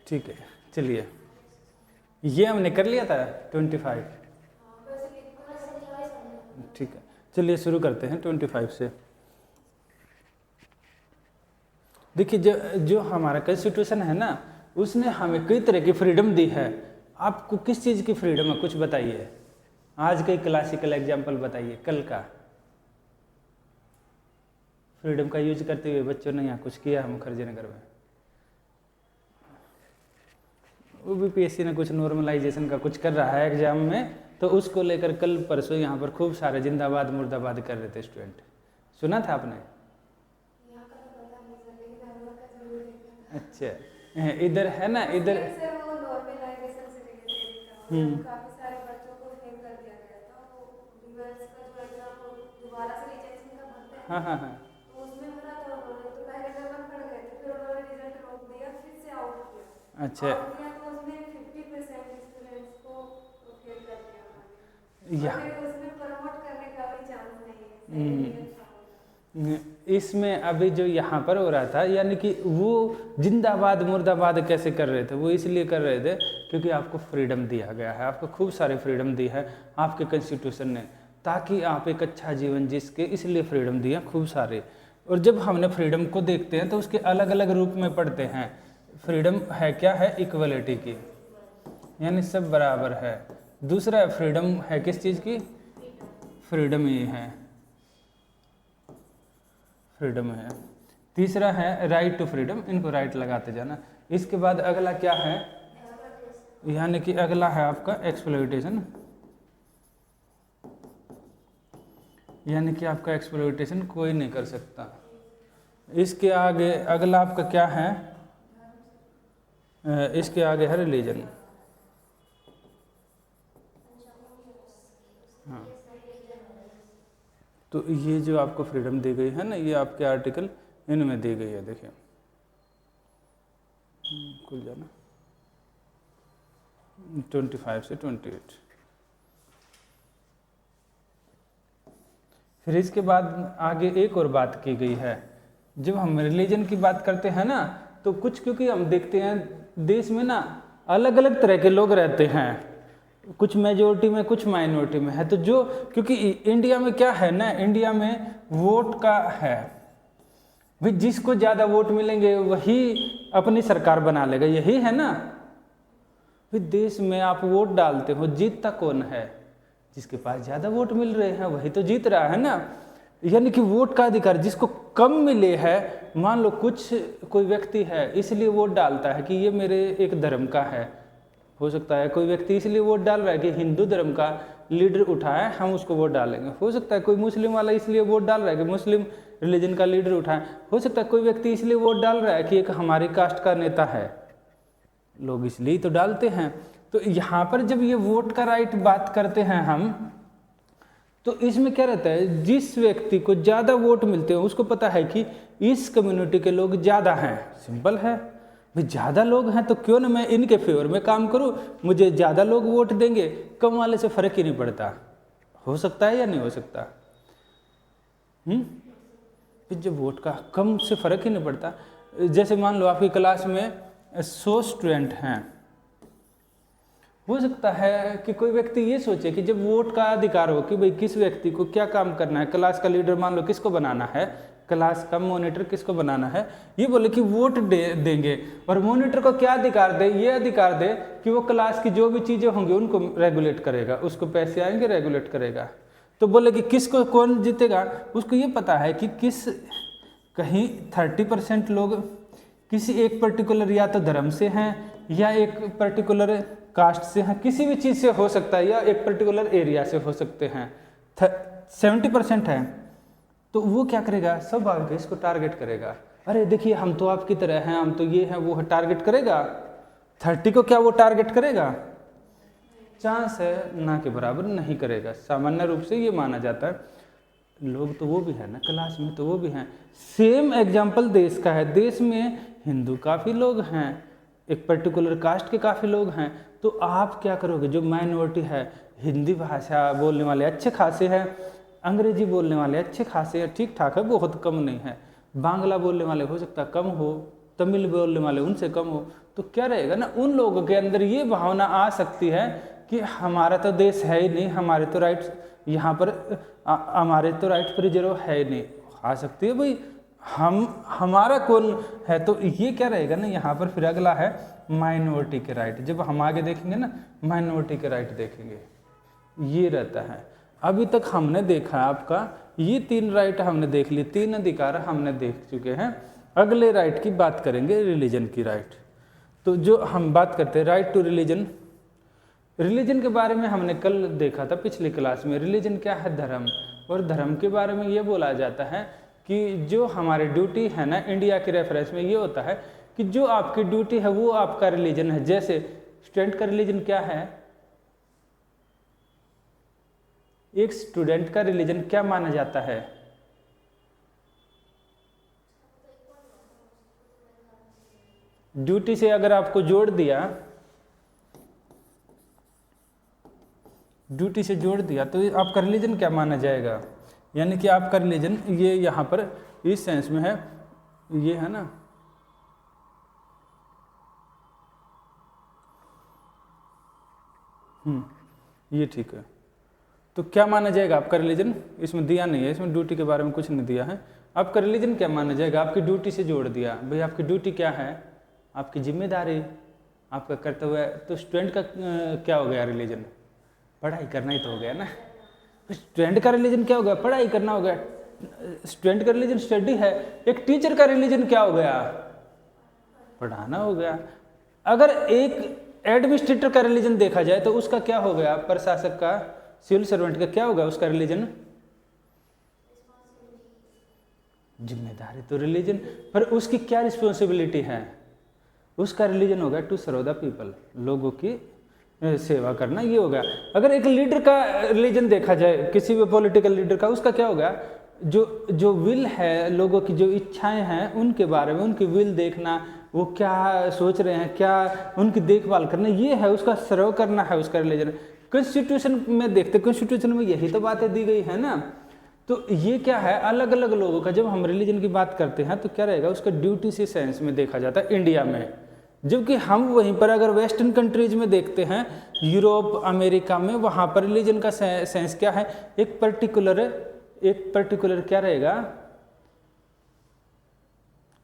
ठीक है, चलिए ये हमने कर लिया था 25। ठीक है, चलिए शुरू करते हैं 25 से। देखिए जो हमारा कॉन्स्टिट्यूशन है ना, उसने हमें कई तरह की फ्रीडम दी है। आपको किस चीज़ की फ्रीडम है, कुछ बताइए। आज का क्लासिकल एग्जाम्पल बताइए, कल का फ्रीडम का यूज करते हुए बच्चों ने यहाँ कुछ किया है मुखर्जी नगर में। वो भी पीएससी ने कुछ नॉर्मलाइजेशन का कुछ कर रहा है एग्जाम में, तो उसको लेकर कल परसों यहाँ पर खूब सारे जिंदाबाद मुर्दाबाद कर रहे थे स्टूडेंट। सुना था आपने? अच्छा, इधर है ना, इधर हाँ हाँ हाँ, अच्छा इसमें अभी जो यहाँ पर हो रहा था, यानी कि वो जिंदाबाद मुर्दाबाद कैसे कर रहे थे, वो इसलिए कर रहे थे क्योंकि आपको फ्रीडम दिया गया है, आपको खूब सारे फ्रीडम दी है आपके कॉन्स्टिट्यूशन ने, ताकि आप एक अच्छा जीवन जी सके, इसलिए फ्रीडम दिया खूब सारे। और जब हमने फ्रीडम को देखते हैं तो उसके अलग अलग रूप में पढ़ते हैं। फ्रीडम है क्या है, इक्वलिटी की, यानी सब बराबर है। दूसरा फ्रीडम है किस चीज़ की, फ्रीडम ये है, फ्रीडम है। तीसरा है राइट टू फ्रीडम, इनको राइट लगाते जाना। इसके बाद अगला क्या है, यानी कि अगला है आपका एक्सप्लॉयटेशन, यानी कि आपका एक्सप्लॉयटेशन कोई नहीं कर सकता। इसके आगे अगला आपका क्या है, इसके आगे है रिलीजन। हाँ, तो ये जो आपको फ्रीडम दी गई है ना, ये आपके आर्टिकल इनमें दी गई है। देखिए खुल जाना 25 से 28। फिर इसके बाद आगे एक और बात की गई है। जब हम रिलीजन की बात करते हैं ना, तो कुछ, क्योंकि हम देखते हैं देश में ना अलग अलग तरह के लोग रहते हैं, कुछ मेजोरिटी में कुछ माइनॉरिटी में है। तो जो, क्योंकि इंडिया में क्या है ना, इंडिया में वोट का है भाई, जिसको ज़्यादा वोट मिलेंगे वही अपनी सरकार बना लेगा, यही है ना भाई। देश में आप वोट डालते हो, जीतता कौन है, जिसके पास ज़्यादा वोट मिल रहे हैं वही तो जीत रहा है ना। यानी कि वोट का अधिकार जिसको कम मिले है, मान लो कोई व्यक्ति है इसलिए वोट डालता है कि ये मेरे एक धर्म का है, हो सकता है कोई व्यक्ति इसलिए वोट डाल रहा है कि हिंदू धर्म का लीडर उठा है, हम उसको वोट डालेंगे। हो सकता है कोई मुस्लिम वाला इसलिए वोट डाल रहा है कि मुस्लिम रिलीजन का लीडर उठा है। हो सकता है कोई व्यक्ति इसलिए वोट डाल रहा है कि एक हमारी कास्ट का नेता है, लोग इसलिए तो डालते हैं। तो यहाँ पर जब ये वोट का राइट बात करते हैं हम, तो इसमें क्या रहता है, जिस व्यक्ति को ज़्यादा वोट मिलते हैं उसको पता है कि इस कम्युनिटी के लोग ज़्यादा हैं, सिंपल है भाई, ज़्यादा लोग हैं तो क्यों ना मैं इनके फेवर में काम करूं, मुझे ज़्यादा लोग वोट देंगे, कम वाले से फर्क ही नहीं पड़ता। हो सकता है या नहीं हो सकता? फिर जब वोट का कम से फर्क ही नहीं पड़ता, जैसे मान लो आपकी क्लास में 100 स्टूडेंट हैं, हो सकता है कि कोई व्यक्ति ये सोचे कि जब वोट का अधिकार हो कि भाई किस व्यक्ति को क्या काम करना है, क्लास का लीडर मान लो किसको बनाना है, क्लास का मॉनिटर किसको बनाना है, ये बोले कि वोट देंगे। और मॉनिटर को क्या अधिकार दे, ये अधिकार दे कि वो क्लास की जो भी चीज़ें होंगी उनको रेगुलेट करेगा, उसको पैसे आएंगे रेगुलेट करेगा। तो बोले कि किसको कौन जीतेगा, उसको ये पता है कि कहीं 30% लोग किसी एक पर्टिकुलर या तो धर्म से हैं या एक पर्टिकुलर कास्ट से हैं, किसी भी चीज़ से हो सकता है, या एक पर्टिकुलर एरिया से हो सकते हैं। 70% है तो वो क्या करेगा, सब आगे इसको टारगेट करेगा। अरे देखिए हम तो आपकी तरह हैं, हम तो ये हैं वो है, टारगेट करेगा। 30 को क्या वो टारगेट करेगा? चांस है ना के बराबर नहीं करेगा। सामान्य रूप से ये माना जाता है। लोग तो वो भी है ना क्लास में, तो वो भी हैं। सेम एग्जाम्पल देश का है, देश में हिंदू काफ़ी लोग हैं, एक पर्टिकुलर कास्ट के काफ़ी लोग हैं। तो आप क्या करोगे, जो माइनॉरिटी है, हिंदी भाषा बोलने वाले अच्छे खासे हैं, अंग्रेजी बोलने वाले अच्छे खासे हैं, ठीक ठाक है, बहुत कम नहीं है, बांग्ला बोलने वाले हो सकता कम हो, तमिल बोलने वाले उनसे कम हो, तो क्या रहेगा ना, उन लोगों के अंदर ये भावना आ सकती है कि हमारा तो देश है ही नहीं, हमारे तो राइट्स यहाँ पर हमारे तो राइट प्रिजर्व है ही नहीं। आ सकती है भाई, हमारा कौन है। तो ये क्या रहेगा ना, यहाँ पर फिर अगला है माइनॉरिटी के राइट। जब हम आगे देखेंगे ना, माइनॉरिटी के राइट देखेंगे, ये रहता है। अभी तक हमने देखा आपका ये 3 राइट हमने देख लिए, 3 अधिकार हमने देख चुके हैं। अगले राइट की बात करेंगे, रिलीजन की राइट। तो जो हम बात करते हैं राइट टू रिलीजन, रिलीजन के बारे में हमने कल देखा था पिछली क्लास में। रिलीजन क्या है? धर्म। और धर्म के बारे में ये बोला जाता है कि जो हमारी ड्यूटी है ना, इंडिया के रेफरेंस में ये होता है कि जो आपकी ड्यूटी है वो आपका रिलीजन है। जैसे स्टूडेंट का रिलीजन क्या है? एक स्टूडेंट का रिलीजन क्या माना जाता है? ड्यूटी से अगर आपको जोड़ दिया, ड्यूटी से जोड़ दिया तो आपका रिलीजन क्या माना जाएगा? यानी कि आपका रिलीजन ये यहाँ पर इस सेंस में है, ये है ना, ये ठीक है। तो क्या माना जाएगा आपका रिलीजन? इसमें दिया नहीं है, इसमें ड्यूटी के बारे में कुछ नहीं दिया है। आपका रिलीजन क्या माना जाएगा? आपकी ड्यूटी से जोड़ दिया, भाई आपकी ड्यूटी क्या है? आपकी जिम्मेदारी, आपका कर्तव्य है। तो स्टूडेंट का क्या हो गया रिलीजन? पढ़ाई करना ही तो हो गया ना। स्टूडेंट का रिलीजन क्या हो गया? पढ़ाई करना हो गया। स्टूडेंट का रिलीजन स्टडी है। एक टीचर का रिलीजन क्या हो गया? पढ़ाना हो गया। अगर एक एडमिनिस्ट्रेटर का रिलीजन देखा जाए तो उसका क्या हो गया? प्रशासक का, सिविल सर्वेंट का क्या होगा उसका रिलीजन? जिम्मेदारी। तो रिलीजन पर उसकी क्या रिस्पॉन्सिबिलिटी है? उसका रिलीजन होगा टू सर्व द पीपल, लोगों की सेवा करना, ये हो गया। अगर एक लीडर का रिलीजन देखा जाए, किसी भी पॉलिटिकल लीडर का, उसका क्या होगा? जो विल है, लोगों की जो इच्छाएं हैं उनके बारे में, उनकी विल देखना, वो क्या सोच रहे हैं, क्या उनकी देखभाल करना, ये है उसका सर्व करना है उसका रिलीजन। कॉन्स्टिट्यूशन में देखते, कॉन्स्टिट्यूशन में यही तो बातें दी गई है ना। तो ये क्या है, अलग अलग लोगों का जब हम रिलीजन की बात करते हैं तो क्या रहेगा, उसका ड्यूटी से सेंस में देखा जाता है इंडिया में। जबकि हम वहीं पर अगर वेस्टर्न कंट्रीज में देखते हैं, यूरोप, अमेरिका में, वहाँ पर रिलीजन का सेंस क्या है? एक पर्टिकुलर क्या रहेगा?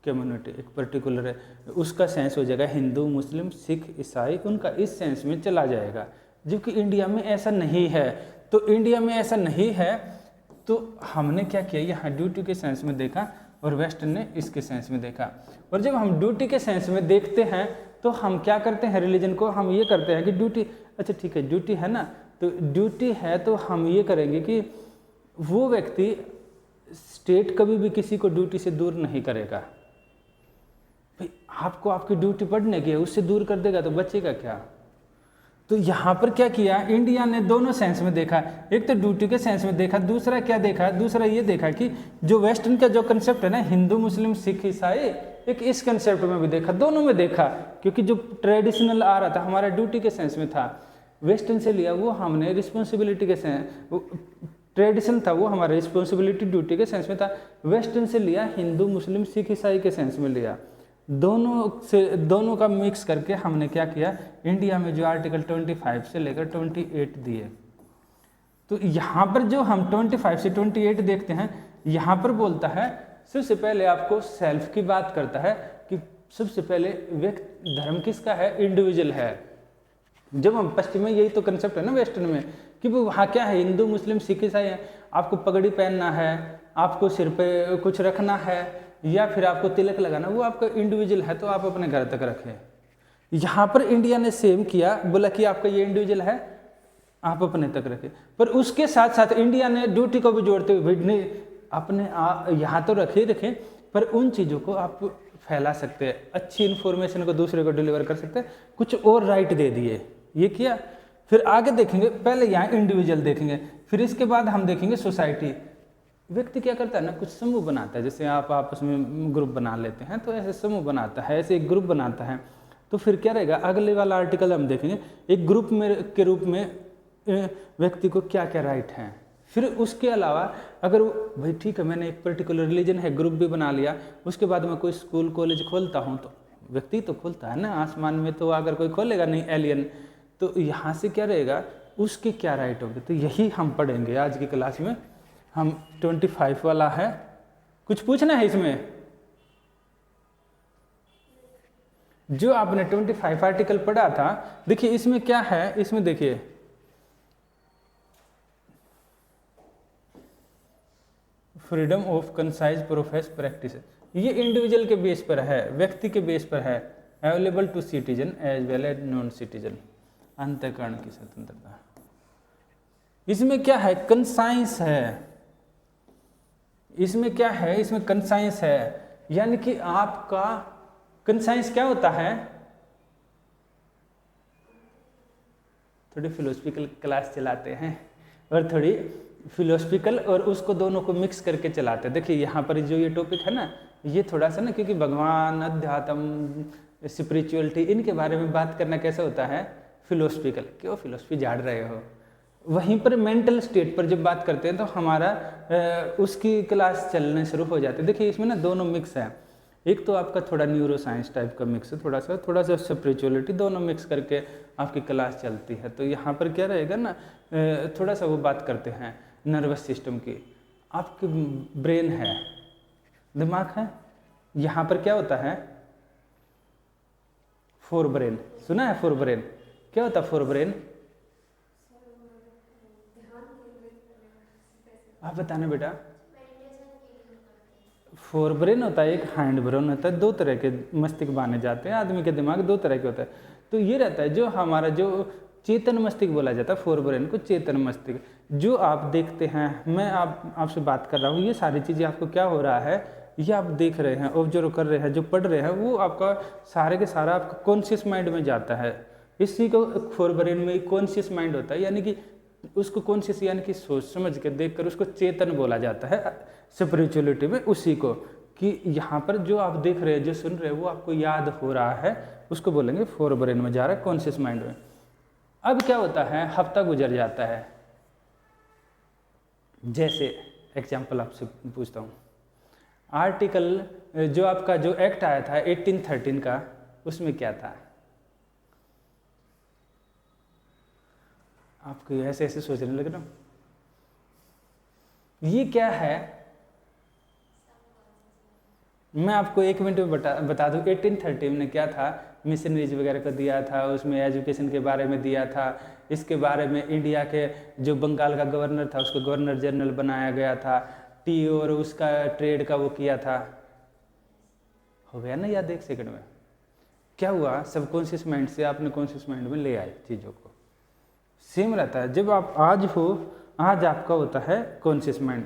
कम्युनिटी, एक पर्टिकुलर है, उसका सेंस हो जाएगा हिंदू, मुस्लिम, सिख, ईसाई, उनका इस सेंस में चला जाएगा। जबकि इंडिया में ऐसा नहीं है। तो इंडिया में ऐसा नहीं है तो हमने क्या किया, यहाँ ड्यूटी के सेंस में देखा और वेस्टर्न ने इसके सेंस में देखा। और जब हम ड्यूटी के सेंस में देखते हैं तो हम क्या करते हैं रिलीजन को? हम ये करते हैं कि ड्यूटी, अच्छा ठीक है ड्यूटी है ना, तो ड्यूटी है तो हम ये करेंगे कि वो व्यक्ति, स्टेट कभी भी किसी को ड्यूटी से दूर नहीं करेगा। भाई आपको आपकी ड्यूटी पढ़ने की है, उससे दूर कर देगा तो बचेगा क्या? तो यहाँ पर क्या किया, इंडिया ने दोनों सेंस में देखा। एक तो ड्यूटी के सेंस में देखा, दूसरा क्या देखा, दूसरा ये देखा कि जो वेस्टर्न का जो कंसेप्ट है ना, हिंदू, मुस्लिम, सिख, ईसाई, एक इस कंसेप्ट में भी देखा, दोनों में देखा। क्योंकि जो ट्रेडिशनल आ रहा था हमारा ड्यूटी के सेंस में था, वेस्टर्न से लिया वो हमने रिस्पॉन्सिबिलिटी के सेंस, ट्रेडिशन था वो हमारा रिस्पॉन्सिबिलिटी ड्यूटी के सेंस में था। वेस्टर्न से लिया हिंदू, मुस्लिम, सिख, ईसाई के सेंस में लिया। दोनों का मिक्स करके हमने क्या किया, इंडिया में जो आर्टिकल 25 से लेकर 28 दिए। तो यहाँ पर जो हम 25 से 28 देखते हैं, यहाँ पर बोलता है, सबसे पहले आपको सेल्फ की बात करता है कि सबसे पहले व्यक्ति, धर्म किसका है? इंडिविजुअल है। जब हम पश्चिम में, यही तो कंसेप्ट है ना वेस्टर्न में, कि वहाँ क्या है, हिंदू, मुस्लिम, सिख, ईसाई है, आपको पगड़ी पहनना है, आपको सिर पे कुछ रखना है, या फिर आपको तिलक लगाना, वो आपका इंडिविजुअल है, तो आप अपने घर तक रखें। यहाँ पर इंडिया ने सेम किया, बोला कि आपका ये इंडिविजुअल है, आप अपने तक रखें। पर उसके साथ साथ इंडिया ने ड्यूटी को भी जोड़ते हुए नहीं, अपने यहाँ तो रखें, पर उन चीज़ों को आप फैला सकते हैं, अच्छी इन्फॉर्मेशन को दूसरे को डिलीवर कर सकते हैं, कुछ और राइट दे दिए, ये किया। फिर आगे देखेंगे, पहले यहाँ इंडिविजुअल देखेंगे, फिर इसके बाद हम देखेंगे सोसाइटी। व्यक्ति क्या करता है ना, कुछ समूह बनाता है, जैसे आप आपस में ग्रुप बना लेते हैं, तो ऐसे समूह बनाता है, ऐसे एक ग्रुप बनाता है। तो फिर क्या रहेगा, अगले वाला आर्टिकल हम देखेंगे, एक ग्रुप में के रूप में व्यक्ति को क्या क्या राइट हैं। फिर उसके अलावा अगर भाई ठीक है मैंने एक पर्टिकुलर रिलीजन है ग्रुप भी बना लिया, उसके बाद मैं कोई स्कूल कॉलेज खोलता हूँ तो व्यक्ति तो खोलता है ना, आसमान में तो अगर कोई खोलेगा नहीं एलियन, तो यहाँ से क्या रहेगा, उसके क्या राइट होंगे। तो यही हम पढ़ेंगे आज की क्लास में। हम 25 वाला है, कुछ पूछना है इसमें? जो आपने 25 आर्टिकल पढ़ा था, देखिए इसमें क्या है, इसमें देखिए freedom of conscience profess practice, ये इंडिविजुअल के बेस पर है, व्यक्ति के बेस पर है। Available to citizen as well as non citizen, अंतःकरण की स्वतंत्रता। इसमें क्या है, कंसाइंस है। इसमें क्या है, इसमें कंसाइंस है, यानी कि आपका कंसाइंस क्या होता है, थोड़ी फिलोसफिकल क्लास चलाते हैं और थोड़ी फिलोसफिकल और उसको दोनों को मिक्स करके चलाते हैं। देखिए यहाँ पर जो ये टॉपिक है ना, ये थोड़ा सा ना, क्योंकि भगवान, अध्यात्म, स्पिरिचुअलिटी, इनके बारे में बात करना कैसा होता है, फिलोसफिकल। क्यों फिलोसफी झाड़ रहे हो? वहीं पर मेंटल स्टेट पर जब बात करते हैं तो हमारा उसकी क्लास चलने शुरू हो जाती है। देखिए इसमें ना दोनों मिक्स है, एक तो आपका थोड़ा न्यूरो साइंस टाइप का मिक्स है, थोड़ा सा स्पिरिचुअलिटी, दोनों मिक्स करके आपकी क्लास चलती है। तो यहाँ पर क्या रहेगा ना, थोड़ा सा वो बात करते हैं नर्वस सिस्टम की। आपकी ब्रेन है, दिमाग है, यहाँ पर क्या होता है, फोर ब्रेन, सुना है फोर ब्रेन? क्या होता है फोर ब्रेन? आप बताना बेटा। फोर ब्रेन होता है, एक हैंड ब्रेन होता है, दो तरह के मस्तिष्क माने जाते हैं, आदमी के दिमाग दो तरह के होता है। तो ये रहता है जो हमारा जो चेतन मस्तिष्क बोला जाता है, फोर ब्रेन को चेतन मस्तिष्क। जो आप देखते हैं, मैं आपसे बात कर रहा हूँ, ये सारी चीज़ें आपको क्या हो रहा है, ये आप देख रहे हैं, ऑब्जर्व कर रहे हैं, जो पढ़ रहे हैं, वो आपका सारे के सारा आपका कॉन्शियस माइंड में जाता है। इसी को फोर ब्रेन में कॉन्शियस माइंड होता है, यानी कि उसको कॉन्शियस यानी कि सोच समझ के देख कर उसको चेतन बोला जाता है स्पिरिचुअलिटी में। उसी को कि यहाँ पर जो आप देख रहे हैं, जो सुन रहे हैं, वो आपको याद हो रहा है, उसको बोलेंगे फोर ब्रेन में जा रहा है, कॉन्शियस माइंड में। अब क्या होता है, हफ्ता गुजर जाता है। जैसे एग्जाम्पल आपसे पूछता हूँ, आर्टिकल जो आपका जो एक्ट आया था 1813 का, उसमें क्या था? आपको ऐसे ऐसे सोचने लग रहा, ये क्या है? मैं आपको 1 मिनट में बता दूं। 1813 में क्या था, मिशनरीज वगैरह को दिया था, उसमें एजुकेशन के बारे में दिया था, इसके बारे में इंडिया के जो बंगाल का गवर्नर था उसको गवर्नर जनरल बनाया गया था, टी और उसका ट्रेड का वो किया था। हो गया ना याद 1 सेकंड में? क्या हुआ, सबकॉन्शियस माइंड से आपने कॉन्शियस माइंड में ले आए चीज़ों को। सेम रहता है, जब आप आज हो, आज आपका होता है कॉन्शियस माइंड,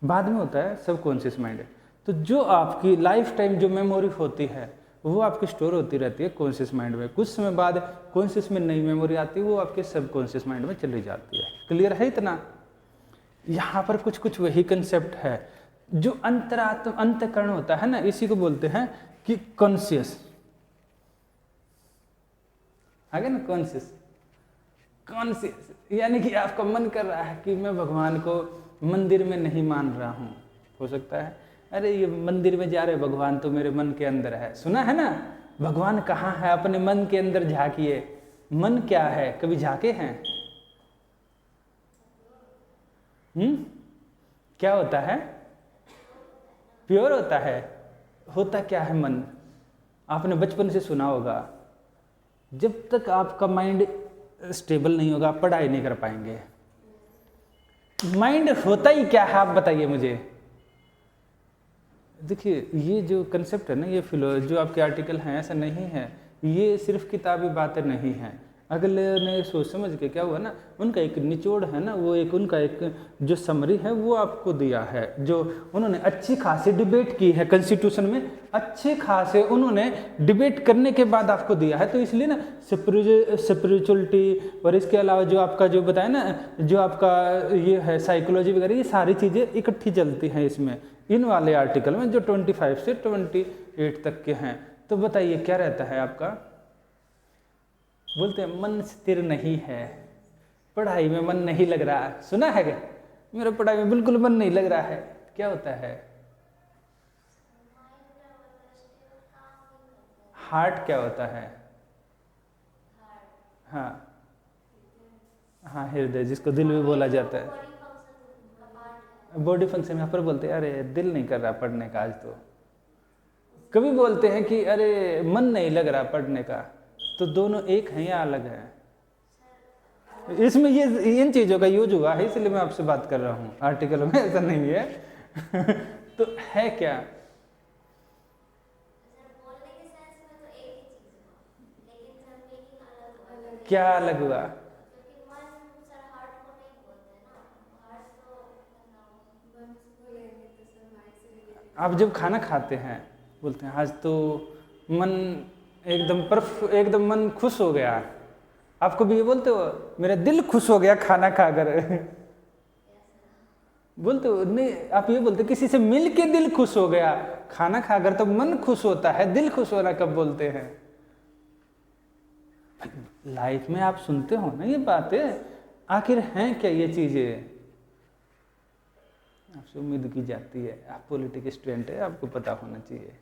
बाद में होता है सबकॉन्शियस माइंड। तो जो आपकी लाइफ टाइम जो मेमोरी होती है वो आपकी स्टोर होती रहती है कॉन्शियस माइंड में। कुछ समय बाद कॉन्शियस में नई मेमोरी आती है, वो आपके सबकॉन्शियस माइंड में चली जाती है। क्लियर है इतना? यहाँ पर कुछ कुछ वही कंसेप्ट है। जो अंतःकरण होता है ना, इसी को बोलते हैं कि कॉन्शियस। आगे ना, कॉन्शियस यानी कि आपका मन कर रहा है कि मैं भगवान को मंदिर में नहीं मान रहा हूँ। हो सकता है अरे ये मंदिर में जा रहे भगवान तो मेरे मन के अंदर है। सुना है ना, भगवान कहाँ है? अपने मन के अंदर झांकिए। मन क्या है, कभी झांके हैं? क्या होता है? प्योर होता है। होता क्या है मन? आपने बचपन से सुना होगा, जब तक आपका माइंड स्टेबल नहीं होगा आप पढ़ाई नहीं कर पाएंगे। माइंड होता ही क्या है, आप बताइए मुझे। देखिए ये जो कंसेप्ट है ना, ये जो आपके आर्टिकल हैं, ऐसा नहीं है, ये सिर्फ किताबी बातें नहीं हैं। अगले ने सोच समझ के, क्या हुआ ना, उनका एक निचोड़ है ना, वो एक उनका एक जो समरी है वो आपको दिया है, जो उन्होंने अच्छी खासी डिबेट की है कॉन्स्टिट्यूशन में, अच्छे खासे उन्होंने डिबेट करने के बाद आपको दिया है। तो इसलिए ना स्पिरिचुअलिटी और इसके अलावा जो आपका जो बताया ना, जो आपका ये है साइकोलॉजी वगैरह, ये सारी चीज़ें इकट्ठी चलती हैं इसमें, इन वाले आर्टिकल में जो 25 से 28 तक के हैं। तो बताइए क्या रहता है आपका? बोलते हैं मन स्थिर नहीं है, पढ़ाई में मन नहीं लग रहा, सुना है क्या? मेरा पढ़ाई में बिल्कुल मन नहीं लग रहा है, क्या होता है? हार्ट क्या होता है? हाँ हाँ, हृदय, जिसको दिल भी बोला जाता है। बॉडी फंक्शन यहाँ पर बोलते हैं अरे दिल नहीं कर रहा पढ़ने का आज तो। कभी बोलते हैं कि अरे मन नहीं लग रहा पढ़ने का, तो दोनों एक हैं या अलग हैं? इसमें ये इन चीज़ों का यूज हुआ है, इसलिए मैं आपसे बात कर रहा हूँ, आर्टिकल में ऐसा नहीं है। तो है क्या? क्या अलग हुआ? आप जब खाना खाते हैं बोलते हैं आज तो मन एकदम मन खुश हो गया, आप कभी ये बोलते हो मेरा दिल खुश हो गया खाना खाकर? बोलते हो नहीं, आप ये बोलते किसी से मिल के दिल खुश हो गया, खाना खाकर तो मन खुश होता है, दिल खुश होना कब बोलते हैं? लाइफ में आप सुनते हो ना ये बातें, आखिर हैं क्या ये चीजें? आपसे उम्मीद की जाती है, आप पॉलिटिकल स्टूडेंट है, आपको पता होना चाहिए।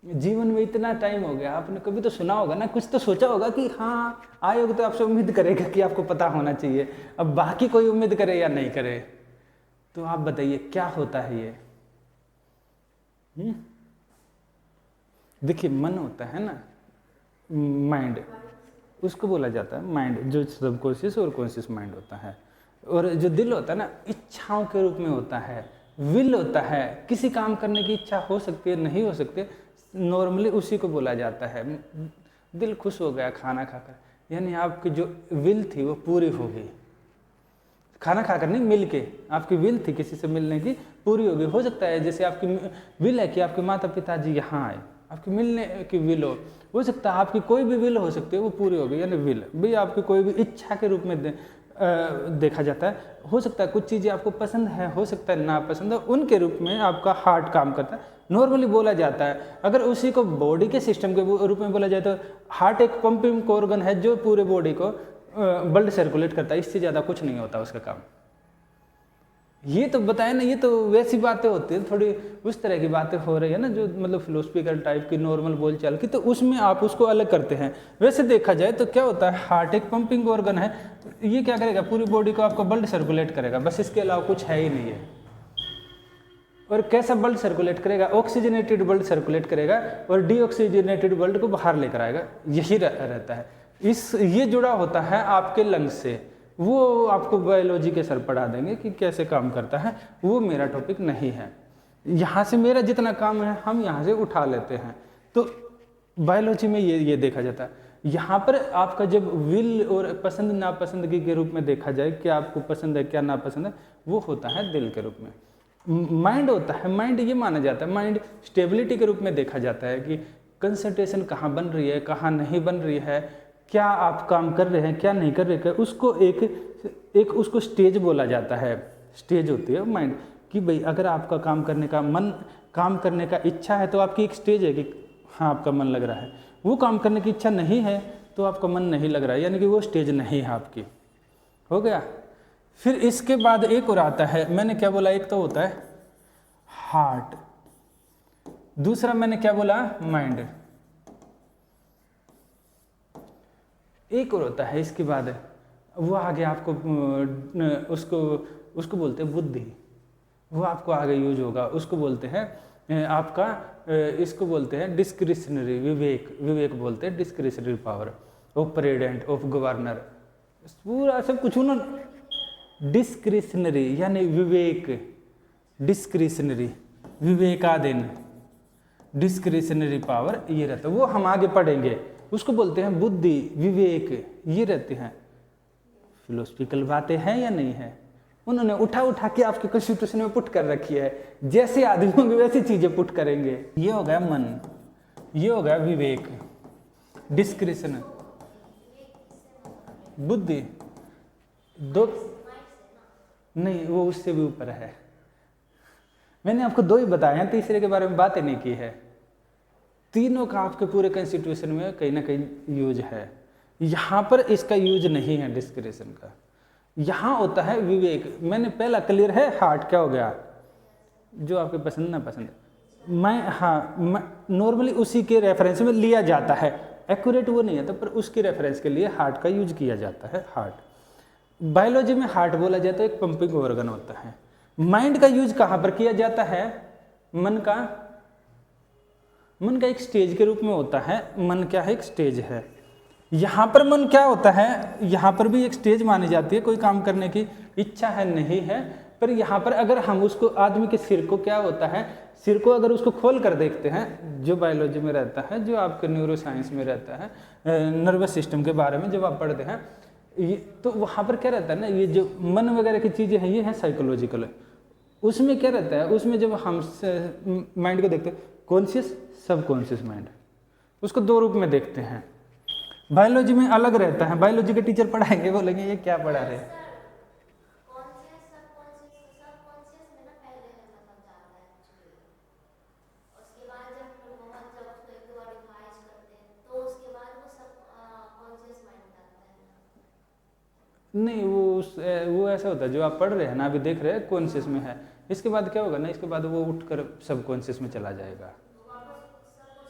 जीवन में इतना टाइम हो गया, आपने कभी तो सुना होगा ना, कुछ तो सोचा होगा कि हाँ आयोग तो आपसे उम्मीद करेगा कि आपको पता होना चाहिए। अब बाकी कोई उम्मीद करे या नहीं करे, तो आप बताइए क्या होता है ये? देखिए मन होता है ना, माइंड, उसको बोला जाता है माइंड, जो सबकॉन्शियस और कॉन्शियस माइंड होता है। और जो दिल होता है ना, इच्छाओं के रूप में होता है, विल होता है, किसी काम करने की इच्छा हो सकती है, नहीं हो सकती, नॉर्मली उसी को बोला जाता है। दिल खुश हो गया खाना खाकर, यानी आपकी जो विल थी वो पूरी हो गई। खाना खाकर नहीं, मिल के आपकी विल थी किसी से मिलने की, पूरी हो गई। हो सकता है जैसे आपकी विल है कि आपके माता पिताजी यहाँ आए, आपकी मिलने की विल हो सकता है आपकी कोई भी विल हो सकती है, वो पूरी हो गई, यानी विल भी आपकी कोई भी इच्छा के रूप में देखा जाता है। हो सकता है कुछ चीज़ें आपको पसंद है, हो सकता है ना पसंद है, उनके रूप में आपका हार्ट काम करता है, नॉर्मली बोला जाता है। अगर उसी को बॉडी के सिस्टम के रूप में बोला जाए तो हार्ट एक पंपिंग ऑर्गन है जो पूरे बॉडी को ब्लड सर्कुलेट करता है, इससे ज़्यादा कुछ नहीं होता उसका काम। ये तो बताए ना, ये तो वैसी बातें होती है, थोड़ी उस तरह की बातें हो रही है ना, जो मतलब फिलोसफिकल टाइप की, नॉर्मल बोलचाल की, तो उसमें आप उसको अलग करते हैं। वैसे देखा जाए तो क्या होता है, हार्ट एक पंपिंग ऑर्गन है, तो ये क्या करेगा, पूरी बॉडी को आपका ब्लड सर्कुलेट करेगा, बस इसके अलावा कुछ है ही नहीं है। और कैसा ब्लड सर्कुलेट करेगा? ऑक्सीजनेटेड ब्लड सर्कुलेट करेगा और डीऑक्सीजनेटेड ब्लड को बाहर लेकर आएगा, यही रहता है। ये जुड़ा होता है आपके लंग्स से, वो आपको बायोलॉजी के सर पढ़ा देंगे कि कैसे काम करता है, वो मेरा टॉपिक नहीं है। यहाँ से मेरा जितना काम है हम यहाँ से उठा लेते हैं। तो बायोलॉजी में ये देखा जाता है। यहाँ पर आपका जब विल और पसंद नापसंदगी के रूप में देखा जाए, क्या आपको पसंद है क्या नापसंद है, वो होता है दिल के रूप में। माइंड होता है, माइंड ये माना जाता है, माइंड स्टेबिलिटी के रूप में देखा जाता है कि कंसंट्रेशन कहाँ बन रही है, कहाँ नहीं बन रही है, क्या आप काम कर रहे हैं क्या नहीं कर रहे हैं, उसको एक उसको स्टेज बोला जाता है। स्टेज होती है माइंड कि भाई अगर आपका काम करने का मन, काम करने का इच्छा है तो आपकी एक स्टेज है कि हाँ आपका मन लग रहा है। वो काम करने की इच्छा नहीं है तो आपका मन नहीं लग रहा है, यानी कि वो स्टेज नहीं है आपकी। हो गया। फिर इसके बाद एक और आता है, मैंने क्या बोला, एक तो होता है हार्ट, दूसरा मैंने क्या बोला, माइंड, एक और होता है इसके बाद, वो आगे आपको उसको बोलते हैं बुद्धि, वो आपको आगे यूज होगा, उसको बोलते हैं आपका, इसको बोलते हैं डिस्क्रिशनरी विवेक, विवेक बोलते हैं discretionary power of president of governor, पूरा सब कुछ ना डिस्क्रिशनरी यानी विवेक, डिस्क्रिशनरी विवेकाधीन, डिस्क्रिशनरी पावर ये रहता है, वो हम आगे पढ़ेंगे। उसको बोलते हैं बुद्धि, विवेक, ये रहते हैं। फिलोसफिकल बातें हैं या नहीं है, उन्होंने उठा के आपके कॉन्स्टिट्यूशन में पुट कर रखी है, जैसे आदमी होंगे वैसी चीजें पुट करेंगे। ये हो गया मन, ये हो गया विवेक, डिस्क्रिशन, बुद्धि, दो नहीं, वो उससे भी ऊपर है। मैंने आपको दो ही बताए हैं, तीसरे के बारे में बातें नहीं की है। तीनों का आपके पूरे कॉन्स्टिट्यूशन में कहीं ना कहीं यूज है। यहाँ पर इसका यूज नहीं है डिस्क्रिशन का, यहाँ होता है विवेक। मैंने पहला क्लियर है, हार्ट क्या हो गया, जो आपके पसंद ना पसंद नॉर्मली उसी के रेफरेंस में लिया जाता है, एक्यूरेट वो नहीं है तो, पर उसके रेफरेंस के लिए हार्ट का यूज किया जाता है। हार्ट बायोलॉजी में हार्ट बोला जाता है, एक पंपिंग ऑर्गन होता है। माइंड का यूज कहाँ पर किया जाता है, मन का एक स्टेज के रूप में होता है। मन क्या है, एक स्टेज है। यहाँ पर मन क्या होता है, यहाँ पर भी एक स्टेज मानी जाती है, कोई काम करने की इच्छा है नहीं है, पर यहाँ पर अगर हम उसको आदमी के सिर को क्या होता है, सिर को अगर उसको खोल कर देखते हैं, जो बायोलॉजी में रहता है, जो आपके न्यूरो साइंस में रहता है, नर्वस सिस्टम के बारे में जब आप पढ़ते हैं, ये तो वहाँ पर क्या रहता है ना, ये जो मन वगैरह की चीज़ें हैं ये है साइकोलॉजिकल। उसमें क्या रहता है, उसमें जब हम माइंड को देखते हैं, कॉन्शियस सबकॉन्शियस माइंड, उसको दो रूप में देखते हैं। बायोलॉजी में अलग रहता है, बायोलॉजी के टीचर पढ़ाएंगे, बोलेंगे ये क्या पढ़ा रहे हैं। नहीं, वो ऐसा होता है जो आप पढ़ रहे हैं ना, अभी देख रहे हैं कॉन्शियस में है, इसके बाद क्या होगा ना, इसके बाद वो उठकर सबकॉन्शियस में चला जाएगा।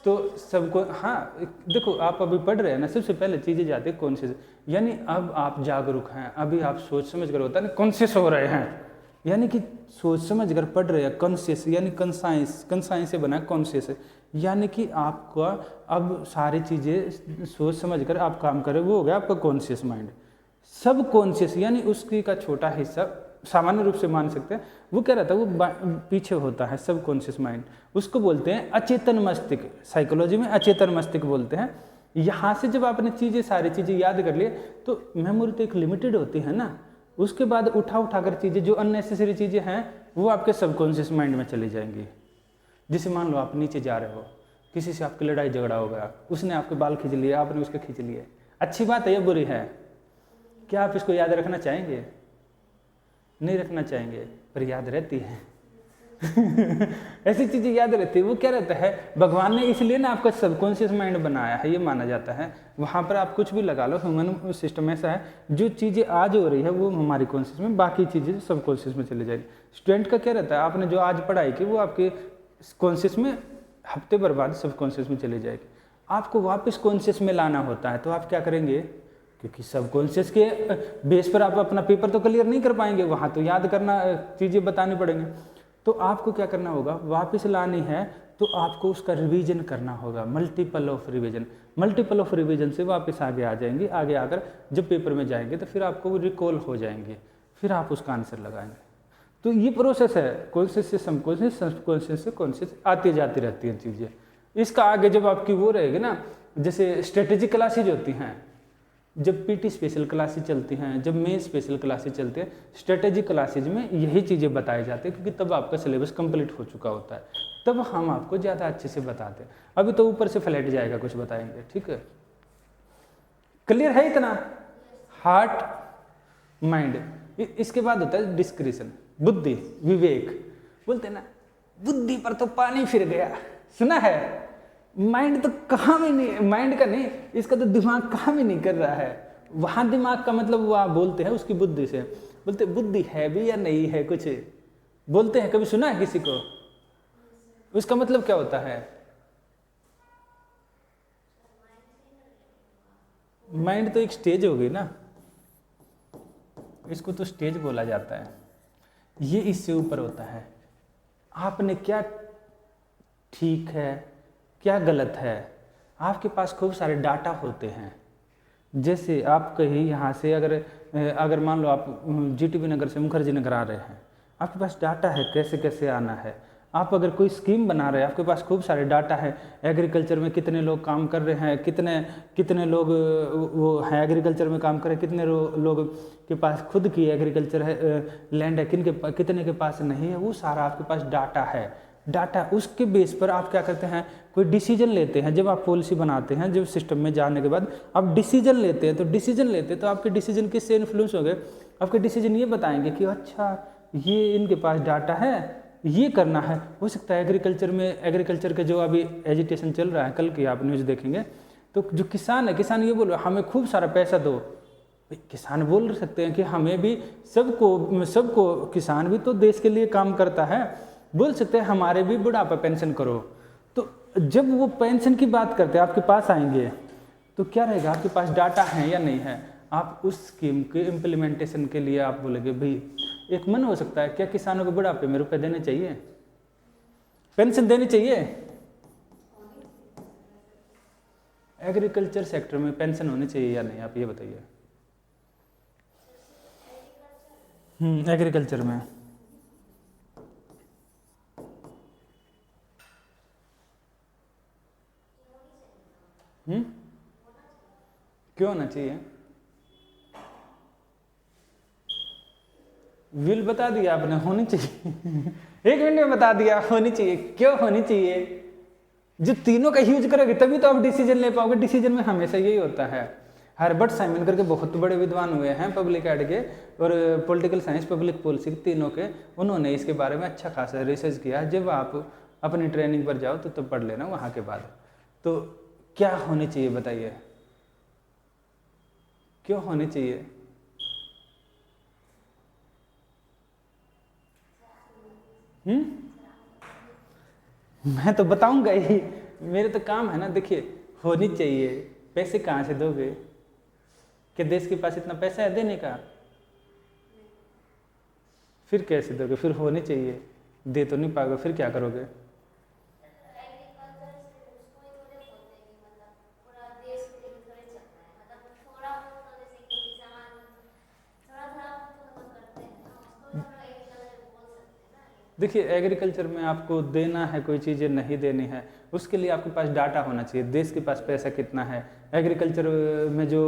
तो सबको, हाँ देखो आप अभी पढ़ रहे हैं ना, सबसे पहले चीज़ें जाती है कॉन्शियस, यानी अब आप जागरूक हैं, अभी आप सोच समझ कर, होता है ना कॉन्शियस हो रहे हैं, यानी कि सोच समझ कर पढ़ रहे हैं। कॉन्शियस यानी कंसाइंस से बना कॉन्शियस, यानी कि आपका अब सारी चीज़ें सोच समझ कर आप काम करें, वो हो गया आपका कॉन्शियस माइंड। सब कॉन्शियस यानी उसकी का छोटा हिस्सा सामान्य रूप से मान सकते हैं, वो क्या रहता है, वो पीछे होता है सब कॉन्शियस माइंड, उसको बोलते हैं अचेतन मस्तिष्क, साइकोलॉजी में अचेतन मस्तिष्क बोलते हैं। यहाँ से जब आपने चीज़ें सारी चीज़ें याद कर लिए तो मेमोरी तो एक लिमिटेड होती है ना, उसके बाद उठा कर चीज़ें जो अननेसेसरी चीज़ें हैं वो आपके सबकॉन्शियस माइंड में चली जाएंगी। जैसे मान लो आप नीचे जा रहे हो, किसी से आपकी लड़ाई झगड़ा हो गया, उसने आपके बाल खींच लिए, आपने उसके खींच लिए, अच्छी बात है या बुरी है, क्या आप इसको याद रखना चाहेंगे? नहीं रखना चाहेंगे, पर याद रहती है। ऐसी चीज़ें याद रहती है, वो क्या रहता है, भगवान ने इसलिए ना आपका सबकॉन्शियस माइंड बनाया है, ये माना जाता है। वहाँ पर आप कुछ भी लगा लो, ह्यूमन सिस्टम ऐसा है, जो चीज़ें आज हो रही है वो हमारी कॉन्शियस में, बाकी चीज़ें सबकॉन्शियस में चली जाएगी। स्टूडेंट का क्या रहता है, आपने जो आज पढ़ाई की वो आपके कॉन्शियस में हफ्ते भर बाद सबकॉन्शियस में चली जाएगी। आपको वापस कॉन्शियस में लाना होता है, तो आप क्या करेंगे, क्योंकि सबकॉन्शियस के बेस पर आप अपना पेपर तो क्लियर नहीं कर पाएंगे, वहाँ तो याद करना, चीज़ें बतानी पड़ेंगी। तो आपको क्या करना होगा, वापस लानी है तो आपको उसका रिवीजन करना होगा, multiple of revision. Multiple of revision से वापस आगे आ जाएंगे, आगे आकर जब पेपर में जाएंगे तो फिर आपको वो रिकॉल हो जाएंगे, फिर आप उसका आंसर लगाएंगे। तो ये प्रोसेस है, कॉन्शियस से सबकॉन्शियस, सबकॉन्शियस से कॉन्शियस आती जाती रहती हैं चीज़ें। इसका आगे जब आपकी वो रहेगी ना, जैसे स्ट्रेटेजिक क्लासेज होती हैं, जब पीटी स्पेशल क्लासेज चलती हैं, जब मेंस स्पेशल क्लासेज चलते हैं, स्ट्रेटेजिक क्लासेज में यही चीज़ें बताई जाती है, क्योंकि तब आपका सिलेबस कंप्लीट हो चुका होता है, तब हम आपको ज़्यादा अच्छे से बताते हैं। अभी तो ऊपर से फ्लैट जाएगा, कुछ बताएंगे, ठीक है, क्लियर है इतना। हार्ट, माइंड, इसके बाद होता है डिस्क्रिशन, बुद्धि, विवेक। बोलते हैं ना बुद्धि पर तो पानी फिर गया, सुना है, माइंड तो काम ही नहीं, माइंड का नहीं, इसका तो दिमाग काम ही नहीं कर रहा है। वहाँ दिमाग का मतलब वो आप बोलते हैं उसकी बुद्धि से, बोलते बुद्धि है भी या नहीं है, कुछ बोलते हैं, कभी सुना है किसी को? उसका मतलब क्या होता है? माइंड तो एक स्टेज हो गई ना, इसको तो स्टेज बोला जाता है, ये इससे ऊपर होता है। आपने क्या ठीक है क्या गलत है, आपके पास खूब सारे डाटा होते हैं। जैसे आप कहीं यहाँ से अगर मान लो आप जीटीबी नगर से मुखर्जी नगर आ रहे हैं, आपके पास डाटा है कैसे कैसे आना है। आप अगर कोई स्कीम बना रहे हैं, आपके पास खूब सारे डाटा है, एग्रीकल्चर में कितने लोग काम कर रहे हैं, कितने लोग वो हैं एग्रीकल्चर में काम कर रहे हैं, कितने लोग के पास खुद की एग्रीकल्चर है, लैंड है, कितने के पास नहीं है, वो सारा आपके पास डाटा है। डाटा, उसके बेस पर आप क्या करते हैं, कोई डिसीजन लेते हैं। जब आप पॉलिसी बनाते हैं, जब सिस्टम में जाने के बाद आप डिसीजन लेते हैं, तो आपके डिसीजन किससे इन्फ्लुएंस हो गए, आपके डिसीजन ये बताएंगे कि अच्छा ये इनके पास डाटा है, ये करना है। हो सकता है एग्रीकल्चर के जो अभी एजिटेशन चल रहा है, कल की आप न्यूज़ देखेंगे, तो जो किसान है, किसान ये बोलो हमें खूब सारा पैसा दो, किसान बोल सकते हैं कि हमें भी, सबको सबको, किसान भी तो देश के लिए काम करता है, बोल सकते हैं हमारे भी बुढ़ापा पेंशन करो। तो जब वो पेंशन की बात करते हैं आपके पास आएंगे तो क्या रहेगा, आपके पास डाटा है या नहीं है, आप उस स्कीम के इम्प्लीमेंटेशन के लिए आप बोलेंगे भाई एक मन हो सकता है, क्या किसानों को बुढ़ापे में रुपए देने चाहिए, पेंशन देनी चाहिए? एग्रीकल्चर सेक्टर में पेंशन होनी चाहिए या नहीं, आप ये बताइए। एग्रीकल्चर में क्यों होना चाहिए? विल बता दिया आपने, होनी चाहिए। 1 मिनट में बता दिया होनी चाहिए, क्यों होनी चाहिए? जो तीनों का यूज करोगे तभी तो आप डिसीजन ले पाओगे। डिसीजन में हमेशा यही होता है। हर्बर्ट साइमन करके बहुत बड़े विद्वान हुए हैं पब्लिक एड के और पॉलिटिकल साइंस पब्लिक पॉलिसी तीनों के, उन्होंने इसके बारे में अच्छा खासा रिसर्च किया। जब आप अपनी ट्रेनिंग पर जाओ तो तब पढ़ लेना वहाँ के बाद। तो क्या होनी चाहिए बताइए, क्यों होनी चाहिए? मैं तो बताऊंगा ही, मेरे तो काम है ना। देखिए होनी चाहिए, पैसे कहाँ से दोगे? क्या देश के पास इतना पैसा है देने का? फिर कैसे दोगे? फिर होनी चाहिए, दे तो नहीं पाओगे, फिर क्या करोगे? देखिए एग्रीकल्चर में आपको देना है कोई चीज़ें नहीं देनी है, उसके लिए आपके पास डाटा होना चाहिए, देश के पास पैसा कितना है, एग्रीकल्चर में जो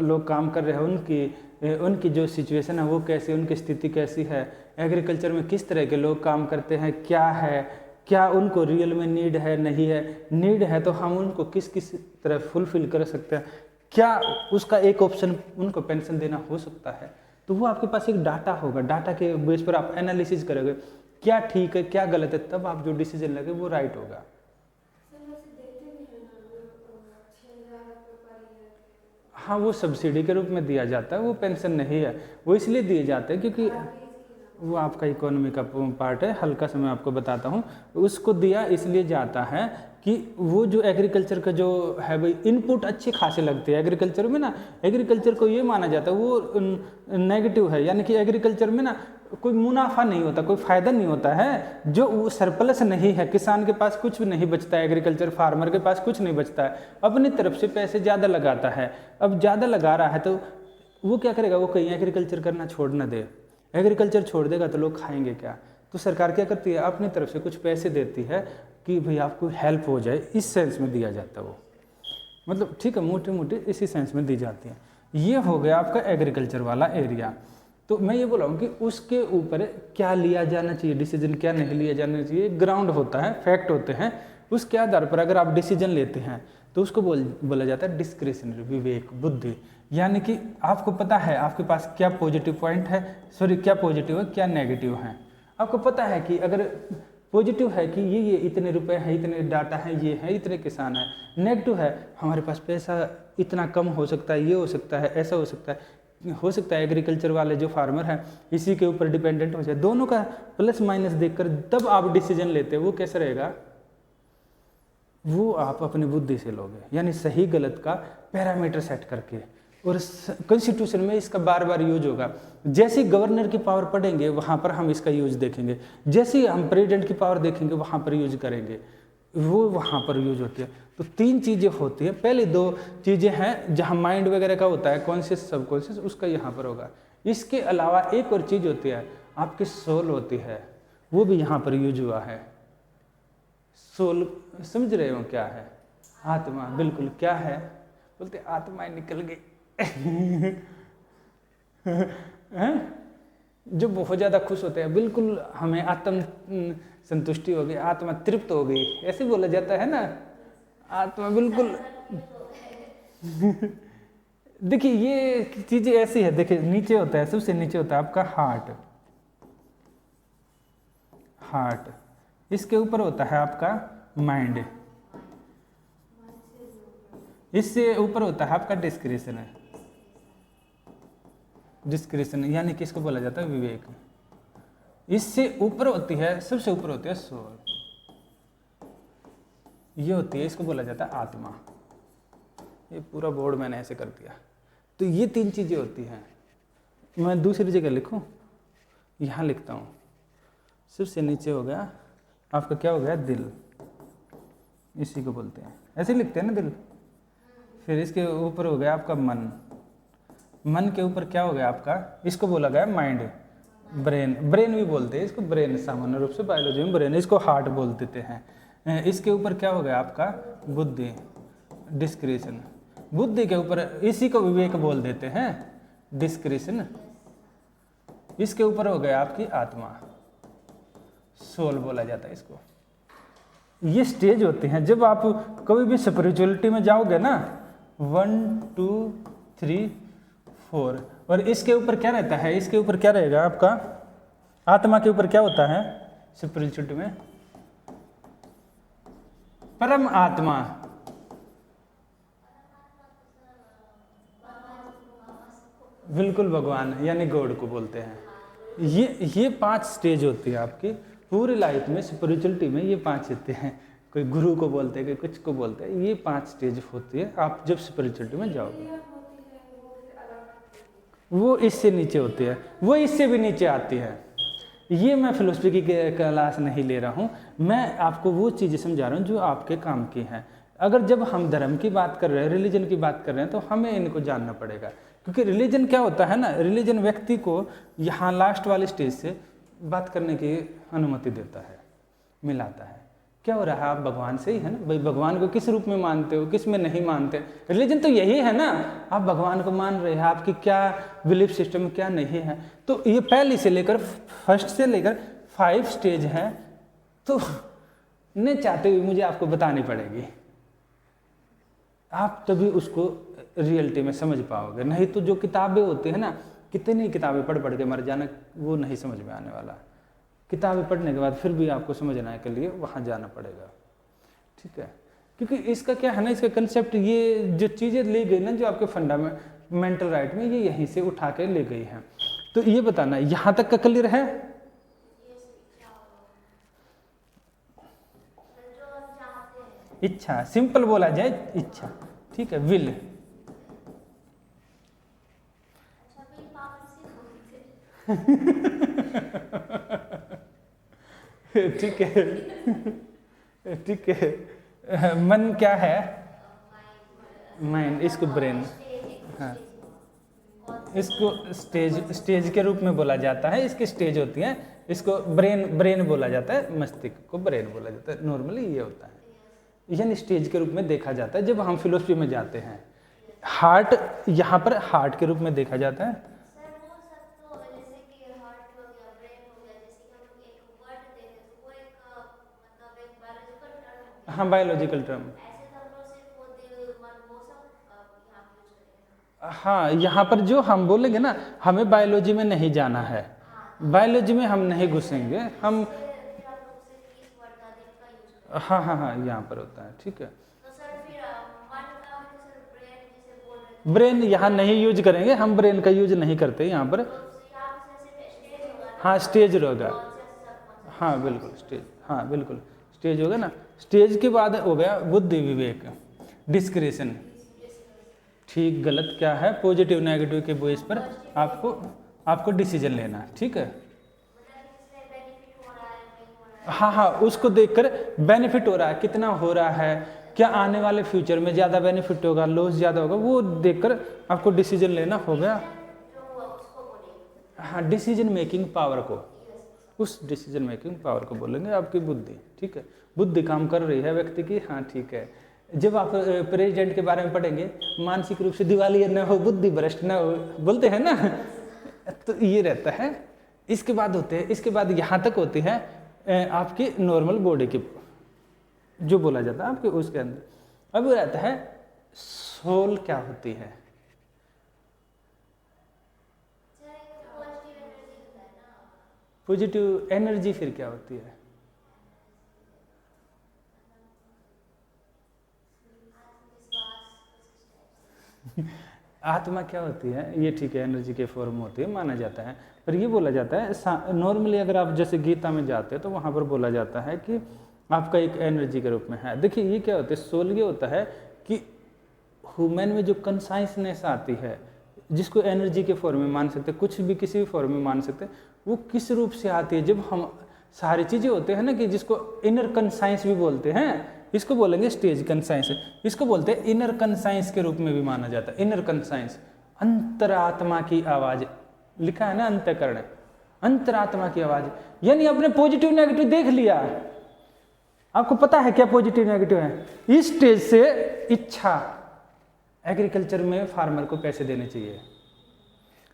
लोग काम कर रहे हैं उनकी जो सिचुएशन है वो कैसी, उनकी स्थिति कैसी है, एग्रीकल्चर में किस तरह के लोग काम करते हैं, क्या है, क्या उनको रियल में नीड है नहीं है, नीड है तो हम उनको किस किस तरह फुलफिल कर सकते हैं, क्या उसका एक ऑप्शन उनको पेंशन देना हो सकता है। तो वो आपके पास एक डाटा होगा, डाटा के बेस पर आप एनालिसिस करोगे क्या ठीक है क्या गलत है, तब आप जो डिसीजन लगे वो राइट होगा। हाँ वो सब्सिडी के रूप में दिया जाता है, वो पेंशन नहीं है, वो इसलिए दिए जाते हैं क्योंकि वो आपका इकोनॉमी का पार्ट है, हल्का सा मैं आपको बताता हूँ। उसको दिया इसलिए जाता है कि वो जो एग्रीकल्चर का जो है भाई इनपुट अच्छे खासे लगते हैं एग्रीकल्चर में ना। एग्रीकल्चर को ये माना जाता है वो नेगेटिव है, यानी कि एग्रीकल्चर में ना कोई मुनाफा नहीं होता, कोई फायदा नहीं होता है, जो वो सरप्लस नहीं है, किसान के पास कुछ भी नहीं बचता है, एग्रीकल्चर फार्मर के पास कुछ नहीं बचता है, अपनी तरफ से पैसे ज़्यादा लगाता है। अब ज़्यादा लगा रहा है तो वो क्या करेगा, वो कहीं एग्रीकल्चर करना छोड़ ना दे, एग्रीकल्चर छोड़ देगा तो लोग खाएंगे क्या। तो सरकार क्या करती है, अपनी तरफ से कुछ पैसे देती है कि भाई आपको हेल्प हो जाए, इस सेंस में दिया जाता है वो, मतलब ठीक है मोटे मोटे इसी सेंस में दी जाती है। ये हो गया आपका एग्रीकल्चर वाला एरिया। तो मैं ये बोल रहा हूँ कि उसके ऊपर क्या लिया जाना चाहिए डिसीजन, क्या नहीं लिया जाना चाहिए, ग्राउंड होता है, फैक्ट होते हैं, उसके आधार पर अगर आप डिसीजन लेते हैं तो उसको बोला जाता है डिस्क्रिशनरी, विवेक बुद्धि। यानी कि आपको पता है आपके पास क्या पॉजिटिव पॉइंट है, सॉरी क्या पॉजिटिव है क्या नेगेटिव है। आपको पता है कि अगर पॉजिटिव है कि ये इतने रुपए हैं, इतने डाटा है, ये है, इतने किसान है, नेगेटिव है हमारे पास पैसा इतना कम हो सकता है, ये हो सकता है, ऐसा हो सकता है एग्रीकल्चर वाले जो फार्मर हैं इसी के ऊपर डिपेंडेंट हो जाए। दोनों का प्लस माइनस देखकर तब आप डिसीजन लेते हैं, वो कैसे रहेगा, वो आप अपनी बुद्धि से लोगे, यानी सही गलत का पैरामीटर सेट करके। और कॉन्स्टिट्यूशन में इसका बार बार यूज होगा। जैसे गवर्नर की पावर पढ़ेंगे वहाँ पर हम इसका यूज देखेंगे, जैसे हम प्रेसिडेंट की पावर देखेंगे वहाँ पर यूज करेंगे, वो वहाँ पर यूज होती है। तो 3 चीज़ें होती हैं, पहले 2 चीज़ें हैं जहाँ माइंड वगैरह का होता है, कॉन्शियस सबकॉन्शियस, उसका यहाँ पर होगा। इसके अलावा एक और चीज़ होती है आपकी सोल होती है, वो भी यहाँ पर यूज हुआ है। सोल समझ रहे हो क्या है, आत्मा, बिल्कुल क्या है, बोलते आत्मा निकल गई हैं? जो बहुत ज़्यादा खुश होते हैं, बिल्कुल हमें आत्म संतुष्टि हो गई, आत्मा तृप्त हो गई, ऐसे बोला जाता है ना, आत्मा बिल्कुल देखिए ये चीज़ें ऐसी है, देखिए नीचे होता है, सबसे नीचे होता है आपका हार्ट, इसके ऊपर होता है आपका माइंड, इससे ऊपर होता है आपका डिस्क्रिशन है, डिस्क्रिशन यानी कि इसको बोला जाता है विवेक। इससे ऊपर होती है, सबसे ऊपर होती है सोल, ये होती है, इसको बोला जाता है आत्मा। ये पूरा बोर्ड मैंने ऐसे कर दिया। तो ये तीन चीजें होती हैं। मैं दूसरी जगह लिखूं, यहाँ लिखता हूँ। सबसे नीचे हो गया आपका क्या हो गया, दिल, इसी को बोलते हैं, ऐसे लिखते हैं ना दिल। फिर इसके ऊपर हो गया आपका मन, मन के ऊपर क्या हो गया आपका, इसको बोला गया माइंड, ब्रेन, ब्रेन भी बोलते हैं इसको, ब्रेन सामान्य रूप से बायोलॉजी में ब्रेन, इसको हार्ट बोल देते हैं। इसके ऊपर क्या हो गया आपका बुद्धि, डिस्क्रिशन, बुद्धि के ऊपर इसी को विवेक बोल देते हैं, डिस्क्रिशन। इसके ऊपर हो गया आपकी आत्मा, सोल बोला जाता है इसको। ये स्टेज होते हैं। जब आप कभी भी स्पिरिचुअलिटी में जाओगे ना, 1 2 3 4, और इसके ऊपर क्या रहता है, इसके ऊपर क्या रहेगा आपका, आत्मा के ऊपर क्या होता है स्पिरिचुअलिटी में, परम आत्मा, बिल्कुल भगवान यानी गॉड को बोलते हैं। ये 5 स्टेज होती है आपकी पूरी लाइफ में, स्पिरिचुअलिटी में ये 5 होते हैं। कोई गुरु को बोलते हैं, कोई कुछ को बोलते हैं, ये 5 स्टेज होती है आप जब स्पिरिचुअलिटी में जाओगे। वो इससे नीचे होती है, वो इससे भी नीचे आती है। ये मैं फिलोसफी की क्लास नहीं ले रहा हूँ, मैं आपको वो चीज़ें समझा रहा हूँ जो आपके काम की हैं। अगर जब हम धर्म की बात कर रहे हैं, रिलीजन की बात कर रहे हैं, तो हमें इनको जानना पड़ेगा। क्योंकि रिलीजन क्या होता है ना, रिलीजन व्यक्ति को यहाँ लास्ट वाले स्टेज से बात करने की अनुमति देता है, मिलाता है। क्या हो रहा है, आप भगवान से ही है ना भाई, भगवान को किस रूप में मानते हो, किस में नहीं मानते। रिलीजन तो यही है ना, आप भगवान को मान रहे हैं, आपकी क्या बिलीफ सिस्टम क्या नहीं है। तो ये पहली से लेकर फर्स्ट से लेकर 5 स्टेज है, तो नहीं चाहते हुए मुझे आपको बतानी पड़ेगी, आप तभी उसको रियलिटी में समझ पाओगे। नहीं तो जो किताबें होती है ना, कितनी किताबें पढ़ पढ़ के मर जाना, वो नहीं समझ में आने वाला। किताबें पढ़ने के बाद फिर भी आपको समझने के लिए वहाँ जाना पड़ेगा, ठीक है। क्योंकि इसका क्या है ना, इसका कंसेप्ट, ये जो चीज़ें ली गई ना, जो आपके फंडामेंटल राइट में, ये यहीं से उठा के ले गई हैं। तो ये बताना यहाँ तक का क्लियर है। इच्छा, सिंपल बोला जाए इच्छा, ठीक है, विल। ठीक है, ठीक है। मन क्या है, माइंड, इसको ब्रेन, हाँ, इसको स्टेज के रूप में बोला जाता है। इसकी स्टेज होती है, इसको ब्रेन बोला जाता है, मस्तिष्क को ब्रेन बोला जाता है। नॉर्मली ये होता है, यानी स्टेज के रूप में देखा जाता है जब हम फिलोसफी में जाते हैं। हार्ट, यहाँ पर हार्ट के रूप में देखा जाता है। हाँ, बायोलॉजिकल टर्म, हाँ, यहाँ पर जो हम बोलेंगे ना, हमें बायोलॉजी में नहीं जाना है, बायोलॉजी में हम नहीं घुसेंगे हम। हाँ हाँ हाँ, यहाँ पर होता है, ठीक है। ब्रेन यहाँ नहीं यूज करेंगे हम, ब्रेन का यूज नहीं करते यहाँ पर। हाँ, स्टेज होगा, हाँ बिल्कुल स्टेज, हाँ बिल्कुल स्टेज होगा ना। स्टेज के बाद हो गया बुद्धि, विवेक, डिस्क्रिशन, ठीक गलत क्या है, पॉजिटिव नेगेटिव के बेस पर आपको डिसीजन लेना, ठीक है। हाँ हाँ, उसको देखकर बेनिफिट हो रहा है, कितना हो रहा है, क्या आने वाले फ्यूचर में ज़्यादा बेनिफिट होगा, लॉस ज़्यादा होगा, वो देखकर आपको डिसीजन लेना हो गया। हाँ, डिसीजन मेकिंग पावर को, उस डिसीजन मेकिंग पावर को बोलेंगे आपकी बुद्धि, ठीक है। बुद्धि काम कर रही है व्यक्ति की, हाँ ठीक है। जब आप प्रेसिडेंट के बारे में पढ़ेंगे, मानसिक रूप से दिवालिया न हो, बुद्धि भ्रष्ट न हो, बोलते हैं ना, तो ये रहता है। इसके बाद होते हैं, इसके बाद यहाँ तक होती है आपकी नॉर्मल बॉडी की, जो बोला जाता है आपके उसके अंदर। अब रहता है सोल, क्या होती है, पॉजिटिव एनर्जी, फिर क्या होती है, आत्मा क्या होती है, ये ठीक है एनर्जी के फॉर्म होती है माना जाता है, पर ये बोला जाता है नॉर्मली अगर आप जैसे गीता में जाते हो तो वहाँ पर बोला जाता है कि आपका एक एनर्जी के रूप में है। देखिए ये क्या होता है, सोल ये होता है कि ह्यूमन में जो कंसाइंसनेस आती है, जिसको एनर्जी के फॉर्म में मान सकते, कुछ भी किसी भी फॉर्म में मान सकते, वो किस रूप से आती है। जब हम सारी चीज़ें होते हैं ना कि जिसको इनर कंसाइंस भी बोलते हैं, इसको बोलेंगे स्टेज कंसाइंस, इसको बोलते हैं इनर कंसाइंस के रूप में भी माना जाता है। इनर कंसाइंस अंतरात्मा की आवाज़, लिखा है ना अंतःकरण, अंतरात्मा की आवाज़, यानी आपने पॉजिटिव नेगेटिव देख लिया, आपको पता है क्या पॉजिटिव नेगेटिव है। इस स्टेज से इच्छा, एग्रीकल्चर में फार्मर को पैसे देने चाहिए,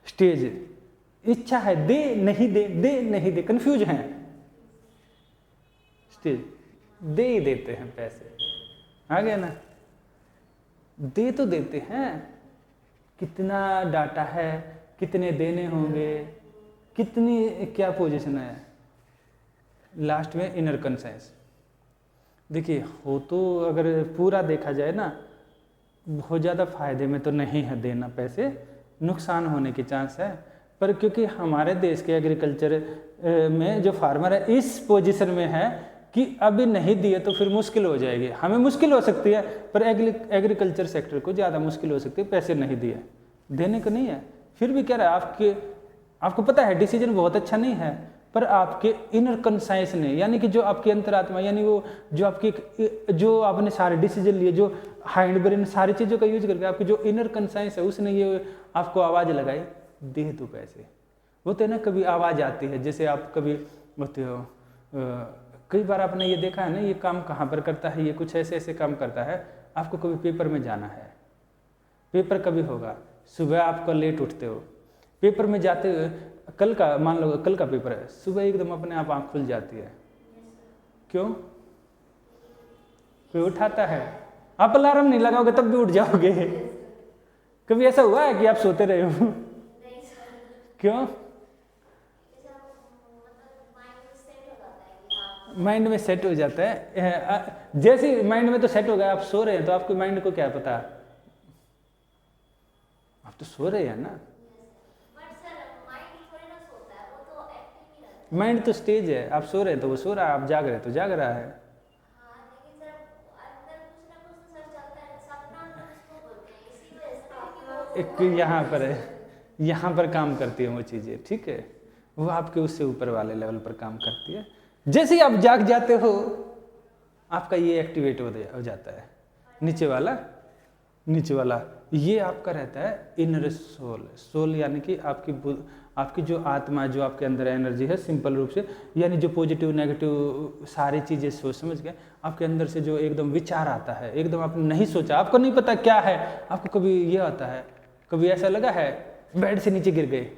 स्टेज इच्छा है, दे नहीं दे, दे नहीं दे, कंफ्यूज हैं, स्टेज दे ही देते हैं पैसे, आ गया ना, दे तो देते हैं, कितना डाटा है, कितने देने होंगे, कितनी क्या पोजीशन है, लास्ट में इनर कंसाइंस। देखिए हो तो अगर पूरा देखा जाए ना, बहुत ज़्यादा फायदे में तो नहीं है देना पैसे, नुकसान होने के चांस है, पर क्योंकि हमारे देश के एग्रीकल्चर में जो फार्मर है इस पोजीशन में है कि अभी नहीं दिए तो फिर मुश्किल हो जाएगी, हमें मुश्किल हो सकती है, पर एग्रीकल्चर सेक्टर को ज़्यादा मुश्किल हो सकती है, पैसे नहीं दिए, देने को नहीं है, फिर भी क्या रहा है आपको पता है डिसीजन बहुत अच्छा नहीं है, पर आपके इनर कंसाइंस ने, यानी कि जो आपकी अंतरात्मा, यानी वो जो आपकी जो आपने सारे डिसीजन लिए, जो हाइंड ब्रेन सारी चीज़ों का यूज करके आपकी जो इनर कंसाइंस है उसने ये आपको आवाज़ लगाई, दे दो पैसे। होते ना कभी आवाज़ आती है, जैसे आप कभी होते हो, कई बार आपने ये देखा है ना, ये काम कहाँ पर करता है, ये कुछ ऐसे ऐसे काम करता है, आपको कभी पेपर में जाना है, पेपर कभी होगा, सुबह आपको लेट उठते हो, पेपर में जाते हुए कल का मान लो कल का पेपर है, सुबह एकदम अपने आप आँख खुल जाती है, क्यों? कोई उठाता है, आप अलार्म नहीं लगाओगे तब भी उठ जाओगे। कभी ऐसा हुआ है कि आप सोते रहे हो? क्यों? माइंड में सेट हो जाता है, जैसे माइंड में तो सेट हो गया, आप सो रहे हैं तो आपके माइंड को क्या पता, आप तो सो रहे हैं ना, माइंड तो स्टेज है, आप सो रहे हैं तो वो सो रहा है, आप जाग रहे हैं तो जाग रहा है। एक यहाँ पर काम करती है वो चीज़ें, ठीक है, वो आपके उससे ऊपर वाले लेवल पर काम करती है। जैसे ही आप जाग जाते हो आपका ये एक्टिवेट हो जाता है, नीचे वाला ये आपका रहता है इनर सोल। सोल यानी कि आपकी जो आत्मा, जो आपके अंदर एनर्जी है, सिंपल रूप से, यानी जो पॉजिटिव नेगेटिव सारी चीज़ें सोच समझ के आपके अंदर से जो एकदम विचार आता है, एकदम आपने नहीं सोचा, आपको नहीं पता क्या है, आपको कभी ये आता है, कभी ऐसा लगा है बेड से नीचे गिर गए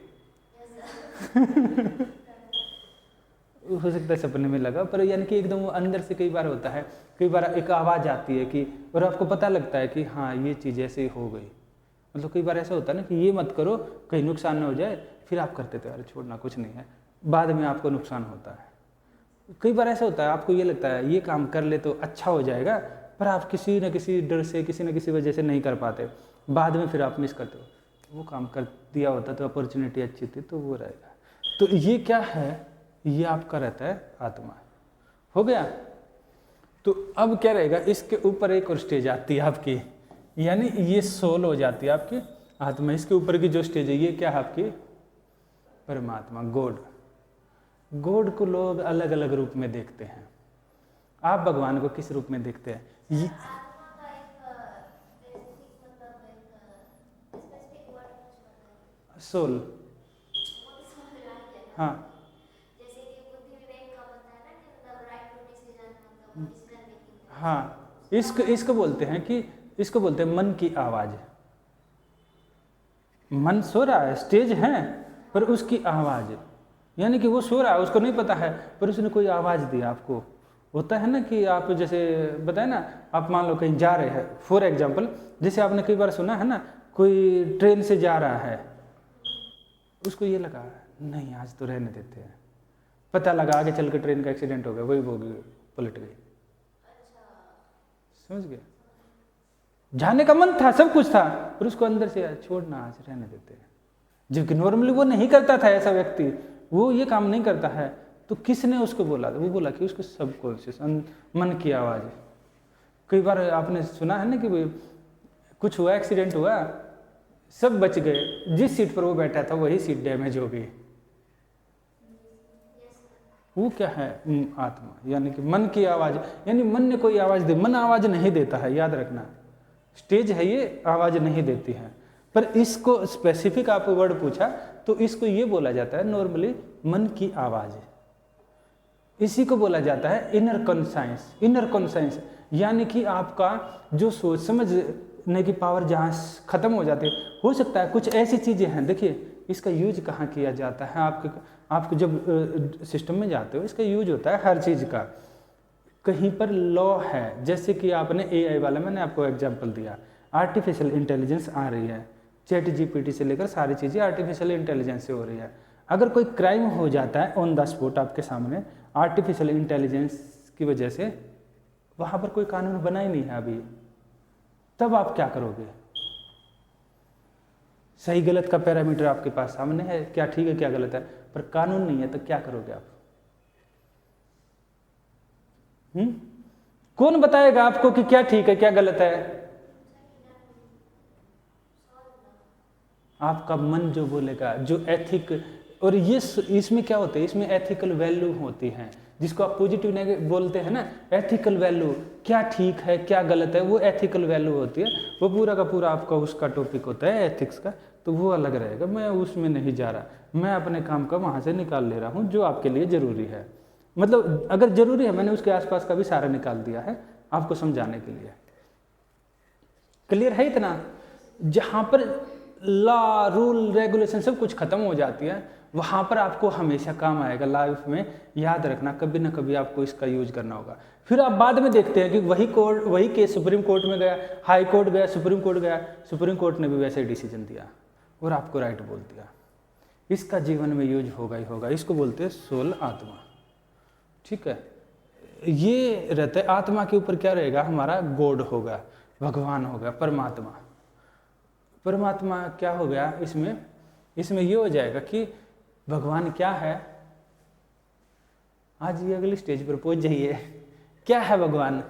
हो सकता है सपने में लगा, पर यानी कि एकदम वो अंदर से कई बार होता है, कई बार एक आवाज़ आती है कि, और आपको पता लगता है कि हाँ ये चीज़ ऐसे ही हो गई। मतलब कई बार ऐसा होता है ना कि ये मत करो कहीं नुकसान न हो जाए, फिर आप करते थे अरे छोड़ना कुछ नहीं है, बाद में आपको नुकसान होता है। कई बार ऐसा होता है आपको ये लगता है ये काम कर ले तो अच्छा हो जाएगा, पर आप किसी न किसी डर से, किसी न किसी वजह से नहीं कर पाते, बाद में फिर आप मिस करते हो, वो काम कर दिया होता तो अपॉर्चुनिटी अच्छी थी तो वो रहेगा। तो ये क्या है, ये आपका रहता है आत्मा, हो गया। तो अब क्या रहेगा, इसके ऊपर एक और स्टेज आती है आपकी, यानी ये सोल हो जाती है आपकी आत्मा। इसके ऊपर की जो स्टेज है ये क्या है आपकी परमात्मा, गॉड। गॉड को लोग अलग अलग रूप में देखते हैं, आप भगवान को किस रूप में देखते हैं? सोल, हाँ हाँ, इसको बोलते हैं कि इसको बोलते हैं मन की आवाज़। मन सो रहा है, स्टेज है, पर उसकी आवाज़, यानी कि वो सो रहा है, उसको नहीं पता है, पर उसने कोई आवाज़ दी आपको। होता है ना कि आप जैसे बताए ना, आप मान लो कहीं जा रहे हैं, फॉर एग्जांपल, जैसे आपने कई बार सुना है ना, कोई ट्रेन से जा रहा है, उसको ये लगा नहीं आज तो रहने देते हैं, पता लगा आगे चल के ट्रेन का एक्सीडेंट हो गया, वही बोगी पलट गई, समझ गए? जाने का मन था, सब कुछ था, पर उसको अंदर से छोड़ना, आज रहने देते हैं। जबकि नॉर्मली वो नहीं करता था, ऐसा व्यक्ति वो ये काम नहीं करता है। तो किसने उसको बोला? वो बोला कि उसको सबकॉन्शियस मन की आवाज़ है। कई बार आपने सुना है ना कि कुछ हुआ, एक्सीडेंट हुआ, सब बच गए, जिस सीट पर वो बैठा था वही सीट डैमेज हो गई। वो क्या है? आत्मा, यानी कि मन की आवाज़। यानी मन ने कोई आवाज़ दी, मन आवाज़ नहीं देता है, याद रखना। स्टेज है ये, आवाज़ नहीं देती है। पर इसको स्पेसिफिक आप वर्ड पूछा तो इसको ये बोला जाता है नॉर्मली मन की आवाज़। इसी को बोला जाता है इनर कॉन्साइंस। इनर कॉन्साइंस यानी कि आपका जो सोच समझने की पावर जहाँ ख़त्म हो जाती है। हो सकता है कुछ ऐसी चीज़ें हैं, देखिए इसका यूज कहाँ किया जाता है। आपको जब सिस्टम में जाते हो, इसका यूज होता है हर चीज़ का। कहीं पर लॉ है, जैसे कि आपने AI वाला, मैंने आपको एग्जांपल दिया, आर्टिफिशियल इंटेलिजेंस आ रही है, चैट GPT से लेकर सारी चीज़ें आर्टिफिशियल इंटेलिजेंस से हो रही है। अगर कोई क्राइम हो जाता है ऑन द स्पॉट आपके सामने आर्टिफिशियल इंटेलिजेंस की वजह से, वहाँ पर कोई कानून बना ही नहीं है अभी, तब आप क्या करोगे? सही गलत का पैरामीटर आपके पास सामने है, क्या ठीक है क्या गलत है, पर कानून नहीं है, तो क्या करोगे आप? कौन बताएगा आपको कि क्या ठीक है क्या गलत है? आपका मन जो बोलेगा, जो एथिक। और ये इसमें क्या होता है, इसमें एथिकल वैल्यू होती है, जिसको आप पॉजिटिव नेगेटिव बोलते हैं ना, एथिकल वैल्यू, क्या ठीक है क्या गलत है, वो एथिकल वैल्यू होती है। वो पूरा का पूरा आपका उसका टॉपिक होता है एथिक्स का, तो वो अलग रहेगा। मैं उसमें नहीं जा रहा, मैं अपने काम का वहाँ से निकाल ले रहा हूँ जो आपके लिए ज़रूरी है। मतलब अगर ज़रूरी है, मैंने उसके आसपास का भी सारा निकाल दिया है आपको समझाने के लिए। क्लियर है इतना? जहाँ पर लॉ रूल रेगुलेशन सब कुछ खत्म हो जाती है, वहाँ पर आपको हमेशा काम आएगा लाइफ में। याद रखना, कभी ना कभी आपको इसका यूज करना होगा। फिर आप बाद में देखते हैं कि वही केस सुप्रीम कोर्ट में गया, हाई कोर्ट गया, सुप्रीम कोर्ट गया, सुप्रीम कोर्ट ने भी वैसे ही डिसीजन दिया और आपको राइट बोल दिया। इसका जीवन में यूज होगा ही होगा। इसको बोलते हैं सोल, आत्मा। ठीक है, ये रहता है। आत्मा के ऊपर क्या रहेगा? हमारा गॉड होगा, भगवान होगा, परमात्मा। परमात्मा क्या हो गया इसमें ये हो जाएगा कि भगवान क्या है। आज ये अगली स्टेज पर पहुंच जाइए। क्या है भगवान?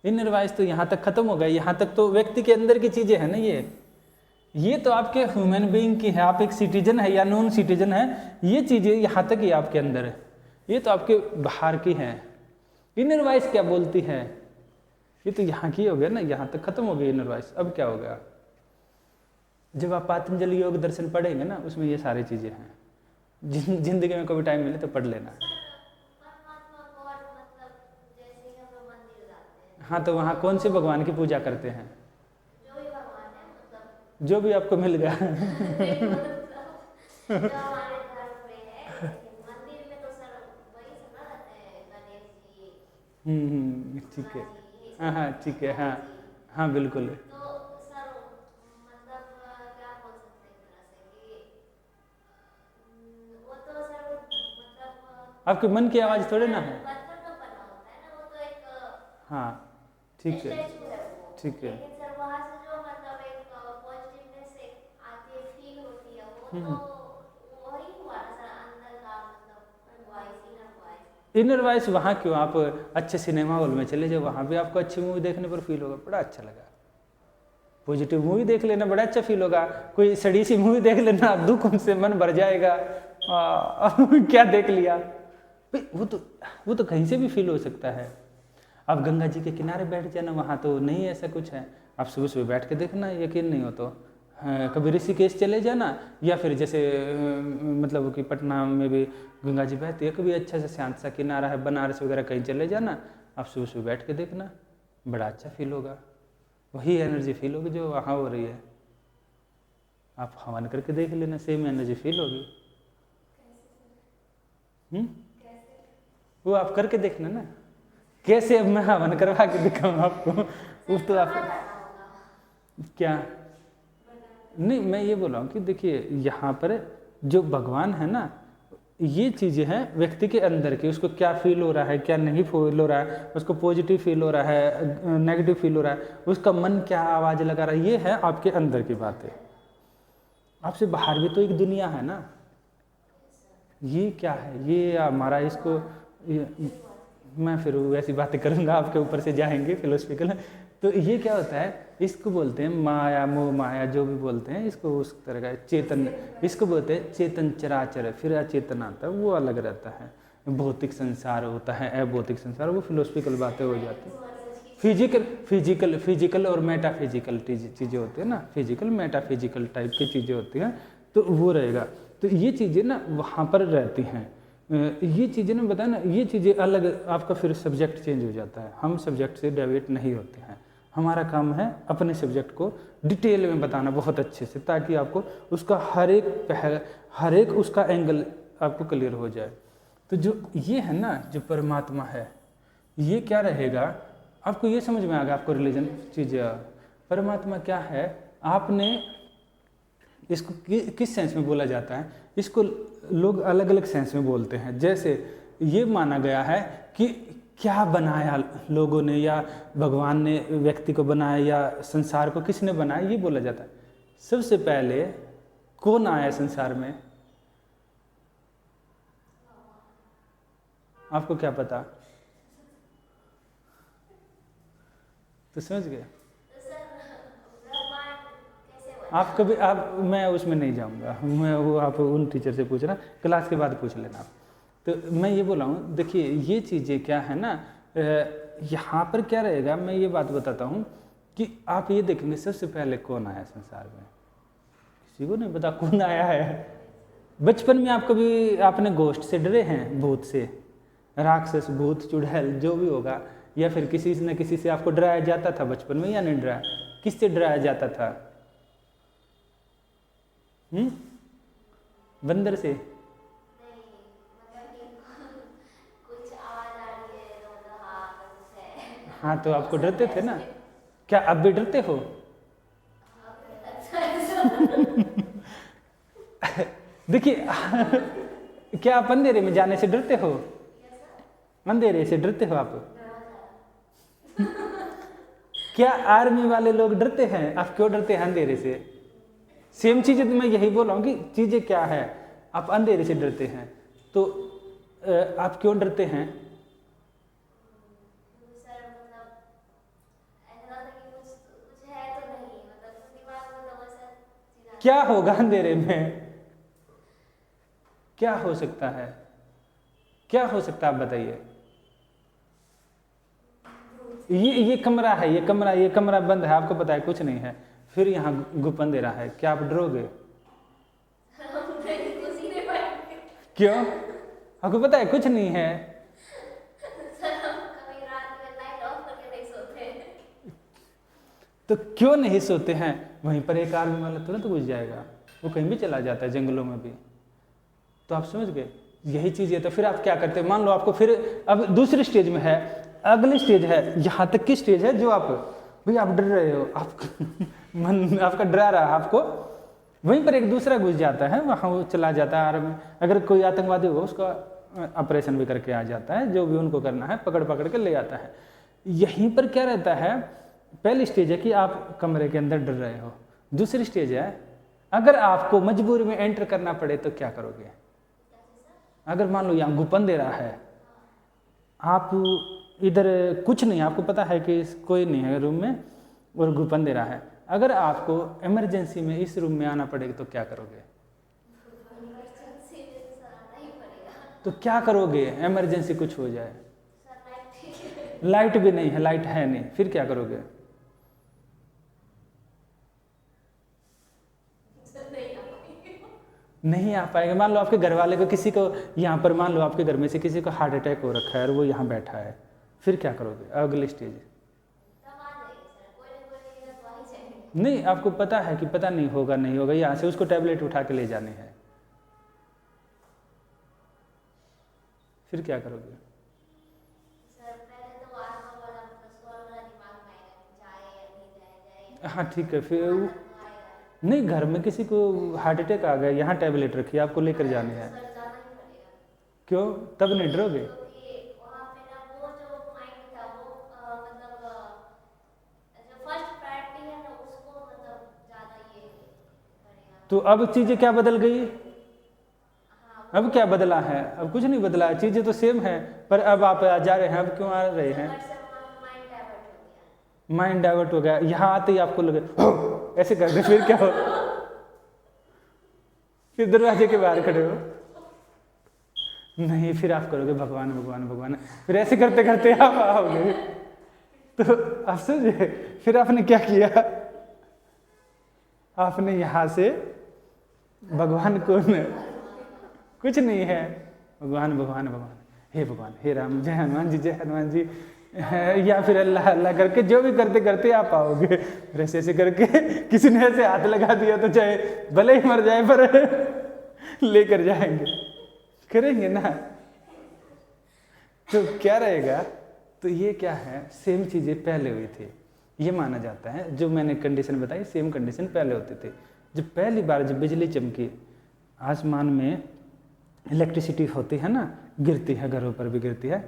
इनर वॉइस तो यहाँ तक खत्म हो गया। यहाँ तक तो व्यक्ति के अंदर की चीजें हैं ना। ये तो आपके ह्यूमन बीइंग की है, आप एक सिटीजन है या नॉन सिटीजन है, ये चीजें यहाँ तक ही आपके अंदर है। ये तो आपके बाहर की है। इनर वॉइस क्या बोलती है? ये तो यहाँ की हो गया ना, यहाँ तक खत्म हो गई इनर वॉइस। अब क्या हो गया? जब आप पतंजलि योग दर्शन पढ़ेंगे ना, उसमें ये सारी चीजें हैं। जिंदगी में कभी टाइम मिले तो पढ़ लेना। हाँ, तो वहाँ कौन से भगवान की पूजा करते हैं? जो भी आपको मिल गया। ठीक है, हाँ हाँ ठीक है, हाँ हाँ बिल्कुल। आपके मन की आवाज़ थोड़े ना है। हाँ ठीक है, ठीक है। इनर वॉइस वहाँ क्यों? आप अच्छे सिनेमा हॉल में चले जाओ, वहाँ भी आपको अच्छी मूवी देखने पर फील होगा, बड़ा अच्छा लगा। पॉजिटिव मूवी देख लेना, बड़ा अच्छा फील होगा। कोई सड़ी सी मूवी देख लेना, दुख से मन भर जाएगा। क्या देख लिया? वो तो कहीं से भी फील हो सकता है। आप गंगा जी के किनारे बैठ जाना, वहाँ तो नहीं ऐसा कुछ है। आप सुबह सुबह बैठ के देखना, यकीन नहीं हो तो। कभी ऋषिकेश चले जाना, या फिर जैसे मतलब कि पटना में भी गंगा जी बहती है, कभी अच्छा सा शांत सा किनारा है, बनारस वगैरह कहीं चले जाना, आप सुबह सुबह बैठ के देखना, बड़ा अच्छा फील होगा। वही एनर्जी फील होगी जो वहाँ हो रही है। आप हवन करके देख लेना, सेम एनर्जी फील होगी। वो आप करके देखना ना। कैसे? अब मैं हवन करवा के दिखाऊँ आपको? उस तो आप क्या नहीं, मैं ये बोल रहा हूँ कि देखिए यहाँ पर जो भगवान है ना, ये चीज़ें हैं व्यक्ति के अंदर की, उसको क्या फील हो रहा है, क्या नहीं फील हो रहा है, उसको पॉजिटिव फील हो रहा है, नेगेटिव फील हो रहा है, उसका मन क्या आवाज़ लगा रहा है, ये है आपके अंदर की बातें। आपसे बाहर भी तो एक दुनिया है ना, ये क्या है, ये हमारा इसको मैं फिर वैसी बातें करूँगा, आपके ऊपर से जाएंगे फिलोसफिकल। तो ये क्या होता है, इसको बोलते हैं माया, मोह माया जो भी बोलते हैं इसको, उस तरह का चेतन, इसको बोलते हैं चेतन चराचर। फिर अचेतन आता है, वो अलग रहता है। भौतिक संसार होता है, अभौतिक संसार, वो फिलोसफिकल बातें हो जाती हैं। फिजिकल और मेटाफिजिकल चीज़ें होती है ना, फिजिकल मेटाफिजिकल टाइप की चीज़ें होती हैं, तो वो रहेगा। तो ये चीज़ें ना वहाँ पर रहती हैं, ये चीज़ें ना बताया ना, ये चीज़ें अलग, आपका फिर सब्जेक्ट चेंज हो जाता है। हम सब्जेक्ट से डेविएट नहीं होते हैं, हमारा काम है अपने सब्जेक्ट को डिटेल में बताना बहुत अच्छे से, ताकि आपको उसका हर एक उसका एंगल आपको क्लियर हो जाए। तो जो ये है ना, जो परमात्मा है, ये क्या रहेगा, आपको ये समझ में आ गया, आपको रिलीजन चीज़ें, परमात्मा क्या है, आपने इसको किस सेंस में बोला जाता है, इसको लोग अलग अलग सेंस में बोलते हैं। जैसे ये माना गया है कि क्या बनाया लोगों ने, या भगवान ने व्यक्ति को बनाया, या संसार को किसने बनाया, ये बोला जाता है। सबसे पहले कौन आया संसार में, आपको क्या पता? तो समझ गए आप कभी, आप मैं उसमें नहीं जाऊंगा, मैं वो आप उन टीचर से पूछना, क्लास के बाद पूछ लेना आप। तो मैं ये बोला हूँ, देखिए ये चीज़ें क्या है ना, यहाँ पर क्या रहेगा, मैं ये बात बताता हूँ कि आप ये देखेंगे सबसे पहले कौन आया संसार में, किसी को नहीं पता कौन आया है। बचपन में आप कभी आपने गोश्त से डरे हैं, भूत से, राक्षस, भूत, चुड़ैल जो भी होगा, या फिर किसी न किसी से आपको डराया जाता था बचपन में, या नहीं डराया? किससे डराया जाता था? बंदर से? हाँ, तो आपको डरते थे ना, क्या अब भी डरते हो? देखिए क्या आप अंधेरे में जाने से डरते हो? अंधेरे से डरते हो आप? क्या आर्मी वाले लोग डरते हैं? आप क्यों डरते हैं अंधेरे से? सेम चीज़ तो मैं यही बोल रहा हूँ कि चीज़ें क्या है, आप अंधेरे से डरते हैं, तो आप क्यों डरते हैं? क्या होगा अंधेरे में, क्या हो सकता है, क्या हो सकता है आप बताइए? ये कमरा है, ये कमरा बंद है, आपको पता है कुछ नहीं है, फिर यहाँ गुप अंधेरा है, क्या आप डरोगे? क्यों? आपको पता है कुछ नहीं है। तो क्यों नहीं सोते हैं? वहीं पर एक आर्मी वाला तुरंत घुस जाएगा, वो कहीं भी चला जाता है, जंगलों में भी। तो आप समझ गए, यही चीज़ है। तो फिर आप क्या करते हैं, मान लो आपको फिर अब दूसरी स्टेज में है, अगली स्टेज है, यहाँ तक की स्टेज है जो आप, भाई आप डर रहे हो, आप मन आपका डरा रहा है आपको, वहीं पर एक दूसरा घुस जाता है, वहाँ वो चला जाता है आर्मी। अगर कोई आतंकवादी हो उसका ऑपरेशन भी करके आ जाता है, जो भी उनको करना है पकड़ पकड़ के ले आता है। यहीं पर क्या रहता है, पहली स्टेज है कि आप कमरे के अंदर डर रहे हो। दूसरी स्टेज है, अगर आपको मजबूरी में एंटर करना पड़े तो क्या करोगे? अगर मान लो यहाँ गुप अंधेरा है, आप इधर कुछ नहीं, आपको पता है कि कोई नहीं है रूम में और गुप अंधेरा है, अगर आपको इमरजेंसी में इस रूम में आना पड़ेगा तो क्या करोगे? तो क्या करोगे, इमरजेंसी कुछ हो जाए, लाइट भी नहीं है, लाइट है नहीं, फिर क्या करोगे? नहीं आ पाएगा। मान लो आपके घर वाले को, किसी को यहाँ पर, मान लो आपके घर में से किसी को हार्ट अटैक हो रखा है और वो यहाँ बैठा है, फिर क्या करोगे? अगली स्टेज नहीं, आपको पता है कि पता नहीं होगा, नहीं होगा, यहाँ से उसको टैबलेट उठा के ले जाने हैं, फिर क्या करोगे? हाँ ठीक है, फिर नहीं, घर में किसी को हार्ट अटैक आ गया, यहाँ टैबलेट रखी है, आपको लेकर जाने हैं, क्यों? तब नहीं डरोगे। तो ये वहाँ पे ना वो जो पॉइंट था वो मतलब जो फर्स्ट प्रायोरिटी है ना उसको मतलब ज़्यादा ये करेगा। तो अब चीज़ें क्या बदल गई? हाँ अब क्या बदला है? अब कुछ नहीं बदला है, चीज़ें तो सेम है, पर अब आप जा रहे हैं। अब क्यों आ रहे हैं? बट से माइंड डाइवर्ट हो गया। माइंड डाइवर्ट हो गया। यहाँ आते ही आपको लगे ऐसे कर दे, फिर क्या हो? फिर दरवाजे के बाहर खड़े हो नहीं, फिर आप करोगे भगवान भगवान भगवान, फिर ऐसे करते करते आप आओगे। तो आप समझे, फिर आपने क्या किया? आपने यहाँ से भगवान को कुछ नहीं है, भगवान भगवान भगवान, हे भगवान, हे राम, जय हनुमान जी, जय हनुमान जी, या फिर अल्लाह अल्लाह करके जो भी करते करते आप आओगे। फिर ऐसे ऐसे करके किसी ने ऐसे हाथ लगा दिया तो चाहे भले ही मर जाए पर लेकर जाएंगे, करेंगे ना। तो क्या रहेगा? तो ये क्या है, सेम चीज़ें पहले हुई थी, ये माना जाता है। जो मैंने कंडीशन बताई, सेम कंडीशन पहले होते थे। जब पहली बार जब बिजली चमकी, आसमान में इलेक्ट्रिसिटी होती है ना, गिरती है, घरों पर भी गिरती है।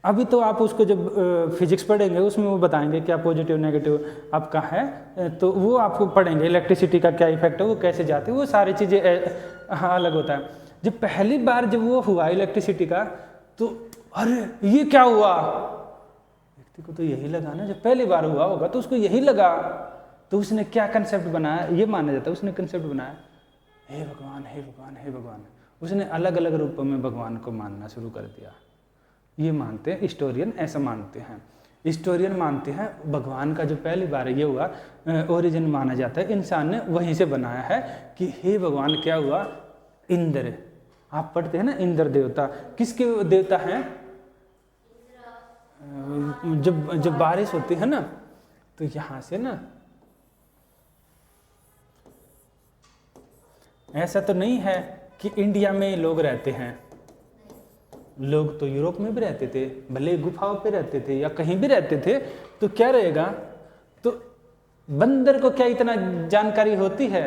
अभी तो आप उसको जब फिजिक्स पढ़ेंगे उसमें वो बताएंगे क्या पॉजिटिव नेगेटिव आपका है, तो वो आपको पढ़ेंगे इलेक्ट्रिसिटी का क्या इफेक्ट है, वो कैसे जाती है, वो सारी चीज़ें अलग होता है। जब पहली बार जब वो हुआ इलेक्ट्रिसिटी का, तो अरे ये क्या हुआ, व्यक्ति को तो यही लगा ना, जब पहली बार हुआ होगा तो उसको यही लगा। तो उसने क्या कंसेप्ट बनाया, ये माना जाता है उसने कंसेप्ट बनाया, हे भगवान हे भगवान हे भगवान। उसने अलग अलग रूपों में भगवान को मानना शुरू कर दिया। ये मानते हैं हिस्टोरियन, ऐसा मानते हैं। हिस्टोरियन मानते हैं भगवान का जो पहली बार ये हुआ ओरिजिन माना जाता है, इंसान ने वहीं से बनाया है कि हे भगवान क्या हुआ, इंद्र, आप पढ़ते हैं ना इंद्र देवता, किसके देवता हैं? जब जब बारिश होती है ना, तो यहाँ से ना, ऐसा तो नहीं है कि इंडिया में लोग रहते हैं, लोग तो यूरोप में भी रहते थे, भले गुफाओं पे रहते थे या कहीं भी रहते थे। तो क्या रहेगा, तो बंदर को क्या इतना जानकारी होती है?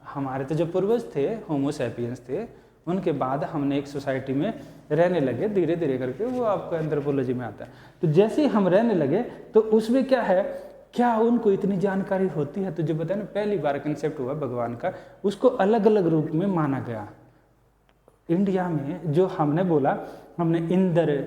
हमारे तो जो पूर्वज थे, होमो सैपियंस थे, उनके बाद हमने एक सोसाइटी में रहने लगे, धीरे धीरे करके, वो आपका एंथ्रोपोलॉजी में आता है। तो जैसे ही हम रहने लगे तो उसमें क्या है, क्या उनको इतनी जानकारी होती है? तो जो बताया ना, पहली बार कंसेप्ट हुआ भगवान का, उसको अलग अलग रूप में माना गया। इंडिया में जो हमने बोला, हमने इंद्र,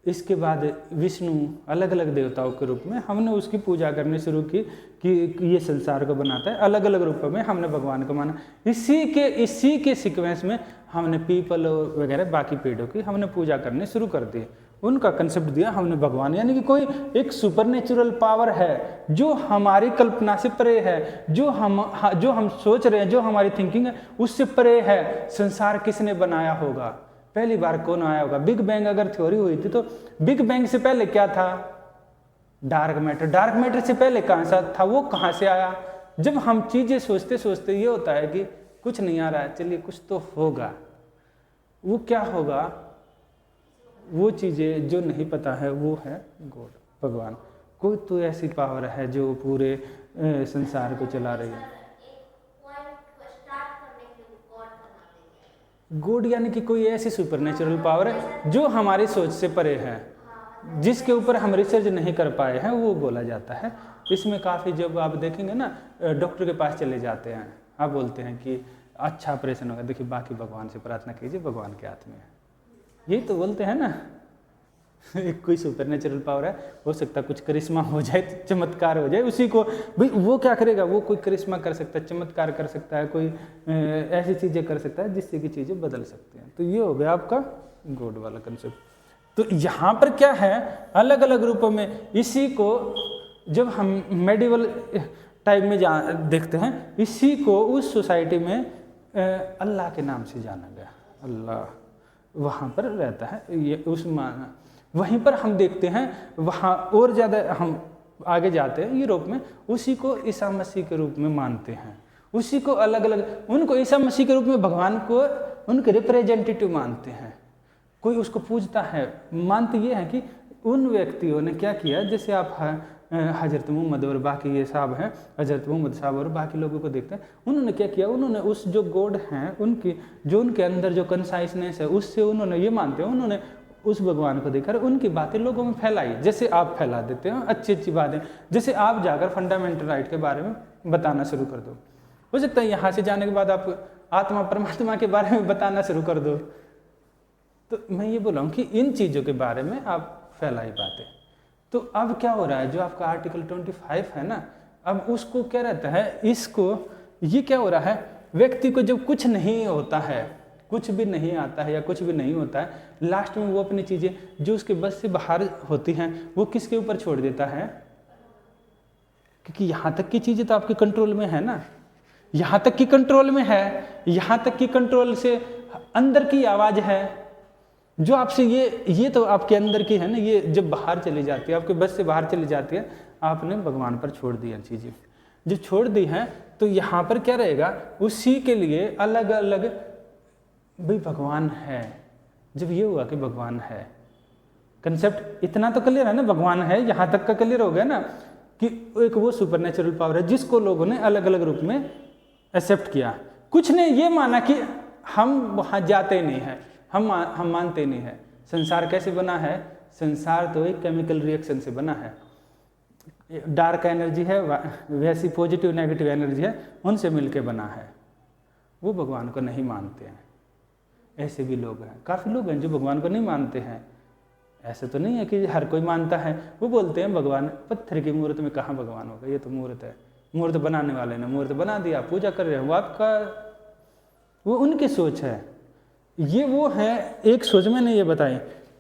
इसके बाद विष्णु, अलग अलग देवताओं के रूप में हमने उसकी पूजा करनी शुरू की कि ये संसार को बनाता है। अलग अलग रूपों में हमने भगवान को माना। इसी के सीक्वेंस में हमने पीपल वगैरह बाकी पेड़ों की हमने पूजा करनी शुरू कर दी। उनका कंसेप्ट दिया हमने भगवान, यानी कि कोई एक सुपरनेचुरल पावर है जो हमारी कल्पना से परे है, जो हम सोच रहे हैं, जो हमारी थिंकिंग है उससे परे है। संसार किसने बनाया होगा, पहली बार कौन आया होगा? बिग बैंग अगर थ्योरी हुई थी तो बिग बैंग से पहले क्या था? Dark matter. डार्क मैटर से पहले कहाँ सा था, वो कहाँ से आया? जब हम चीज़ें सोचते सोचते ये होता है कि कुछ नहीं आ रहा है, चलिए कुछ तो होगा। वो क्या होगा? वो चीज़ें जो नहीं पता है वो है गॉड, भगवान। कोई तो ऐसी पावर है जो पूरे संसार को चला रही है। गॉड यानी कि कोई ऐसी सुपरनेचुरल पावर है जो हमारी सोच से परे है, जिसके ऊपर हम रिसर्च नहीं कर पाए हैं, वो बोला जाता है। इसमें काफ़ी, जब आप देखेंगे ना, डॉक्टर के पास चले जाते हैं, आप बोलते हैं कि अच्छा ऑपरेशन होगा, देखिए बाकी भगवान से प्रार्थना कीजिए, भगवान के हाथ में है, यही तो बोलते हैं ना। कोई सुपरनेचुरल पावर है, हो सकता है कुछ करिश्मा हो जाए, चमत्कार हो जाए, उसी को भाई वो क्या करेगा, वो कोई करिश्मा कर सकता है, चमत्कार कर सकता है, कोई ऐसी चीज़ें कर सकता है जिससे कि चीज़ें बदल सकती हैं। तो ये हो गया आपका गॉड वाला कंसेप्ट। तो यहाँ पर क्या है, अलग अलग रूपों में, इसी को जब हम मेडिवल टाइप में देखते हैं, इसी को उस सोसाइटी में अल्लाह के नाम से जाना गया। अल्लाह वहाँ पर रहता है, ये उस माना। वहीं पर हम देखते हैं, वहाँ और ज़्यादा हम आगे जाते हैं यूरोप में, उसी को ईसा मसीह के रूप में मानते हैं, उसी को अलग अलग, उनको ईसा मसीह के रूप में भगवान को उनके रिप्रेजेंटेटिव मानते हैं। कोई उसको पूजता है, मानते ये है कि उन व्यक्तियों ने क्या किया, जैसे आप हज़रत मोहम्मद और बाकी ये साहब हैं, हज़रत मोहम्मद साहब और बाकी लोगों को देखते हैं, उन्होंने क्या किया, उन्होंने उस जो गॉड हैं उनकी जो उनके अंदर जो कंसाइसनेस है उससे उन्होंने ये मानते हैं, उन्होंने उस भगवान को देखकर उनकी बातें लोगों में फैलाई, जैसे आप फैला देते हो अच्छी अच्छी बातें। जैसे आप जाकर फंडामेंटल राइट के बारे में बताना शुरू कर दो, हो सकता है यहाँ से जाने के बाद आप आत्मा परमात्मा के बारे में बताना शुरू कर दो। तो मैं ये बोल रहा हूँ कि इन चीज़ों के बारे में आप फैलाई बातें। तो अब क्या हो रहा है, जो आपका आर्टिकल 25 है ना, अब उसको क्या रहता है, इसको ये क्या हो रहा है, व्यक्ति को जब कुछ नहीं होता है, कुछ भी नहीं आता है या कुछ भी नहीं होता है, लास्ट में वो अपनी चीज़ें जो उसके बस से बाहर होती हैं वो किसके ऊपर छोड़ देता है, क्योंकि यहाँ तक की चीज़ें तो आपके कंट्रोल में है ना, यहाँ तक की कंट्रोल में है, यहाँ तक की कंट्रोल से अंदर की आवाज़ है जो आपसे ये तो आपके अंदर की है ना, ये जब बाहर चली जाती है, आपके बस से बाहर चली जाती है, आपने भगवान पर छोड़ दिया चीज़ें, जो छोड़ दी हैं, तो यहाँ पर क्या रहेगा, उसी के लिए अलग अलग भाई भगवान है। जब ये हुआ कि भगवान है, कंसेप्ट इतना तो क्लियर है ना, भगवान है, यहाँ तक का क्लियर हो गया ना, कि एक वो सुपरनेचुरल पावर है जिसको लोगों ने अलग अलग रूप में एक्सेप्ट किया। कुछ ने ये माना कि हम वहाँ जाते नहीं हैं, हम मानते नहीं हैं। संसार कैसे बना है, संसार तो एक केमिकल रिएक्शन से बना है, डार्क एनर्जी है, वैसी पॉजिटिव नेगेटिव एनर्जी है, उनसे मिलके बना है। वो भगवान को नहीं मानते हैं। ऐसे भी लोग हैं, काफ़ी लोग हैं जो भगवान को नहीं मानते हैं। ऐसे तो नहीं है कि हर कोई मानता है। वो बोलते हैं भगवान, पत्थर की मूर्त में कहाँ भगवान होगा, ये तो मूर्त है, मूर्त बनाने वाले ने मूर्त बना दिया, पूजा कर रहे हैं, वो आपका, वो उनकी सोच है। ये वो है एक सोच, मैंने ये बताई।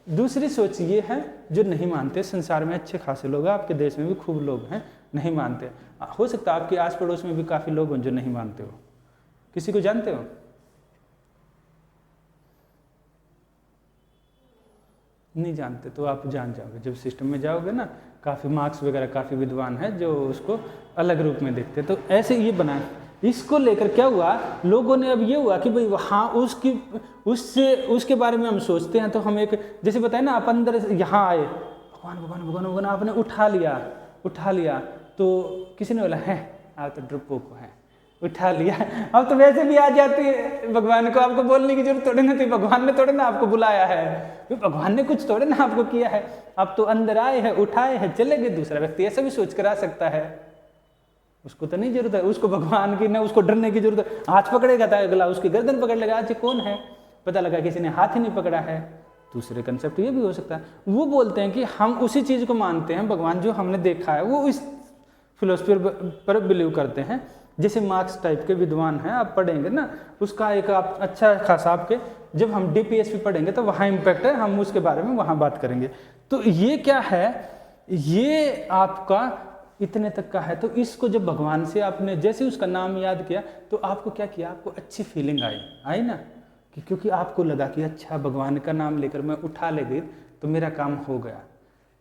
दूसरी सोच ये है जो नहीं मानते। संसार में अच्छे खासे लोग हैं, आपके देश में भी खूब लोग हैं नहीं मानते। हो सकता है आपके आस पड़ोस में भी काफ़ी लोग हैं जो नहीं मानते हो। किसी को जानते हो? नहीं जानते तो आप जान जाओगे जब सिस्टम में जाओगे ना। काफ़ी मार्क्स वगैरह, काफ़ी विद्वान हैं जो उसको अलग रूप में देखते। तो ऐसे ये बना, इसको लेकर क्या हुआ, लोगों ने अब ये हुआ कि भाई हाँ उसके बारे में हम सोचते हैं। तो हम एक, जैसे बताए ना, आप अंदर यहाँ आए, भगवान भगवान भगवान भगवान आपने उठा लिया तो किसी ने बोला है आप तो डरपोक है, उठा लिया। अब तो वैसे भी आ जाती है भगवान को, आपको बोलने की जरूरत थोड़ी ना थी, भगवान ने थोड़े ना आपको बुलाया है, भगवान ने कुछ थोड़े ना आपको किया है। आप तो अंदर आए हैं, उठाए हैं, चले गए। दूसरा व्यक्ति ऐसा भी सोच कर आ सकता है, उसको तो नहीं जरूरत है, उसको भगवान की ना उसको डरने की जरूरत है। हाथ पकड़ेगा था अगला, उसकी गर्दन पकड़ लेगा, आज कौन है, पता लगा किसी ने हाथ ही नहीं पकड़ा है। दूसरे कंसेप्ट ये भी हो सकता है। वो बोलते हैं कि हम उसी चीज़ को मानते हैं, भगवान जो हमने देखा है, वो इस फिलोसफी पर बिलीव करते हैं। जैसे मार्क्स टाइप के विद्वान हैं, आप पढ़ेंगे ना, उसका एक आप अच्छा खासा आपके, जब हम DPSP पढ़ेंगे तो वहाँ इम्पैक्ट है, हम उसके बारे में वहाँ बात करेंगे। तो ये क्या है, ये आपका इतने तक का है। तो इसको जब भगवान से आपने जैसे उसका नाम याद किया तो आपको क्या किया, आपको अच्छी फीलिंग आई ना, कि क्योंकि आपको लगा कि अच्छा भगवान का नाम लेकर मैं उठा ले गई तो मेरा काम हो गया।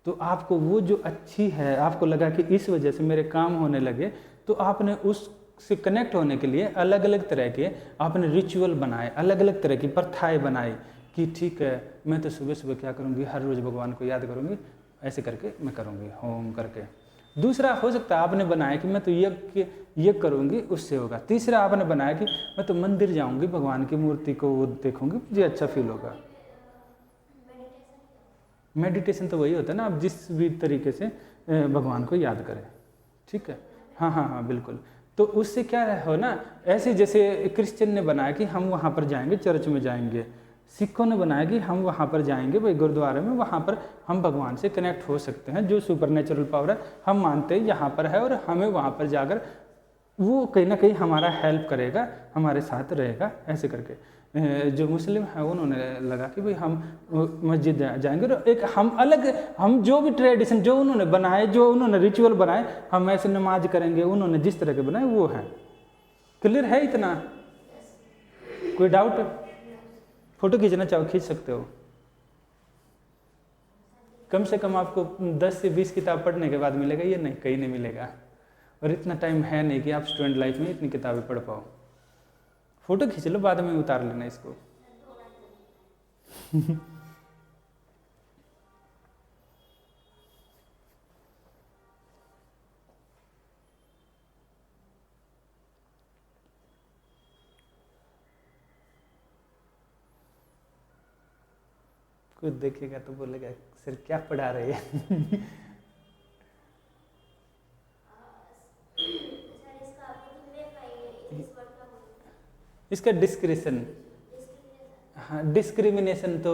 तो आपको वो जो अच्छी है, आपको लगा कि इस वजह से मेरे काम होने लगे, तो आपने उससे कनेक्ट होने के लिए अलग अलग तरह के आपने रिचुअल बनाए, अलग अलग तरह की प्रथाएं बनाई कि ठीक है मैं तो सुबह सुबह क्या करूँगी, हर रोज़ भगवान को याद करूँगी, ऐसे करके मैं करूँगी होम करके। दूसरा हो सकता है आपने बनाया कि मैं तो यज्ञ करूँगी, उससे होगा। तीसरा आपने बनाया कि मैं तो मंदिर जाऊँगी, भगवान की मूर्ति को वो देखूँगी, मुझे अच्छा फील होगा। मेडिटेशन तो वही होता है ना, आप जिस भी तरीके से भगवान को याद करें, ठीक है। हाँ बिल्कुल। तो उससे क्या हो ना, ऐसे जैसे क्रिश्चियन ने बनाया कि हम वहाँ पर जाएंगे, चर्च में जाएंगे। सिखों ने बनाया कि हम वहाँ पर जाएंगे भाई गुरुद्वारे में, वहाँ पर हम भगवान से कनेक्ट हो सकते हैं। जो सुपरनेचुरल पावर है हम मानते हैं यहाँ पर है, और हमें वहाँ पर जाकर वो कहीं ना कहीं हमारा हेल्प करेगा, हमारे साथ रहेगा, ऐसे करके। जो मुस्लिम है उन्होंने लगा कि भाई हम मस्जिद जाएंगे, और एक हम जो भी ट्रेडिशन जो उन्होंने बनाए, जो उन्होंने रिचुअल बनाए, हम ऐसे नमाज करेंगे, उन्होंने जिस तरह के बनाए वो है। क्लियर है इतना? कोई डाउट? फोटो खींचना चाहो खींच सकते हो। कम से कम आपको 10 से 20 किताब पढ़ने के बाद मिलेगा, ये नहीं कहीं नहीं मिलेगा। और इतना टाइम है नहीं कि आप स्टूडेंट लाइफ में इतनी किताबें पढ़ पाओ। फोटो खींच लो, बाद में उतार लेना इसको। कोई देखेगा तो बोलेगा सर क्या पढ़ा रहे हैं। सर इसका आपने पाई इस वर्ड का इसका डिस्क्रिशन, हाँ डिस्क्रिमिनेशन तो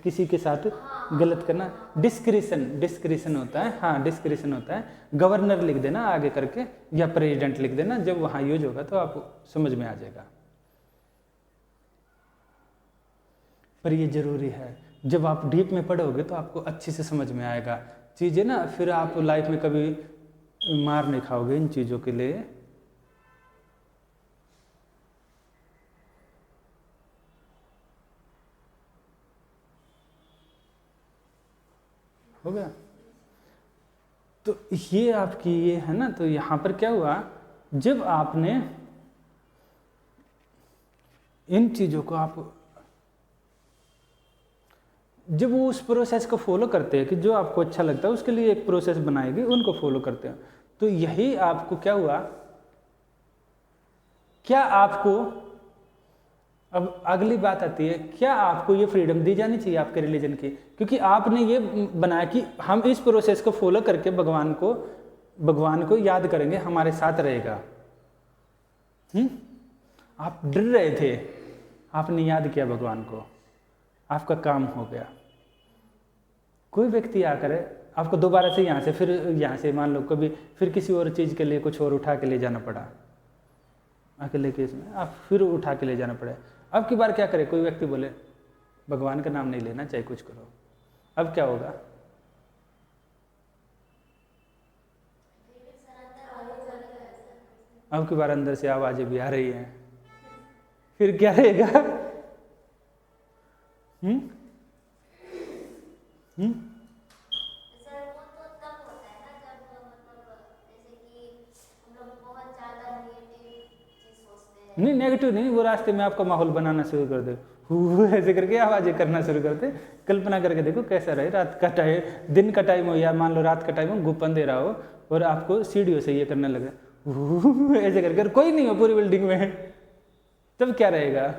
किसी के साथ गलत करना, डिस्क्रिशन, डिस्क्रिशन होता है, हाँ डिस्क्रिशन होता है। गवर्नर लिख देना आगे करके या प्रेसिडेंट लिख देना, जब वहाँ यूज होगा तो आप समझ में आ जाएगा। पर ये जरूरी है, जब आप डीप में पढ़ोगे तो आपको अच्छे से समझ में आएगा चीज़ें ना, फिर आप लाइफ में कभी मार नहीं खाओगे इन चीज़ों के लिए। हो गया? तो ये आपकी ये है ना, तो यहाँ पर क्या हुआ, जब आपने इन चीज़ों को आप जब वो उस प्रोसेस को फॉलो करते हैं कि जो आपको अच्छा लगता है उसके लिए एक प्रोसेस बनाएगी, उनको फॉलो करते हैं, तो यही आपको क्या हुआ, क्या आपको, अब अगली बात आती है, क्या आपको ये फ्रीडम दी जानी चाहिए आपके रिलीजन की, क्योंकि आपने ये बनाया कि हम इस प्रोसेस को फॉलो करके भगवान को याद करेंगे, हमारे साथ रहेगा। आप डर रहे थे, आपने याद किया भगवान को, आपका काम हो गया। कोई व्यक्ति आकर आपको दोबारा से यहाँ से, फिर यहाँ से मान लो कभी फिर किसी और चीज़ के लिए कुछ और उठा के ले जाना पड़ा, अकेले केस में आप फिर उठा के ले जाना पड़े, अब की बार क्या करे, कोई व्यक्ति बोले भगवान का नाम नहीं लेना, चाहे कुछ करो, अब क्या होगा? अब की बार अंदर से आवाजें भी आ रही हैं, फिर क्या रहेगा? सर वो तो तब होता है ना जब मतलब जैसे कि हम लोग बहुत ज़्यादा नेगेटिव चीज़ सोचते हैं। नहीं नेगेटिव नहीं, वो रास्ते में आपका माहौल बनाना शुरू कर दे, ऐसे करके आवाजें करना शुरू कर दे। कल्पना करके देखो कैसा रहे, रात का टाइम, दिन का टाइम हो या मान लो रात का टाइम हो, गुप्पन दे रहा हो और आपको सीढ़ियों से ये करने लगे ऐसे करके, कोई नहीं हो पूरी बिल्डिंग में, तब क्या रहेगा?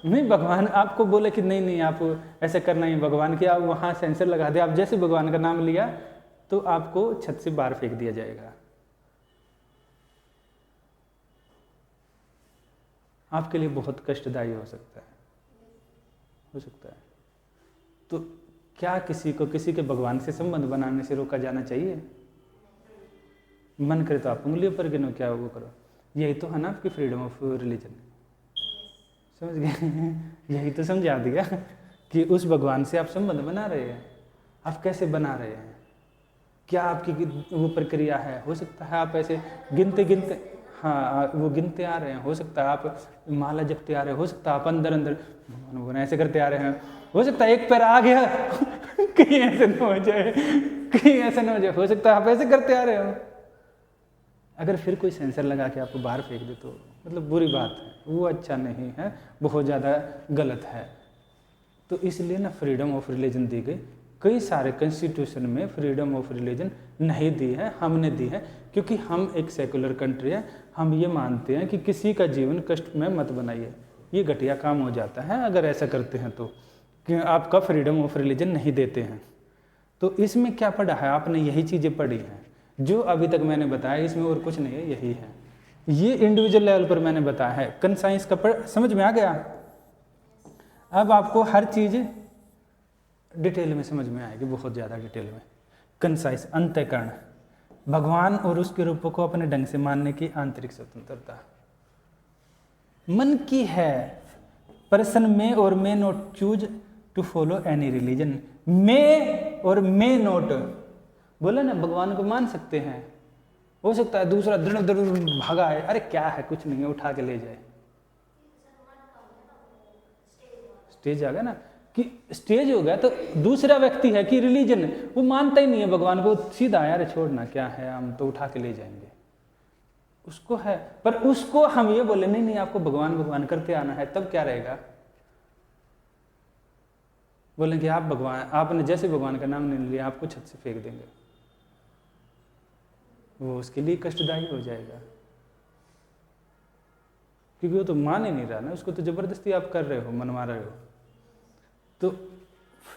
नहीं, भगवान आपको बोले कि नहीं नहीं आप ऐसे करना ही भगवान की, आप वहाँ सेंसर लगा दे, आप जैसे भगवान का नाम लिया तो आपको छत से बाहर फेंक दिया जाएगा। आपके लिए बहुत कष्टदायी हो सकता है। तो क्या किसी को किसी के भगवान से संबंध बनाने से रोका जाना चाहिए? मन करे तो आप उंगलियों पर गिनो, क्या वो करो, यही तो है ना आपकी फ्रीडम ऑफ रिलीजन। समझ गए? यही तो समझा दिया कि उस भगवान से आप संबंध बना रहे हैं, आप कैसे बना रहे हैं, क्या आपकी वो प्रक्रिया है। हो सकता है आप ऐसे गिनते हाँ वो गिनते आ रहे हैं, हो सकता है आप माला जपते आ रहे हैं, हो सकता है आप अंदर ऐसे करते आ रहे हैं, हो सकता है एक पैर आ गया कहीं ऐसे न हो जाए, हो सकता है आप ऐसे करते आ रहे हो। अगर फिर कोई सेंसर लगा के आपको बाहर फेंक दे तो मतलब बुरी बात है, वो अच्छा नहीं है, बहुत ज़्यादा गलत है। तो इसलिए ना फ्रीडम ऑफ रिलीजन दी गई। कई सारे कॉन्स्टिट्यूशन में फ्रीडम ऑफ रिलीजन नहीं दी है, हमने दी है, क्योंकि हम एक सेकुलर कंट्री है। हम ये मानते हैं कि किसी का जीवन कष्ट में मत बनाइए, ये घटिया काम हो जाता है अगर ऐसा करते हैं तो, कि आपका फ्रीडम ऑफ रिलीजन नहीं देते हैं। तो इसमें क्या पढ़ा है आपने? यही चीज़ें पढ़ी हैं जो अभी तक मैंने बताया, इसमें और कुछ नहीं है, यही है। ये इंडिविजुअल लेवल पर मैंने बताया है। कंसाइंस का समझ में आ गया? अब आपको हर चीज़ डिटेल में समझ में आएगी, बहुत ज़्यादा डिटेल में। कंसाइंस, अंतःकरण, भगवान और उसके रूपों को अपने ढंग से मानने की आंतरिक स्वतंत्रता मन की है। Person may or may not choose to follow any religion. May or may not बोला ना, भगवान को मान सकते हैं, हो सकता है दूसरा दृढ़ भागा है, अरे क्या है कुछ नहीं है, उठा के ले जाए। स्टेज आ गया ना, कि स्टेज हो गया तो दूसरा व्यक्ति है कि रिलीजन, वो मानता ही नहीं है भगवान को, सीधा यार छोड़ना क्या है, हम तो उठा के ले जाएंगे, उसको है। पर उसको हम ये बोले नहीं नहीं आपको भगवान भगवान करते आना है, तब क्या रहेगा? बोलेंगे आप भगवान, आपने जैसे भगवान का नाम नहीं लिया आपको छत से फेंक देंगे, वो उसके लिए कष्टदायी हो जाएगा। क्योंकि वो तो मान ही नहीं रहा ना, उसको तो ज़बरदस्ती आप कर रहे हो, मनवा रहे हो। तो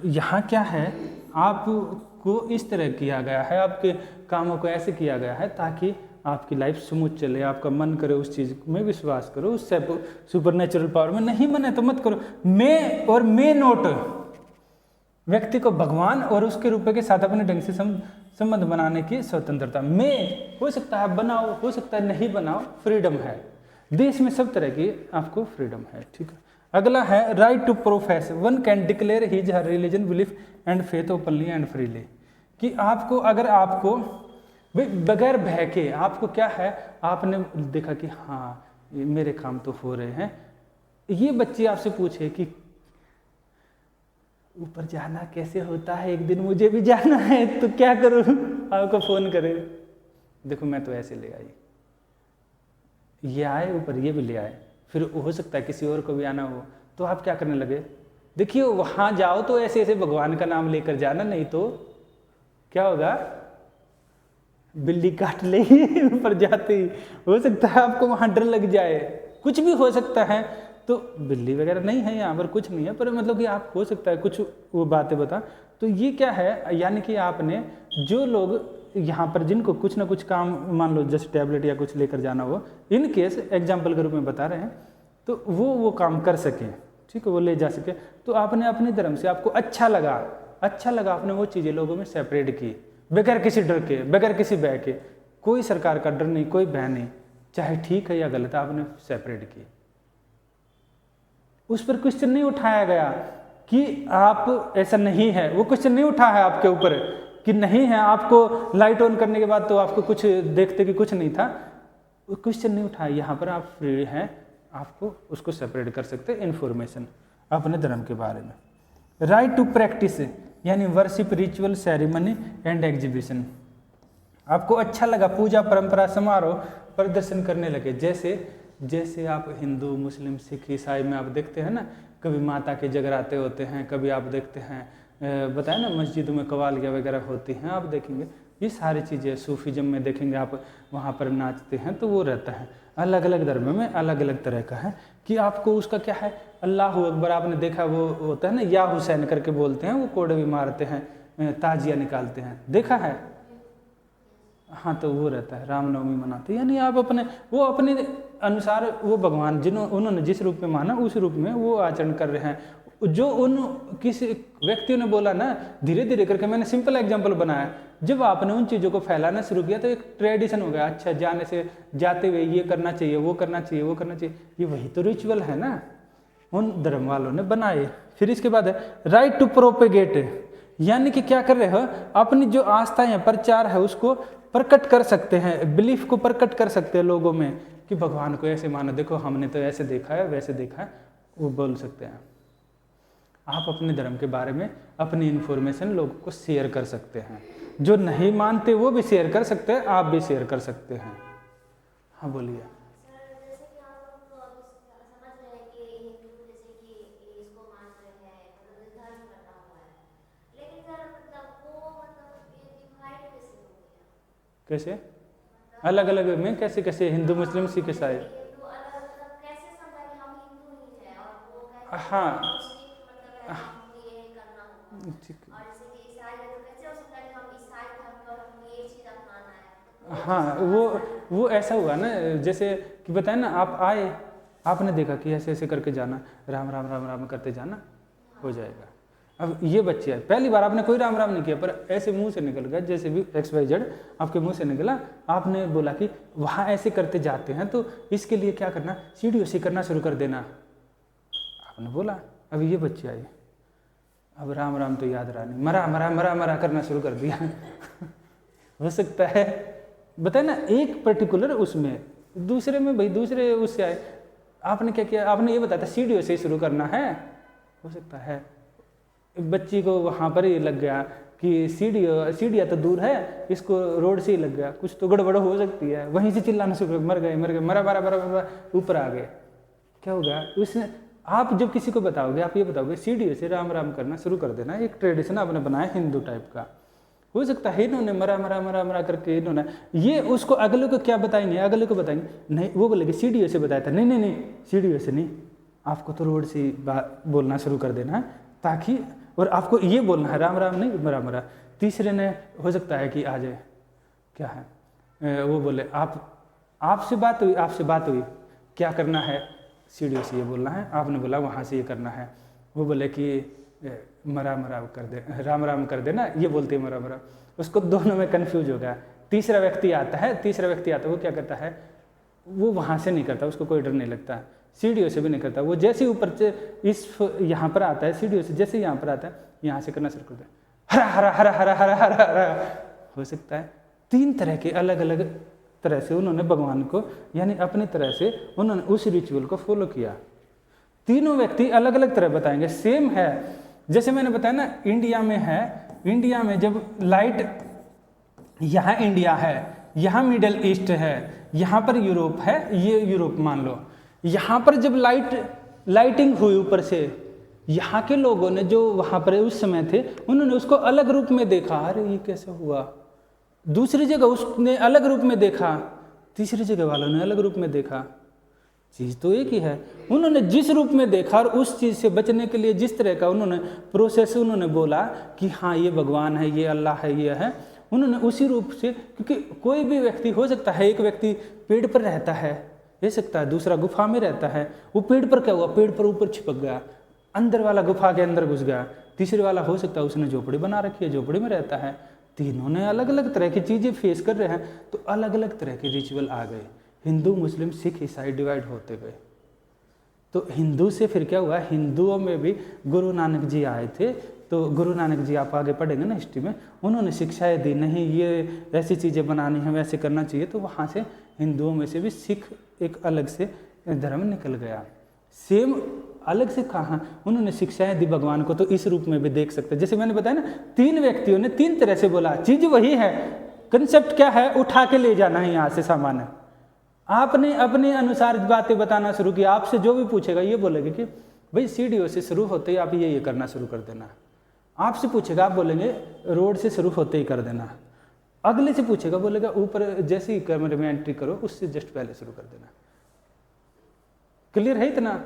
यहाँ क्या है, आपको इस तरह किया गया है, आपके कामों को ऐसे किया गया है ताकि आपकी लाइफ स्मूथ चले, आपका मन करे उस चीज़ में विश्वास करो, उस सुपर नेचुरल पावर में। नहीं मन है तो मत करो। मैं और मैं नोट व्यक्ति को भगवान और उसके रूप के साथ अपने ढंग से संबंध बनाने की स्वतंत्रता। मैं हो सकता है बनाओ, हो सकता है नहीं बनाओ, फ्रीडम है। देश में सब तरह की आपको फ्रीडम है, ठीक है। अगला है right to profess, one can declare his her religion belief and faith openly and freely. कि आपको अगर आपको बगैर भय के, आपको क्या है, आपने देखा कि हाँ ये मेरे काम तो हो रहे हैं, ये बच्चे आपसे पूछे कि ऊपर जाना कैसे होता है, एक दिन मुझे भी जाना है, तो क्या करूं, आपको फोन करे, देखो मैं तो ऐसे ले आई, ये आए ऊपर, ये भी ले आए, फिर हो सकता है किसी और को भी आना हो, तो आप क्या करने लगे, देखिए वहां जाओ तो ऐसे ऐसे भगवान का नाम लेकर जाना, नहीं तो क्या होगा, बिल्ली काट लेगी ऊपर जाते ही। हो सकता है आपको वहां डर लग जाए, कुछ भी हो सकता है। तो बिल्ली वगैरह नहीं है यहाँ पर, कुछ नहीं है, पर मतलब कि आप हो सकता है कुछ वो बातें बता। तो ये क्या है, यानी कि आपने जो लोग यहाँ पर जिनको कुछ ना कुछ काम, मान लो जैसे टैबलेट या कुछ लेकर जाना हो, इन केस एग्जाम्पल के रूप में बता रहे हैं, तो वो काम कर सकें, ठीक है, वो ले जा सके। तो आपने अपने धर्म से आपको अच्छा लगा, आपने वो चीज़ें लोगों में सेपरेट की, बगैर किसी डर के, बगैर किसी भय के, कोई सरकार का डर नहीं, कोई भय नहीं, चाहे ठीक है या गलत, आपने सेपरेट की। उस पर क्वेश्चन नहीं उठाया गया कि आप ऐसा नहीं है, वो क्वेश्चन नहीं उठा है आपके ऊपर कि नहीं है, आपको लाइट ऑन करने के बाद तो आपको कुछ देखते कि कुछ नहीं था, वो क्वेश्चन नहीं उठाया। यहाँ पर आप फ्री हैं, आपको उसको सेपरेट कर सकते इंफॉर्मेशन अपने धर्म के बारे में। राइट टू प्रैक्टिस यानी worship, ritual, ceremony and exhibition. आपको अच्छा लगा, पूजा, परंपरा, समारोह, प्रदर्शन करने लगे। जैसे आप हिंदू, मुस्लिम, सिख, ईसाई में आप देखते हैं ना, कभी माता के जगराते होते हैं, कभी आप देखते हैं बताया ना मस्जिदों में कवालियाँ वगैरह होती हैं, आप देखेंगे ये सारी चीज़ें। सूफीज़म में देखेंगे आप, वहाँ पर नाचते हैं, तो वो रहता है। अलग अलग धर्म में अलग अलग तरह का है कि आपको उसका क्या है, अल्लाह अकबर आपने देखा, वो होता है ना या हुसैन करके बोलते हैं, वो कोड़े भी मारते हैं, ताजिया निकालते हैं, देखा है, हाँ, तो वो रहता है। रामनवमी मनाते हैं, यानी आप वो अपने अनुसार वो भगवान उन्होंने जिस रूप में माना उस रूप में वो आचरण कर रहे हैं। जो किसी व्यक्तियों ने बोला ना, धीरे धीरे करके, मैंने सिंपल एग्जांपल बनाया, जब आपने उन चीज़ों को फैलाना शुरू किया तो एक ट्रेडिशन हो गया। अच्छा, जाते हुए ये करना चाहिए, वो करना चाहिए, वो करना चाहिए, ये वही तो रिचुअल है ना, उन धर्म वालों ने बनाए। फिर इसके बाद है राइट टू प्रोपेगेट, यानी कि क्या कर रहे हो, अपनी जो आस्था है, प्रचार है, उसको प्रकट कर सकते हैं, बिलीफ को प्रकट कर सकते हैं लोगों में कि भगवान को ऐसे मानो, देखो हमने तो ऐसे देखा है, वैसे देखा है, वो बोल सकते हैं। आप अपने धर्म के बारे में अपनी इन्फॉर्मेशन लोगों को शेयर कर सकते हैं। जो नहीं मानते वो भी शेयर कर सकते हैं, आप भी शेयर कर सकते हैं। हाँ बोलिए। सर जैसे कि आप लोग तो अभी समझ रहे हैं कि हिंदू जैसे कि इसको मान रहे हैं, मतलब धर्म बना हुआ है, लेकिन सर मतलब वो मतलब ये डिवाइड कैसे हो गया? कैसे अलग अलग में, कैसे कैसे हिंदू, मुस्लिम, सिख, ईसाई, हिंदू अलग मतलब कैसे समझा कि हम हिंदू ही हैं और वो कैसे हाँ मुस्लिम मतलब है हमको ये करना होगा, और जैसे कि ईसाई है तो कैसे हो सकता है कि हम ईसाई धर्म पर हमको ये चीज़ अपनाना है? हाँ, वो ऐसा हुआ ना, जैसे कि बताए ना, आप आए, आपने देखा कि ऐसे ऐसे करके जाना, राम राम राम राम करते जाना, हो जाएगा। अब ये बच्चे हैं, पहली बार आपने कोई राम राम नहीं किया, पर ऐसे मुंह से निकल गया, जैसे भी XYZ आपके मुंह से निकला, आपने बोला कि वहाँ ऐसे करते जाते हैं, तो इसके लिए क्या करना, सीढ़ियों से करना शुरू कर देना, आपने बोला। अब ये बच्चे आए, अब राम राम तो याद रहा नहीं, मरा मरा मरा मरा करना शुरू कर दिया हो सकता है, बताए ना, एक पर्टिकुलर उसमें, दूसरे में भाई दूसरे उससे आए, आपने क्या किया, आपने ये बताया था सीढ़ियों से शुरू करना है, हो सकता है बच्ची को वहाँ पर ही लग गया कि सीढ़ियाँ तो दूर है, इसको रोड से ही लग गया, कुछ तो गड़बड़ हो सकती है, वहीं से चिल्लाना शुरू, मर गए मरा मरा मरा, ऊपर आ गए, क्या होगा उसने। आप जब किसी को बताओगे, आप ये बताओगे सीढ़ियों से राम राम करना शुरू कर देना, एक ट्रेडिशन आपने बनाया हिंदू टाइप का, हो सकता है इन्होंने मरा मरा मरा मरा करके इन्होंने ये उसको अगले को क्या बताएंगे, अगले को बताएंगे नहीं, वो बोलेंगे सीढ़ियों से बताया था, नहीं नहीं नहीं सीढ़ियों से नहीं, आपको तो रोड से बोलना शुरू कर देना है ताकि, और आपको ये बोलना है राम राम नहीं मरा मरा। तीसरे ने हो सकता है कि आ जाए क्या है, वो बोले आपसे बात हुई क्या करना है, सीढ़ियों से ये बोलना है, आपने बोला वहाँ से ये करना है, वो बोले कि मरा मरा कर दे, राम राम कर देना, ये बोलते हैं मरा मरा, उसको दोनों में कन्फ्यूज हो गया। तीसरा व्यक्ति आता है वो क्या करता है, वो वहाँ से नहीं करता, उसको कोई डर नहीं लगता, सीढ़ियों से भी नहीं करता, वो जैसे ऊपर से यहाँ पर आता है सीढ़ियों से, जैसे यहाँ पर आता है यहाँ से करना शुरू करता है हरा हरा हरा हरा हरा हरा हरा। हो सकता है 3 तरह के अलग अलग तरह से उन्होंने भगवान को यानी अपनी तरह से उन्होंने उस रिचुअल को फॉलो किया। तीनों व्यक्ति अलग अलग तरह बताएंगे, सेम है। जैसे मैंने बताया ना इंडिया में है, इंडिया में जब लाइट, यहाँ इंडिया है, यहाँ मिडल ईस्ट है, यहाँ पर यूरोप है, ये यूरोप मान लो, यहाँ पर जब लाइटिंग हुई ऊपर से, यहाँ के लोगों ने जो वहाँ पर उस समय थे उन्होंने उसको अलग रूप में देखा, अरे ये कैसे हुआ, दूसरी जगह उसने अलग रूप में देखा, तीसरी जगह वालों ने अलग रूप में देखा, चीज़ तो एक ही है। उन्होंने जिस रूप में देखा और उस चीज़ से बचने के लिए जिस तरह का उन्होंने प्रोसेस उन्होंने बोला कि हाँ ये भगवान है, ये अल्लाह है, ये है, उन्होंने उसी रूप से, क्योंकि कोई भी व्यक्ति हो सकता है, एक व्यक्ति पेड़ पर रहता है, हो सकता है दूसरा गुफा में रहता है, वो पेड़ पर क्या हुआ, पेड़ पर ऊपर चिपक गया, अंदर वाला गुफा के अंदर घुस गया, तीसरे वाला हो सकता है उसने झोपड़ी बना रखी है, झोपड़ी में रहता है, तीनों ने अलग अलग तरह की चीज़ें फेस कर रहे हैं, तो अलग अलग तरह के रिचुअल आ गए। हिंदू मुस्लिम सिख ईसाई डिवाइड होते गए, तो हिंदू से फिर क्या हुआ, हिंदुओं में भी गुरु नानक जी आए थे, तो गुरु नानक जी आप आगे पढ़ेंगे ना हिस्ट्री में, उन्होंने शिक्षाएं दी, नहीं ये ऐसी चीज़ें बनानी है, वैसे करना चाहिए, तो वहाँ से हिंदुओं में से भी सिख एक अलग से धर्म निकल गया। सेम अलग से कहाँ उन्होंने शिक्षाएं दी भगवान को, तो इस रूप में भी देख सकते हैं। जैसे मैंने बताया ना 3 व्यक्तियों ने 3 तरह से बोला, चीज़ वही है, कंसेप्ट क्या है, उठा के ले जाना है यहाँ से सामान है। आपने अपने अनुसार बातें बताना शुरू किया, आपसे जो भी पूछेगा ये बोलेगा कि भाई सीढ़ियों से शुरू होते ही आप ये करना शुरू कर देना, आपसे पूछेगा आप बोलेंगे रोड से शुरू होते ही कर देना, अगले से पूछेगा बोलेगा ऊपर जैसे ही कमरे में एंट्री करो उससे जस्ट पहले शुरू कर देना। क्लियर है इतना?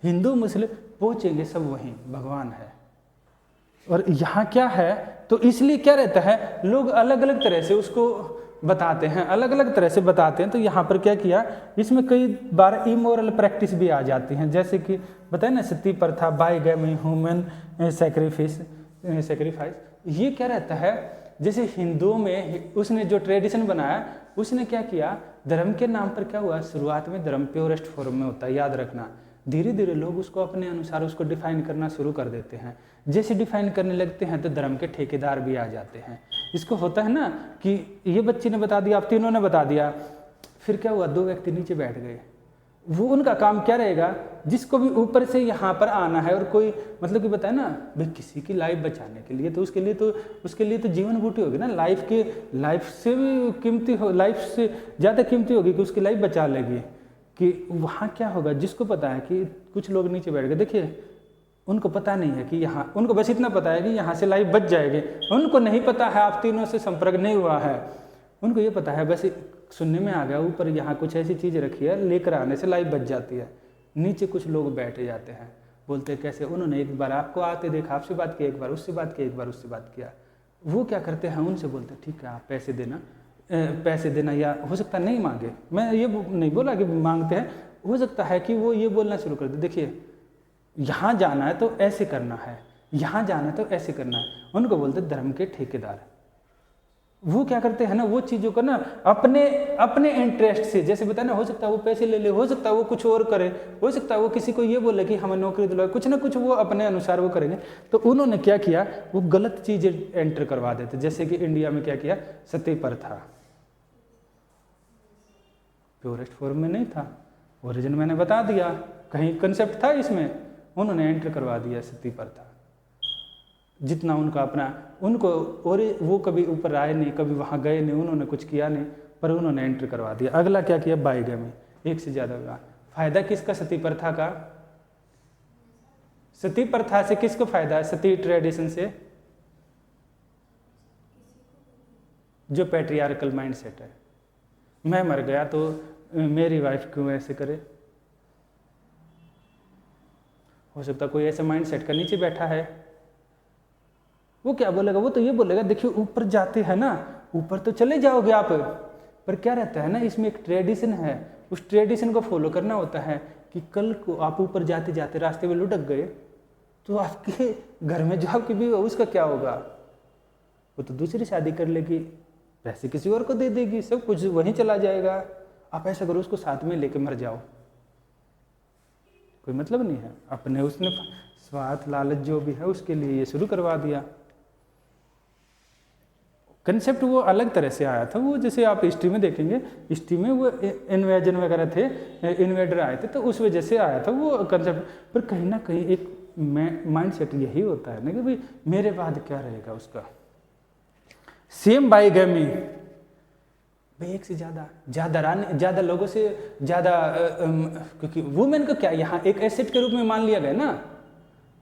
हिंदू मुस्लिम पहुंचेंगे सब वहीं, भगवान है। और यहाँ क्या है, तो इसलिए क्या रहता है, लोग अलग अलग तरह से उसको बताते हैं, अलग अलग तरह से बताते हैं। तो यहाँ पर क्या किया, इसमें कई बार इमोरल प्रैक्टिस भी आ जाती हैं, जैसे कि बताए ना सती प्रथा, बाइगैमी, ह्यूमन सैक्रिफाइस, ये क्या रहता है, जैसे हिंदुओं में उसने जो ट्रेडिशन बनाया, उसने क्या किया, धर्म के नाम पर क्या हुआ, शुरुआत में धर्म प्योरेस्ट फॉर्म में होता है, याद रखना, धीरे धीरे लोग उसको अपने अनुसार उसको डिफाइन करना शुरू कर देते हैं। जैसे डिफाइन करने लगते हैं तो धर्म के ठेकेदार भी आ जाते हैं। इसको होता है ना कि ये बच्ची ने बता दिया, आप तीनों ने बता दिया, फिर क्या हुआ, 2 व्यक्ति नीचे बैठ गए, वो उनका काम क्या रहेगा, जिसको भी ऊपर से यहाँ पर आना है और कोई मतलब कि बताए ना भाई किसी की लाइफ बचाने के लिए, तो उसके लिए तो जीवन बूटी होगी ना, लाइफ से भी कीमती हो, लाइफ से ज़्यादा कीमती होगी कि उसकी लाइफ बचा लेगी। कि वहाँ क्या होगा, जिसको पता है कि कुछ लोग नीचे बैठ गए, देखिए उनको पता नहीं है कि यहाँ, उनको बस इतना पता है कि यहाँ से लाइफ बच जाएगी, उनको नहीं पता है आप तीनों से संपर्क नहीं हुआ है, उनको ये पता है बस सुनने में आ गया ऊपर यहाँ कुछ ऐसी चीज़ रखी है, लेकर आने से लाइफ बच जाती है। नीचे कुछ लोग बैठे जाते हैं, बोलते हैं कैसे, उन्होंने एक बार आपको आते देखा, आपसे बात की, एक बार उससे बात की, एक बार उससे बात किया, वो क्या करते हैं, उनसे बोलते हैं ठीक है आप पैसे देना, या हो सकता है नहीं मांगे, मैं ये नहीं बोला कि मांगते हैं, हो सकता है कि वो ये बोलना शुरू कर दे, देखिए यहाँ जाना है तो ऐसे करना है, यहाँ जाना है तो ऐसे करना है, उनको बोलते धर्म के ठेकेदार। वो क्या करते हैं ना, वो चीज़ों को ना अपने इंटरेस्ट से, जैसे बताया ना, हो सकता है वो पैसे ले ले, हो सकता है वो कुछ और करे, हो सकता है वो किसी को ये बोले कि हमें नौकरी दिलाओ, कुछ ना कुछ वो अपने अनुसार वो करेंगे। तो उन्होंने क्या किया, वो गलत चीज़ें एंटर करवा देते, जैसे कि इंडिया में क्या किया, सती प्रथा प्योरेस्ट फॉर्म में नहीं था, ओरिजिन मैंने बता दिया, कहीं कंसेप्ट था इसमें, उन्होंने एंटर करवा दिया सती प्रथा, जितना उनका अपना, उनको और वो कभी ऊपर आए नहीं, कभी वहाँ गए नहीं, उन्होंने कुछ किया नहीं, पर उन्होंने एंटर करवा दिया। अगला क्या किया, बाइगैमी, एक से ज़्यादा विवाह। फायदा किसका सती प्रथा का, सती प्रथा से किसको फायदा है, सती ट्रेडिशन से जो पैट्रियार्कल माइंडसेट है। मैं मर गया तो मेरी वाइफ क्यों ऐसे करे। हो सकता कोई ऐसे माइंडसेट का नीचे बैठा है, वो क्या बोलेगा, वो तो ये बोलेगा देखिए ऊपर जाते हैं ना, ऊपर तो चले जाओगे आप, पर क्या रहता है ना, इसमें एक ट्रेडिशन है, उस ट्रेडिशन को फॉलो करना होता है कि कल को आप ऊपर जाते जाते रास्ते में लुढ़क गए तो आपके घर में जो आपकी बीवी है उसका क्या होगा, वो तो दूसरी शादी कर लेगी, पैसे किसी और को दे देगी, सब कुछ वहीं चला जाएगा। आप ऐसा करो उसको साथ में लेके मर जाओ, कोई मतलब नहीं है। अपने उसने स्वार्थ लालच जो भी है उसके लिए ये शुरू करवा दिया। कंसेप्ट वो अलग तरह से आया था, वो जैसे आप हिस्ट्री में देखेंगे, हिस्ट्री में वो इन्वेजन वगैरह थे, इन्वेडर आए थे तो उस वजह से आया था वो कंसेप्ट। पर कहीं ना कहीं एक माइंड सेट यही होता है ना कि भाई मेरे बाद क्या रहेगा उसका। सेम बाइगैमी, भाई एक से ज़्यादा लोगों से ज़्यादा, क्योंकि वुमेन को क्या यहाँ एक एसेट के रूप में मान लिया गया ना,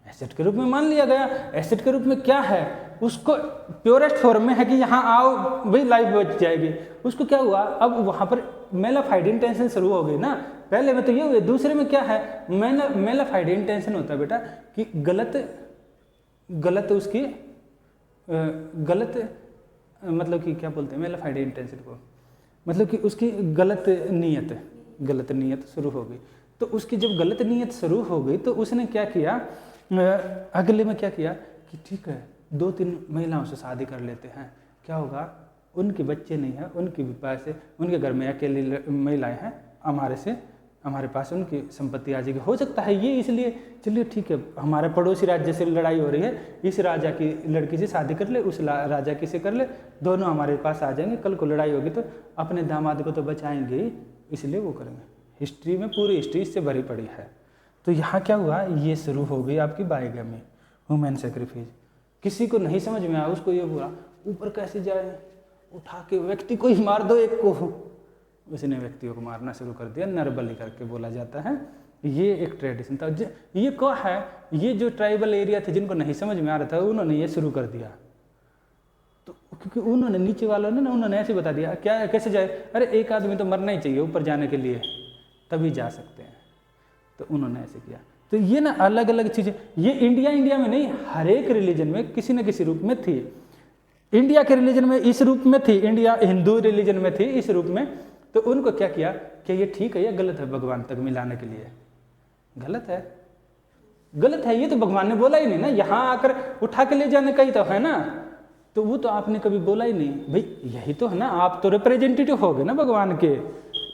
एसेट के रूप में मान लिया गया। एसेट के रूप में क्या है, उसको प्योरेस्ट फॉर्म में है कि यहाँ आओ भाई लाइफ बच जाएगी। उसको क्या हुआ, अब वहाँ पर मेलाफाइड इंटेंशन शुरू हो गई ना। पहले में तो ये हुए, दूसरे में क्या है, मेलाफाइड इंटेंशन होता है बेटा कि गलत उसकी गलत मतलब कि क्या बोलते हैं मेलाफाइड इंटेंशन को, मतलब कि उसकी गलत नीयत शुरू हो गई। तो उसकी जब गलत नीयत शुरू हो गई तो उसने क्या किया, अगले में क्या किया कि ठीक है 2-3 महिलाओं से शादी कर लेते हैं, क्या होगा, उनके बच्चे नहीं हैं, उनके भी पास है, उनके घर में अकेली महिलाएं हैं, हमारे पास उनकी संपत्ति आ जाएगी। हो सकता है ये इसलिए चलिए ठीक है, हमारे पड़ोसी राज्य से लड़ाई हो रही है, इस राजा की लड़की से शादी कर ले, उस राजा की से कर ले, दोनों हमारे पास आ जाएंगे, कल को लड़ाई होगी तो अपने दामाद को तो बचाएंगे ही, इसलिए वो करेंगे। हिस्ट्री में पूरी हिस्ट्री इससे भरी पड़ी है। तो यहाँ क्या हुआ, ये शुरू हो गई आपकी बाइगैमी, ह्यूमन सेक्रीफाइस। किसी को नहीं समझ में आया, उसको ये बोला ऊपर कैसे जाए, उठा के व्यक्ति को ही मार दो एक को, उसने व्यक्तियों को मारना शुरू कर दिया, नरबली करके बोला जाता है। ये एक ट्रेडिशन था। ये क्या है, ये जो ट्राइबल एरिया थे जिनको नहीं समझ में आ रहा था उन्होंने ये शुरू कर दिया। तो क्योंकि उन्होंने नीचे वालों ने ना उन्होंने ऐसे बता दिया क्या कैसे जाए, अरे एक आदमी तो मरना ही चाहिए ऊपर जाने के लिए, तभी जा सकते हैं, तो उन्होंने ऐसे किया। तो ये ना अलग अलग चीज़ें, ये इंडिया में नहीं, हर एक रिलीजन में किसी न किसी रूप में थी। इंडिया के रिलीजन में इस रूप में थी, इंडिया हिंदू रिलीजन में थी इस रूप में। तो उनको क्या किया कि ये ठीक है या गलत है, भगवान तक मिलाने के लिए गलत है, ये तो भगवान ने बोला ही नहीं ना, यहाँ आकर उठा के ले जाने का ही तो है ना, तो वो तो आपने कभी बोला ही नहीं। भाई यही तो है ना, आप तो रिप्रेजेंटेटिव हो गए ना भगवान के,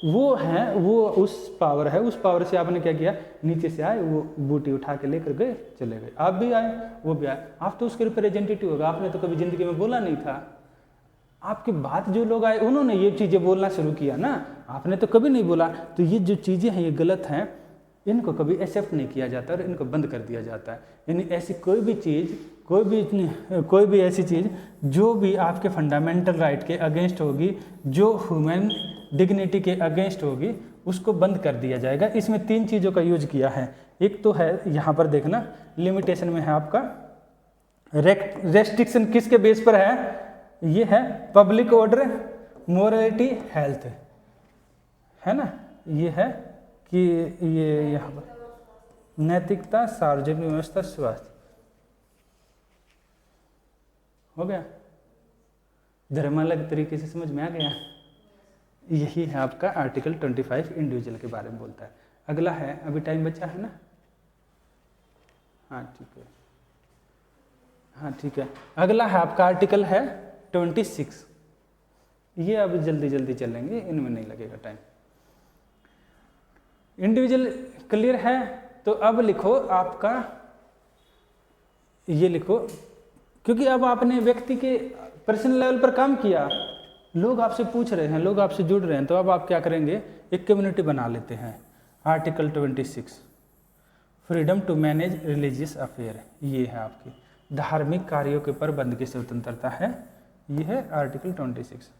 वो हैं, वो उस पावर है, उस पावर से आपने क्या किया, नीचे से आए, वो बूटी उठा के लेकर गए, चले गए। आप भी आए, वो भी आए, आप तो उसके रिप्रेजेंटेटिव हो गए, आपने तो कभी जिंदगी में बोला नहीं था। आपके बाद जो लोग आए उन्होंने ये चीज़ें बोलना शुरू किया ना, आपने तो कभी नहीं बोला। तो ये जो चीज़ें हैं ये गलत हैं, इनको कभी एक्सेप्ट नहीं किया जाता और इनको बंद कर दिया जाता है। यानी ऐसी कोई भी ऐसी चीज़ जो भी आपके फंडामेंटल राइट के अगेंस्ट होगी, जो ह्यूमन डिग्निटी के अगेंस्ट होगी, उसको बंद कर दिया जाएगा। इसमें 3 चीज़ों का यूज किया है। एक तो है यहाँ पर देखना, लिमिटेशन में है आपका रेस्ट्रिक्शन किसके बेस पर है, ये है पब्लिक ऑर्डर, मोरालिटी, हेल्थ, है ना, ये है कि ये यहाँ पर नैतिकता, सार्वजनिक व्यवस्था, स्वास्थ्य, हो गया। धर्म अलग तरीके से समझ में आ गया। यही है आपका आर्टिकल 25 इंडिविजुअल के बारे में बोलता है। अगला है, अभी टाइम बचा है ना, हाँ ठीक है, अगला है आपका आर्टिकल है 26। ये अब जल्दी चलेंगे, इनमें नहीं लगेगा टाइम। इंडिविजुअल क्लियर है, तो अब लिखो आपका, ये लिखो, क्योंकि अब आपने व्यक्ति के पर्सनल लेवल पर काम किया, लोग आपसे पूछ रहे हैं, लोग आपसे जुड़ रहे हैं, तो अब आप क्या करेंगे, एक कम्युनिटी बना लेते हैं। Article 26 freedom to manage religious affair, ये है आपकी धार्मिक कार्यों के प्रबंध की स्वतंत्रता है, ये है आर्टिकल 26।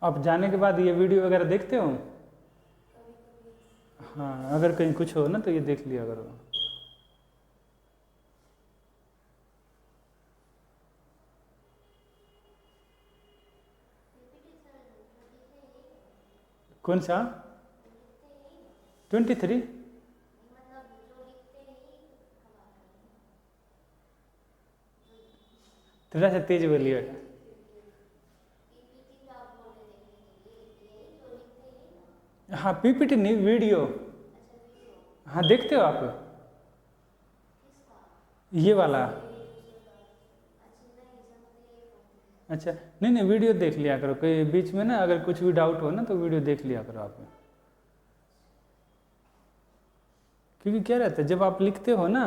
आप जाने के बाद ये वीडियो वगैरह देखते हो? हाँ, अगर कहीं कुछ हो ना तो ये देख लिया करो। कौन सा 23? थोड़ा सा तेज बोलिए। हाँ, पीपीटी नहीं, वीडियो। हाँ, देखते हो आप ये वाला? अच्छा, नहीं नहीं, वीडियो देख लिया करो, कोई बीच में ना अगर कुछ भी डाउट हो ना तो वीडियो देख लिया करो आप। क्योंकि क्या रहता है जब आप लिखते हो ना,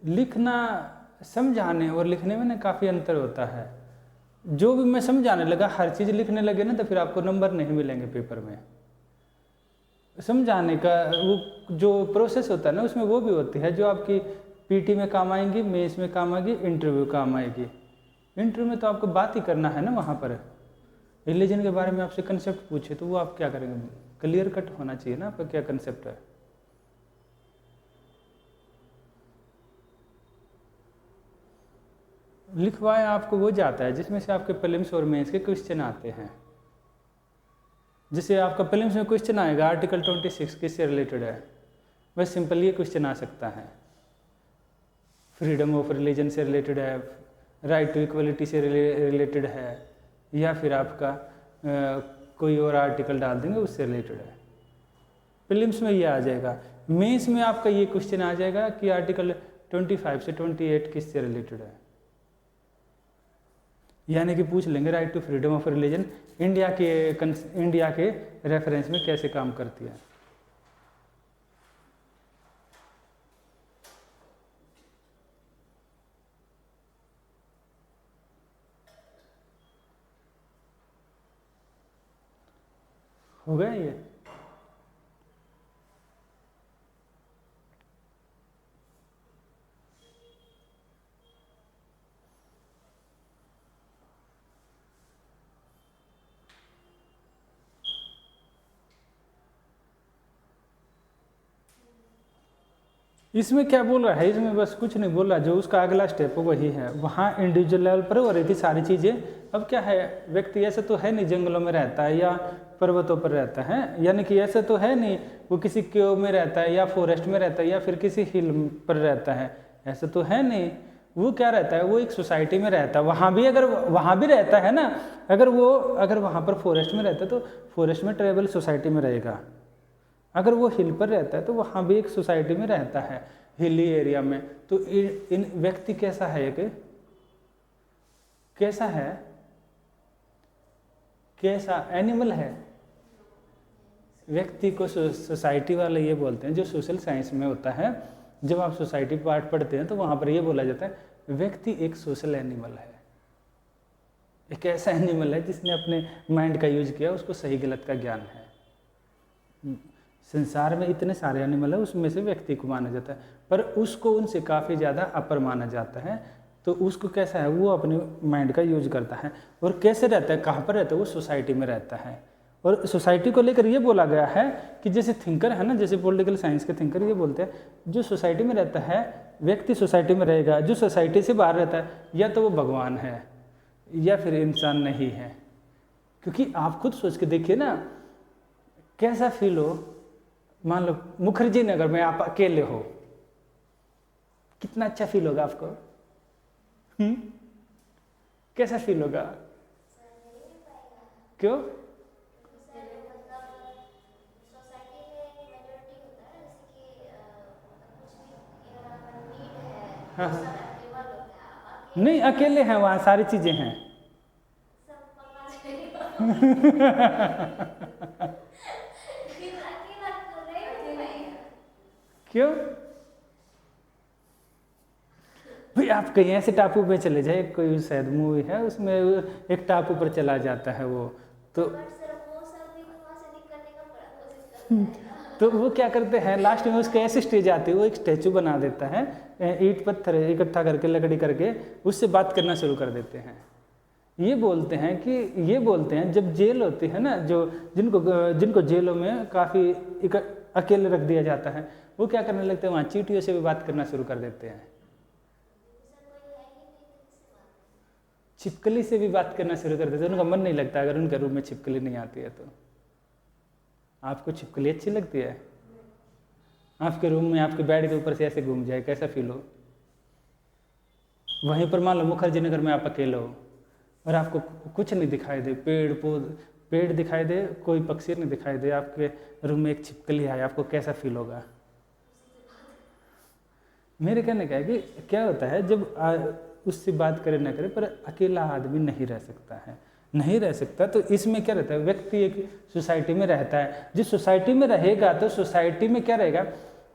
लिखना समझाने और लिखने में ना काफ़ी अंतर होता है। जो भी मैं समझाने लगा हर चीज़ लिखने लगे ना तो फिर आपको नंबर नहीं मिलेंगे पेपर में। समझाने का वो जो प्रोसेस होता है ना उसमें वो भी होती है जो आपकी पीटी में काम आएंगी, मेंस में काम आएगी, इंटरव्यू काम आएगी। इंटरव्यू में तो आपको बात ही करना है ना, वहाँ पर रिलीजन के बारे में आपसे कंसेप्ट पूछे तो वो आप क्या करेंगे? क्लियर कट होना चाहिए ना आपका क्या कंसेप्ट है। लिखवाया आपको वो जाता है जिसमें से आपके प्रीलिम्स और मेंस के क्वेश्चन आते हैं। जैसे आपका प्रीलिम्स में क्वेश्चन आएगा आर्टिकल 26 किससे रिलेटेड है, बस सिंपल ये क्वेश्चन आ सकता है। फ्रीडम ऑफ रिलीजन से रिलेटेड है, राइट टू इक्वलिटी से रिलेटेड है, या फिर आपका कोई और आर्टिकल डाल देंगे उससे रिलेटेड है। प्रीलिम्स में ये आ जाएगा। मेंस में आपका ये क्वेश्चन आ जाएगा कि आर्टिकल 25 से 28 किससे रिलेटेड है। यानी कि पूछ लेंगे right to freedom of religion India के रेफरेंस में कैसे काम करती है। हो गया ये? इसमें क्या बोल रहा है, इसमें बस कुछ नहीं बोल रहा, जो उसका अगला स्टेप वही है। वहाँ इंडिविजुअल लेवल पर हो रही थी सारी चीज़ें। अब क्या है, व्यक्ति ऐसे तो है नहीं जंगलों में रहता है या पर्वतों पर रहता है, यानी कि ऐसे तो है नहीं वो किसी केव में रहता है या फॉरेस्ट में रहता है या फिर किसी हिल पर रहता है, ऐसे तो है नहीं। वो क्या रहता है, वो एक सोसाइटी में रहता है। वहाँ भी अगर वहाँ भी रहता है ना, अगर वहाँ पर फॉरेस्ट में रहता है तो फॉरेस्ट में ट्राइबल सोसाइटी में रहेगा। अगर वो हिल पर रहता है तो वहाँ भी एक सोसाइटी में रहता है, हिली एरिया में। तो इन व्यक्ति कैसा है, कैसा एनिमल है। व्यक्ति को सोसाइटी वाले ये बोलते हैं, जो सोशल साइंस में होता है। जब आप सोसाइटी पार्ट पढ़ते हैं तो वहाँ पर ये बोला जाता है व्यक्ति एक सोशल एनिमल है, एक ऐसा एनिमल है जिसने अपने माइंड का यूज किया, उसको सही गलत का ज्ञान है। संसार में इतने सारे एनिमल है, उसमें से व्यक्ति को माना जाता है, पर उसको उनसे काफ़ी ज़्यादा अपर माना जाता है। तो उसको कैसा है, वो अपने माइंड का यूज करता है। और कैसे रहता है, कहाँ पर रहता है, वो सोसाइटी में रहता है। और सोसाइटी को लेकर ये बोला गया है कि जैसे थिंकर है ना, जैसे पॉलिटिकल साइंस के थिंकर ये बोलते हैं जो सोसाइटी में रहता है, व्यक्ति सोसाइटी में रहेगा। जो सोसाइटी से बाहर रहता है या तो वो भगवान है या फिर इंसान नहीं है। क्योंकि आप खुद सोच के देखिए ना, कैसा फील हो, मान लो मुखर्जी नगर में आप अकेले हो, कितना अच्छा फील होगा आपको। कैसा फील होगा? क्यों? हाँ हाँ, नहीं अकेले हैं, वहाँ सारी चीजें हैं। क्यों भाई, आप कहीं ऐसे टापू पे चले जाए, कोई शायद मूवी है उसमें एक टापू पर चला जाता है वो, तो वो क्या करते हैं लास्ट में उसके ऐसी स्टेज आती है, वो एक स्टैचू बना देता है, ईंट पत्थर इकट्ठा करके लकड़ी करके उससे बात करना शुरू कर देते हैं। ये बोलते हैं जब जेल होती है ना, जो जिनको जेलों में काफ़ी अकेले रख दिया जाता है, वो क्या करने लगते हैं, वहाँ चींटियों से भी बात करना शुरू कर देते हैं। छिपकली से भी बात करना शुरू कर देते हैं। उनका मन नहीं लगता अगर उनके रूम में छिपकली नहीं आती है तो। आपको छिपकली अच्छी लगती है? आपके रूम में आपके बेड के ऊपर से ऐसे घूम जाए, कैसा फील हो? वहीं पर मान लो मुखर्जी नगर में आप अकेले हो और आपको कुछ नहीं दिखाई दे, पेड़ दिखाई दे, कोई पक्षी नहीं दिखाई दे, आपके रूम में एक छिपकली आए, आपको कैसा फील होगा? मेरे कहने का है कि क्या होता है, जब उससे बात करे ना करे, पर अकेला आदमी नहीं रह सकता। तो इसमें क्या रहता है, व्यक्ति एक सोसाइटी में रहता है। जिस सोसाइटी में रहेगा तो सोसाइटी में क्या रहेगा,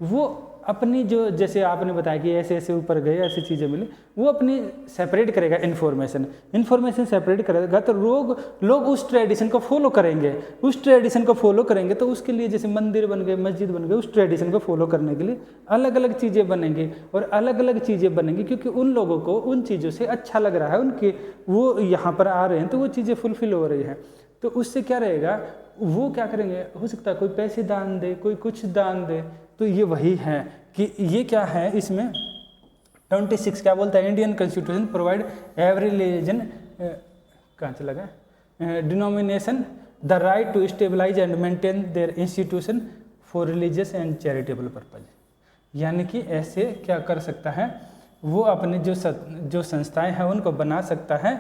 वो अपनी जो, जैसे आपने बताया कि ऐसे ऐसे ऊपर गए, ऐसी चीज़ें मिली, वो अपनी सेपरेट करेगा इन्फॉर्मेशन सेपरेट करेगा, तो लोग उस ट्रेडिशन को फॉलो करेंगे। तो उसके लिए जैसे मंदिर बन गए, मस्जिद बन गए, उस ट्रेडिशन को फॉलो करने के लिए अलग अलग चीज़ें बनेंगी और अलग अलग चीज़ें बनेंगी, क्योंकि उन लोगों को उन चीज़ों से अच्छा लग रहा है, उनके वो यहाँ पर आ रहे हैं तो वो चीज़ें फुलफिल हो रही हैं। तो उससे क्या रहेगा, वो क्या करेंगे, हो सकता है कोई पैसे दान दे, कोई कुछ दान दे। तो ये वही है कि ये क्या है, इसमें 26 क्या बोलता है, Indian constitution provide every religion, कहाँ चला गया, denomination the right to stabilize and maintain their institution for religious and charitable purpose. यानी कि ऐसे क्या कर सकता है, वो अपने जो संस्थाएं हैं उनको बना सकता है,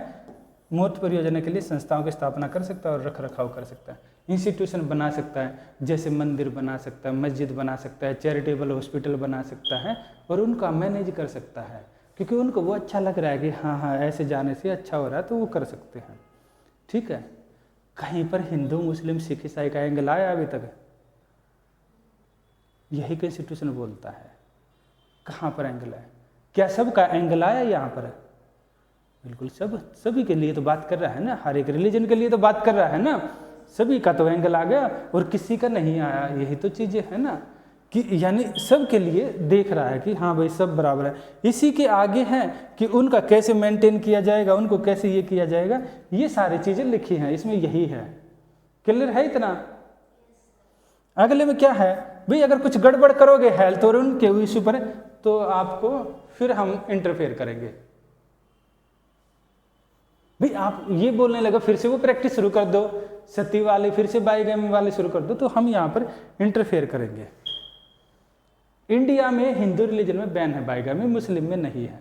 मूर्त परियोजना के लिए संस्थाओं की स्थापना कर सकता है और रख रखाव कर सकता है, इंस्टीट्यूशन बना सकता है, जैसे मंदिर बना सकता है, मस्जिद बना सकता है, चैरिटेबल हॉस्पिटल बना सकता है, और उनका मैनेज कर सकता है, क्योंकि उनको वो अच्छा लग रहा है कि हाँ ऐसे जाने से अच्छा हो रहा है, तो वो कर सकते हैं। ठीक है, कहीं पर हिंदू मुस्लिम सिख ईसाई का एंगल आया अभी तक? यही कॉन्स्टिट्यूशन बोलता है। कहाँ पर एंगल है? क्या सबका एंगल आया यहाँ पर? बिल्कुल सभी के लिए तो बात कर रहा है ना, हर एक रिलीजन के लिए तो बात कर रहा है ना, सभी का तो एंगल आ गया और किसी का नहीं आया। यही तो चीज़ें है ना, कि यानी सब के लिए देख रहा है कि हाँ भाई सब बराबर है। इसी के आगे है कि उनका कैसे मेंटेन किया जाएगा, उनको कैसे ये किया जाएगा, ये सारी चीज़ें लिखी हैं इसमें, यही है। क्लियर है इतना? अगले में क्या है भाई, अगर कुछ गड़बड़ करोगे हेल्थ और उनके इशू पर, तो आपको फिर हम इंटरफेयर करेंगे। भाई आप ये बोलने लगे, फिर से वो प्रैक्टिस शुरू कर दो, सती वाले फिर से बाईगामी वाले शुरू कर दो, तो हम यहाँ पर इंटरफेयर करेंगे। इंडिया में हिंदू रिलीजन में बैन है बाईगामी, मुस्लिम में नहीं है।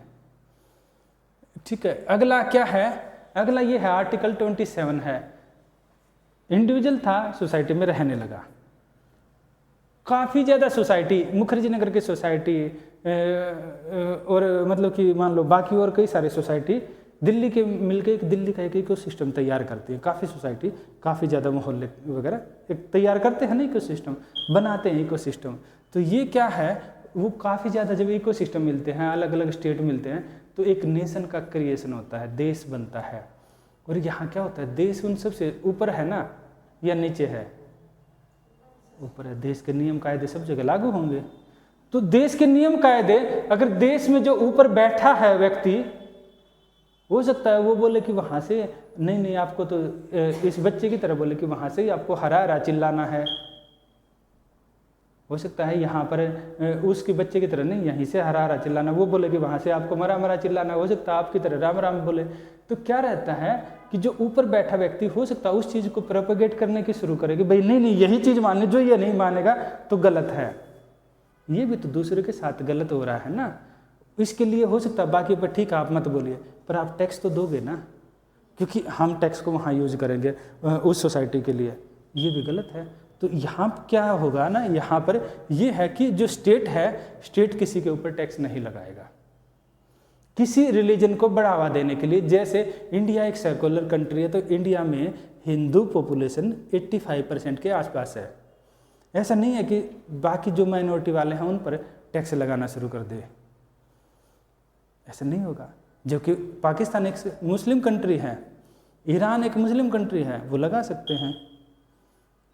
ठीक है, अगला क्या है, अगला ये है आर्टिकल 27 है, इंडिविजुअल था सोसाइटी में रहने लगा। काफ़ी ज़्यादा सोसाइटी, मुखर्जी नगर की सोसाइटी और मतलब कि मान लो बाकी और कई सारे सोसाइटी दिल्ली के मिलकर एक दिल्ली का एक इकोसिस्टम तैयार करती है। काफ़ी सोसाइटी काफ़ी ज़्यादा मोहल्ले वगैरह एक तैयार करते हैं ना, इकोसिस्टम बनाते हैं इकोसिस्टम। तो ये क्या है, वो काफ़ी ज़्यादा जब इकोसिस्टम मिलते हैं, अलग अलग स्टेट मिलते हैं, तो एक नेशन का क्रिएशन होता है, देश बनता है। और यहाँ क्या होता है, देश उन सबसे ऊपर है ना या नीचे है? ऊपर है। देश के नियम कायदे सब जगह लागू होंगे। तो देश के नियम कायदे, अगर देश में जो ऊपर बैठा है व्यक्ति, हो सकता है वो बोले कि वहाँ से नहीं आपको तो इस बच्चे की तरह बोले कि वहाँ से ही आपको हरा हरा चिल्लाना है। हो सकता है यहाँ पर उसके बच्चे की तरह नहीं, यहीं से हरा हरा चिल्लाना, वो बोले कि वहाँ से आपको मरा मरा चिल्लाना। हो सकता है आपकी तरह राम राम बोले। तो क्या रहता है कि जो ऊपर बैठा व्यक्ति हो सकता है उस चीज़ को प्रोपेगेट करने की शुरू करे कि भाई नहीं यही चीज़ माने, जो ये नहीं मानेगा तो गलत है। ये भी तो दूसरे के साथ गलत हो रहा है ना। इसके लिए हो सकता है बाकी पर ठीक है आप मत बोलिए, पर आप टैक्स तो दोगे ना, क्योंकि हम टैक्स को वहाँ यूज करेंगे उस सोसाइटी के लिए। ये भी गलत है। तो यहाँ क्या होगा ना, यहाँ पर ये है कि जो स्टेट है, स्टेट किसी के ऊपर टैक्स नहीं लगाएगा किसी रिलीजन को बढ़ावा देने के लिए। जैसे इंडिया एक सेकुलर कंट्री है, तो इंडिया में हिंदू पॉपुलेशन 85% के आसपास है। ऐसा नहीं है कि बाकी जो माइनॉरिटी वाले हैं उन पर टैक्स लगाना शुरू कर दे, ऐसा नहीं होगा। जबकि पाकिस्तान एक मुस्लिम कंट्री है, ईरान एक मुस्लिम कंट्री है, वो लगा सकते हैं।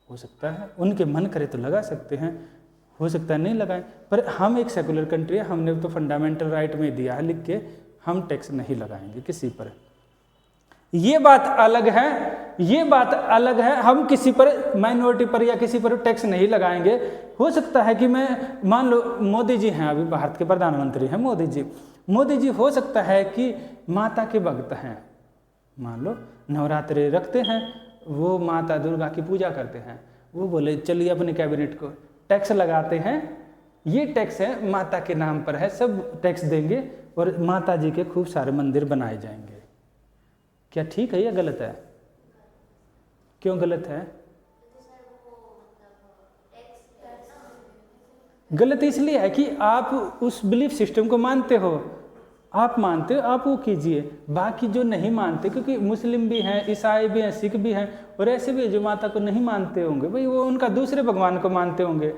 हो सकता है उनके मन करे तो लगा सकते हैं, हो सकता है नहीं लगाएं। पर हम एक सेकुलर कंट्री है, हमने तो फंडामेंटल राइट में दिया है लिख के, हम टैक्स नहीं लगाएंगे किसी पर। ये बात अलग है, ये बात अलग है। हम किसी पर, माइनॉरिटी पर या किसी पर टैक्स नहीं लगाएंगे। हो सकता है कि मैं, मान लो मोदी जी हैं, अभी भारत के प्रधानमंत्री हैं मोदी जी हो सकता है कि माता के भक्त हैं, मान लो नवरात्रि रखते हैं, वो माता दुर्गा की पूजा करते हैं, वो बोले चलिए अपने कैबिनेट को टैक्स लगाते हैं, ये टैक्स है माता के नाम पर है, सब टैक्स देंगे और माता जी के खूब सारे मंदिर बनाए जाएंगे। क्या ठीक है या गलत है? क्यों गलत है? गलत इसलिए है कि आप उस बिलीफ सिस्टम को मानते हो, आप मानते हो, आप वो कीजिए। बाकी जो नहीं मानते, क्योंकि मुस्लिम भी हैं, ईसाई भी हैं, सिख भी हैं, और ऐसे भी जो माता को नहीं मानते होंगे, भाई वो उनका दूसरे भगवान को मानते होंगे,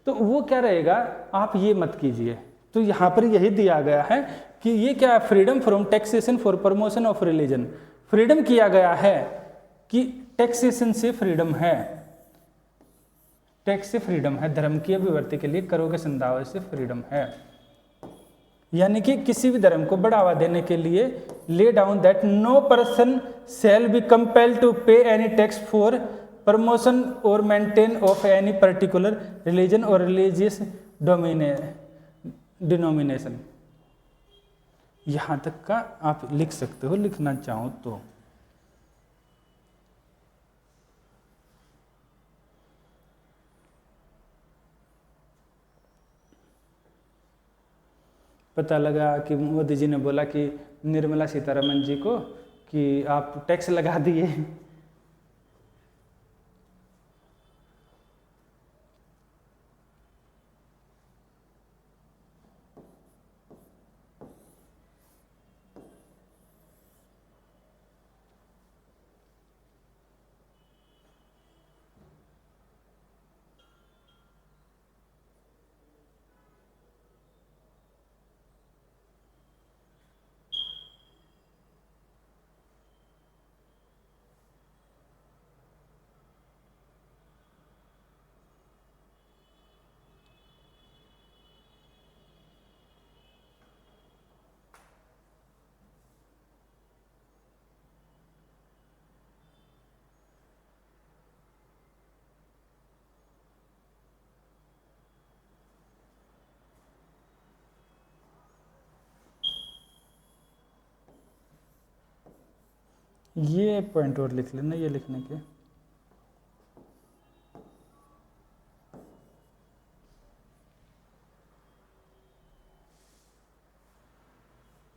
तो वो क्या रहेगा, आप ये मत कीजिए। तो यहाँ पर यही दिया गया है कि ये क्या, freedom from taxation for promotion of religion, freedom किया गया है कि टैक्सेशन से फ्रीडम है, टैक्स से फ्रीडम है, धर्म की अभिवृद्धि के लिए करों के संदावे से फ्रीडम है। यानी कि किसी भी धर्म को बढ़ावा देने के लिए lay down that no person shall be compel to pay any tax for promotion और maintain of any particular religion और रिलीजियस डिनोमिनेशन। यहाँ तक का आप लिख सकते हो, लिखना चाहो तो। पता लगा कि मोदी जी ने बोला कि निर्मला सीतारमण जी को कि आप टैक्स लगा दिए। ये पॉइंट और लिख लेना, ये लिखने के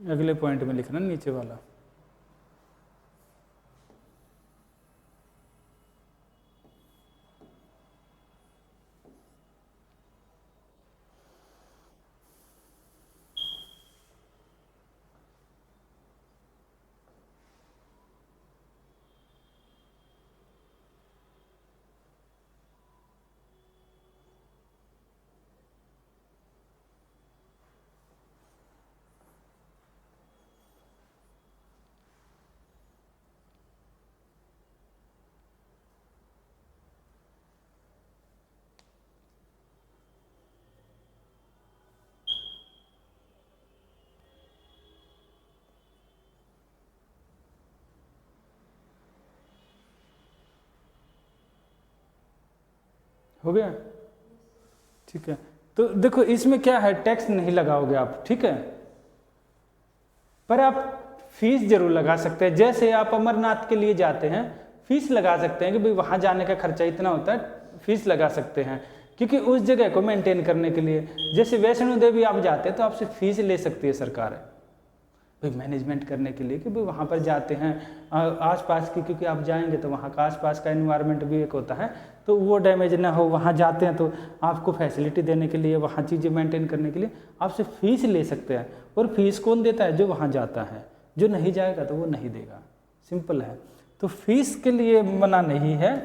अगले पॉइंट में लिखना नीचे वाला। हो गया, ठीक है। तो देखो इसमें क्या है, टैक्स नहीं लगाओगे आप, ठीक है, पर आप फीस जरूर लगा सकते हैं। जैसे आप अमरनाथ के लिए जाते हैं, फीस लगा सकते हैं कि भाई वहाँ जाने का खर्चा इतना होता है, फीस लगा सकते हैं, क्योंकि उस जगह को मेंटेन करने के लिए। जैसे वैष्णो देवी आप जाते हैं तो आपसे फीस ले सकती है सरकार, भाई मैनेजमेंट करने के लिए, कि भाई वहाँ पर जाते हैं आसपास की, क्योंकि आप जाएंगे तो वहाँ का आसपास का एनवायरनमेंट भी एक होता है, तो वो डैमेज ना हो। वहाँ जाते हैं तो आपको फैसिलिटी देने के लिए, वहाँ चीज़ें मेंटेन करने के लिए आपसे फीस ले सकते हैं। और फीस कौन देता है? जो वहाँ जाता है, जो नहीं जाएगा तो वो नहीं देगा, सिंपल है। तो फीस के लिए मना नहीं है,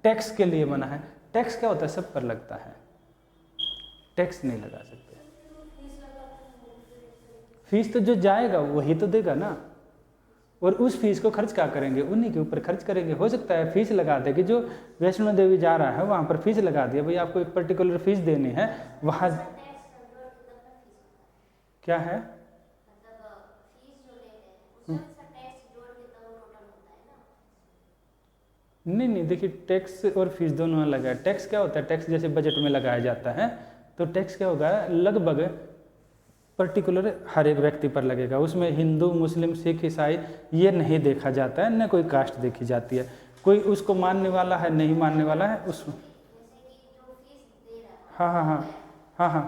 टैक्स के लिए मना है। टैक्स क्या होता है? सब पर लगता है, टैक्स नहीं लगा सकते। फीस तो जो जाएगा वही तो देगा ना, और उस फीस को खर्च क्या करेंगे? उन्हीं के ऊपर खर्च करेंगे। हो सकता है फीस लगा दे कि जो वैष्णो देवी जा रहा है वहाँ पर फीस लगा दिया, भाई आपको एक पर्टिकुलर फीस देनी है वहाँ। क्या है? नहीं नहीं, देखिए टैक्स और फीस दोनों अलग है। टैक्स क्या होता है, टैक्स जैसे बजट में लगाया जाता है, तो टैक्स क्या होगा, लगभग पर्टिकुलर हर एक व्यक्ति पर लगेगा। उसमें हिंदू, मुस्लिम, सिख, ईसाई ये नहीं देखा जाता है, न कोई कास्ट देखी जाती है। कोई उसको मानने वाला है, नहीं मानने वाला है उस। जैसे कि जो फीस दे रहा है, हाँ हाँ हाँ हाँ हाँ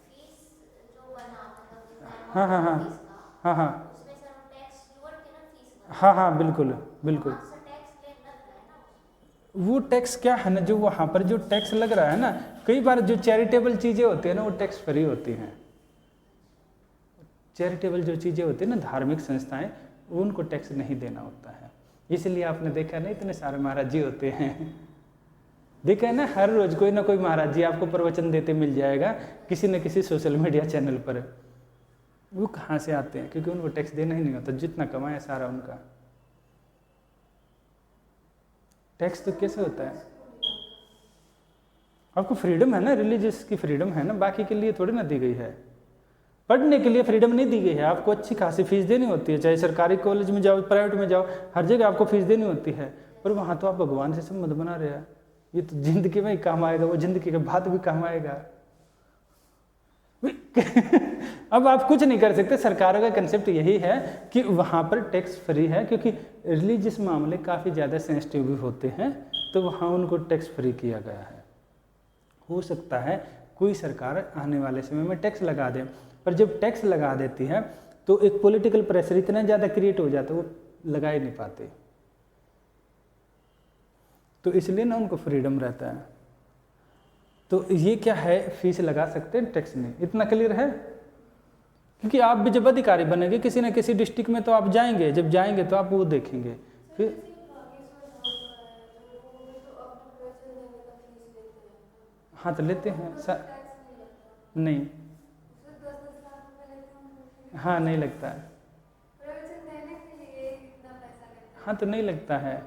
फीस जो बना मतलब हाँ हाँ हाँ फीस का, हाँ हाँ उसमें से हम टैक्स जोड़ के ना फीस बना, हाँ हाँ बिल्कुल बिल्कुल। वहाँ से टैक्स ले लग रहा है ना। वो टैक्स क्या है ना, जो वहाँ पर जो टैक्स लग रहा है ना, कई बार जो चैरिटेबल चीज़ें होती है ना वो टैक्स फ्री होती हैं। चैरिटेबल जो चीज़ें होती है ना, धार्मिक संस्थाएं, उनको टैक्स नहीं देना होता है। इसलिए आपने देखा ना इतने सारे महाराज जी होते हैं, देखा है ना, हर रोज कोई ना कोई महाराज जी आपको प्रवचन देते मिल जाएगा किसी न किसी सोशल मीडिया चैनल पर। वो कहाँ से आते हैं, क्योंकि उनको टैक्स देना ही नहीं होता, जितना कमाया सारा उनका। टैक्स तो कैसे होता है, आपको फ्रीडम है ना, रिलीजियस की फ्रीडम है ना, बाकी के लिए थोड़ी ना दी गई है। पढ़ने के लिए फ्रीडम नहीं दी गई है, आपको अच्छी खासी फीस देनी होती है, चाहे सरकारी कॉलेज में जाओ, प्राइवेट में जाओ, हर जगह आपको फीस देनी होती है। पर वहाँ तो आप भगवान से संबंध बना रहे हैं, ये तो जिंदगी में ही काम आएगा, वो जिंदगी के बाद भी काम आएगा। अब आप कुछ नहीं कर सकते, सरकारों का कंसेप्ट यही है कि वहाँ पर टैक्स फ्री है, क्योंकि रिलीजियस मामले काफ़ी ज़्यादा सेंसिटिव भी होते हैं, तो वहाँ उनको टैक्स फ्री किया गया है। हो सकता है कोई सरकार आने वाले समय में टैक्स लगा दे, पर जब टैक्स लगा देती है तो एक पॉलिटिकल प्रेशर इतना ज़्यादा क्रिएट हो जाता है, वो लगा ही नहीं पाते। तो इसलिए ना उनको फ्रीडम रहता है। तो ये क्या है, फीस लगा सकते हैं, टैक्स नहीं। इतना क्लियर है? क्योंकि आप भी जब अधिकारी बनेंगे किसी न किसी डिस्ट्रिक्ट में, तो आप जाएंगे, जब जाएंगे तो आप वो देखेंगे। फिर हाँ तो लेते हैं नहीं, हाँ नहीं लगता है, हाँ तो नहीं लगता है,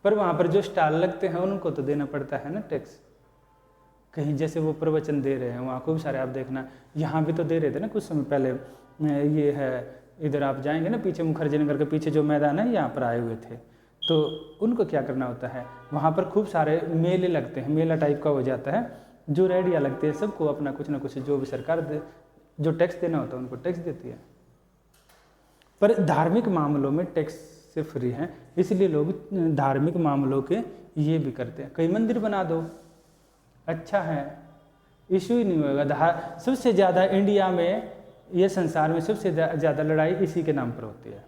पर वहाँ पर जो स्टॉल लगते हैं उनको तो देना पड़ता है ना टैक्स। कहीं जैसे वो प्रवचन दे रहे हैं, वहाँ खूब सारे आप देखना, यहाँ भी तो दे रहे थे ना कुछ समय पहले। ये है, इधर आप जाएंगे ना पीछे, मुखर्जी नगर के पीछे जो मैदान है, यहाँ पर आए हुए थे, तो उनको क्या करना होता है, वहाँ पर खूब सारे मेले लगते हैं, मेला टाइप का हो जाता है, जो रेडिया लगते हैं, सबको अपना कुछ ना कुछ जो भी सरकार जो टैक्स देना होता है उनको टैक्स देती है। पर धार्मिक मामलों में टैक्स से फ्री है, इसलिए लोग धार्मिक मामलों के ये भी करते हैं। कई मंदिर बना दो, अच्छा है, इशू ही नहीं होगा। सबसे ज़्यादा इंडिया में, ये संसार में सबसे ज़्यादा लड़ाई इसी के नाम पर होती है।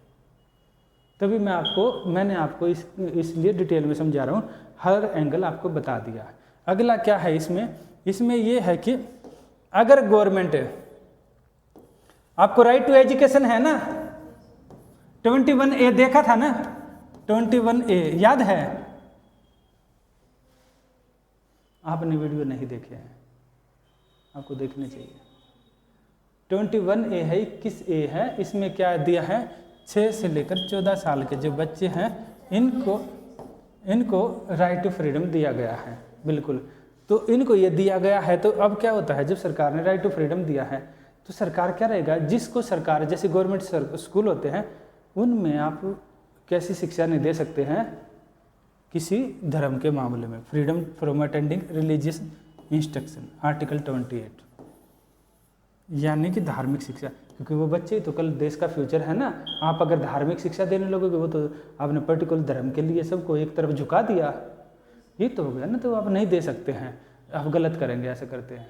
तभी मैंने आपको इसलिए डिटेल में समझा रहा हूँ, हर एंगल आपको बता दिया। अगला क्या है इसमें ये है कि अगर गवर्नमेंट, आपको राइट टू एजुकेशन है ना, 21A देखा था ना, 21A याद है? आपने वीडियो नहीं देखे हैं, आपको देखने चाहिए। 21A है, 21A है, इसमें क्या दिया है, 6 से लेकर 14 साल के जो बच्चे हैं इनको राइट टू फ्रीडम दिया गया है। बिल्कुल, तो इनको ये दिया गया है। तो अब क्या होता है, जब सरकार ने राइट टू फ्रीडम दिया है तो सरकार क्या रहेगा, जिसको सरकार, जैसे गवर्नमेंट स्कूल होते हैं उनमें आप कैसी शिक्षा नहीं दे सकते हैं किसी धर्म के मामले में, freedom from attending religious instruction, article 28, यानी कि धार्मिक शिक्षा, क्योंकि वो बच्चे तो कल देश का फ्यूचर है ना। आप अगर धार्मिक शिक्षा देने लगोगे, वो तो आपने पर्टिकुलर धर्म के लिए सबको एक तरफ झुका दिया, ये तो हो गया ना, तो आप नहीं दे सकते हैं, आप गलत करेंगे, ऐसे करते हैं।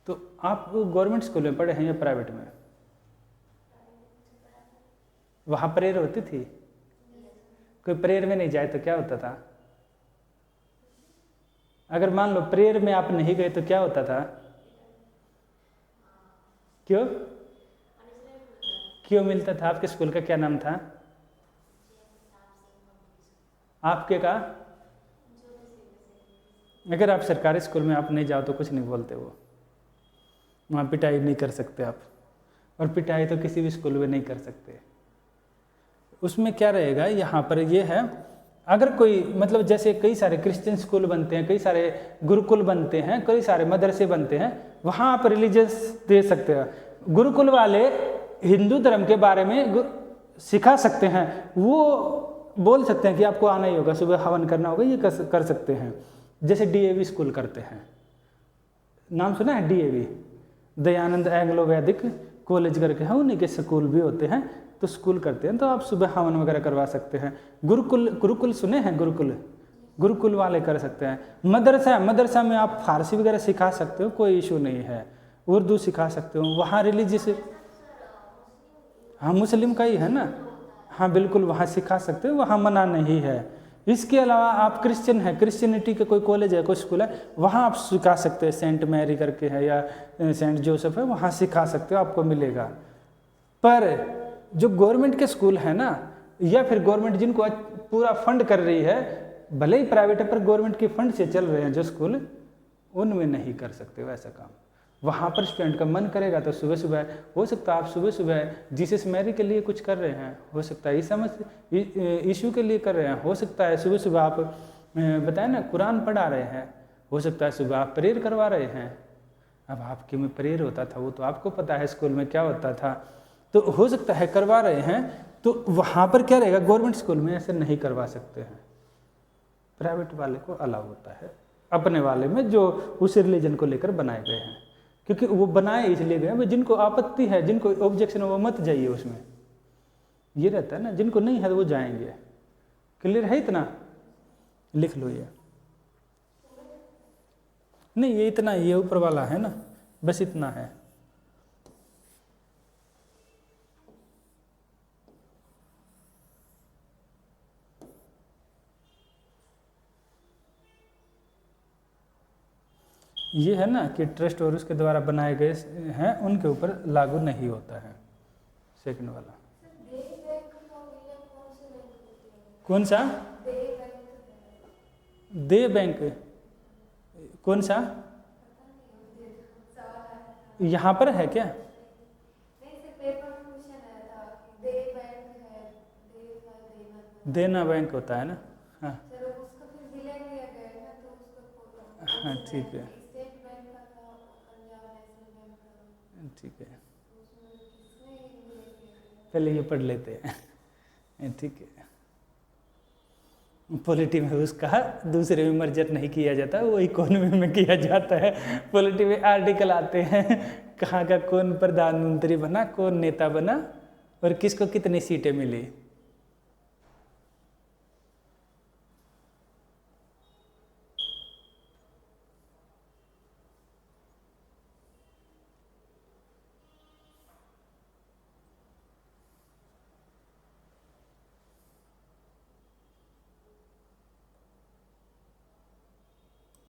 तो आप गवर्नमेंट स्कूल में पढ़े हैं या प्राइवेट में? वहाँ प्रेयर होती थी? कोई प्रेयर में नहीं जाए तो क्या होता था? अगर मान लो प्रेयर में आप नहीं गए तो क्या होता था? क्यों मिलता था? आपके स्कूल का क्या नाम था? आपके का? अगर आप सरकारी स्कूल में आप नहीं जाओ तो कुछ नहीं बोलते, वो वहाँ पिटाई नहीं कर सकते आप, और पिटाई तो किसी भी स्कूल में नहीं कर सकते। उसमें क्या रहेगा, यहाँ पर ये है, अगर कोई मतलब जैसे कई सारे क्रिश्चियन स्कूल बनते हैं, कई सारे गुरुकुल बनते हैं, कई सारे मदरसे बनते हैं, वहाँ आप रिलीजियस दे सकते हैं। गुरुकुल वाले हिंदू धर्म के बारे में सिखा सकते हैं, वो बोल सकते हैं कि आपको आना ही होगा, सुबह हवन करना होगा, ये कर सकते हैं। जैसे डीएवी स्कूल करते हैं, नाम सुना है डीएवी, दयानंद एंग्लो वैदिक कॉलेज करके है, उन्हीं के स्कूल भी होते हैं, तो स्कूल करते हैं, तो आप सुबह हवन वगैरह करवा सकते हैं। गुरुकुल सुने हैं, गुरुकुल वाले कर सकते हैं। मदरसा में आप फारसी वगैरह सिखा सकते हो, कोई इशू नहीं है, उर्दू सिखा सकते हो, वहाँ रिलीजियस, हाँ मुस्लिम का ही है ना, हाँ बिल्कुल वहाँ सिखा सकते हो, वहाँ मना नहीं है। इसके अलावा आप क्रिश्चियन है, क्रिश्चियनिटी के कोई कॉलेज है, कोई स्कूल है, वहाँ आप सिखा सकते हैं, सेंट मैरी करके है या सेंट जोसेफ है, वहाँ सिखा सकते हो, आपको मिलेगा। पर जो गवर्नमेंट के स्कूल है ना, या फिर गवर्नमेंट जिनको आज पूरा फंड कर रही है, भले ही प्राइवेट है पर गवर्नमेंट के फंड से चल रहे हैं जो स्कूल, उनमें नहीं कर सकते वैसा काम। वहाँ पर स्टूडेंट का मन करेगा तो सुबह सुबह, हो सकता है आप सुबह सुबह जीसस मैरी के लिए कुछ कर रहे हैं, हो सकता है यीशु के लिए कर रहे हैं, हो सकता है सुबह सुबह आप बताए ना कुरान पढ़ा रहे हैं, हो सकता है सुबह आप प्रेयर करवा रहे हैं। अब आपके में प्रेयर होता था वो तो आपको पता है, स्कूल में क्या होता था, तो हो सकता है करवा रहे हैं, तो वहाँ पर क्या रहेगा, गवर्नमेंट स्कूल में ऐसे नहीं करवा सकते हैं, प्राइवेट वाले को अलाउ होता है, अपने वाले में जो उस रिलीजन को लेकर बनाए गए हैं, क्योंकि वो बनाए इसलिए गए हैं जिनको आपत्ति है, जिनको ऑब्जेक्शन है वो मत जाइए, उसमें ये रहता है ना, जिनको नहीं है वो जाएंगे। क्लियर है इतना, लिख लो ये, नहीं ये इतना, ये ऊपर वाला है ना, बस इतना है। ये है ना कि ट्रस्ट और उसके द्वारा बनाए गए हैं उनके ऊपर लागू नहीं होता है। सेकंड वाला कौन सा, दे बैंक, कौन सा, यहाँ पर है क्या, देना बैंक होता है ना, हाँ हाँ ठीक है, ठीक है, पहले ये पढ़ लेते हैं, ठीक है। पॉलिटी में उसका दूसरे में मर्जर नहीं किया जाता, वो इकोनॉमी में किया जाता है। पॉलिटी में आर्टिकल आते हैं, कहाँ का कौन प्रधानमंत्री बना, कौन नेता बना और किसको कितनी सीटें मिली।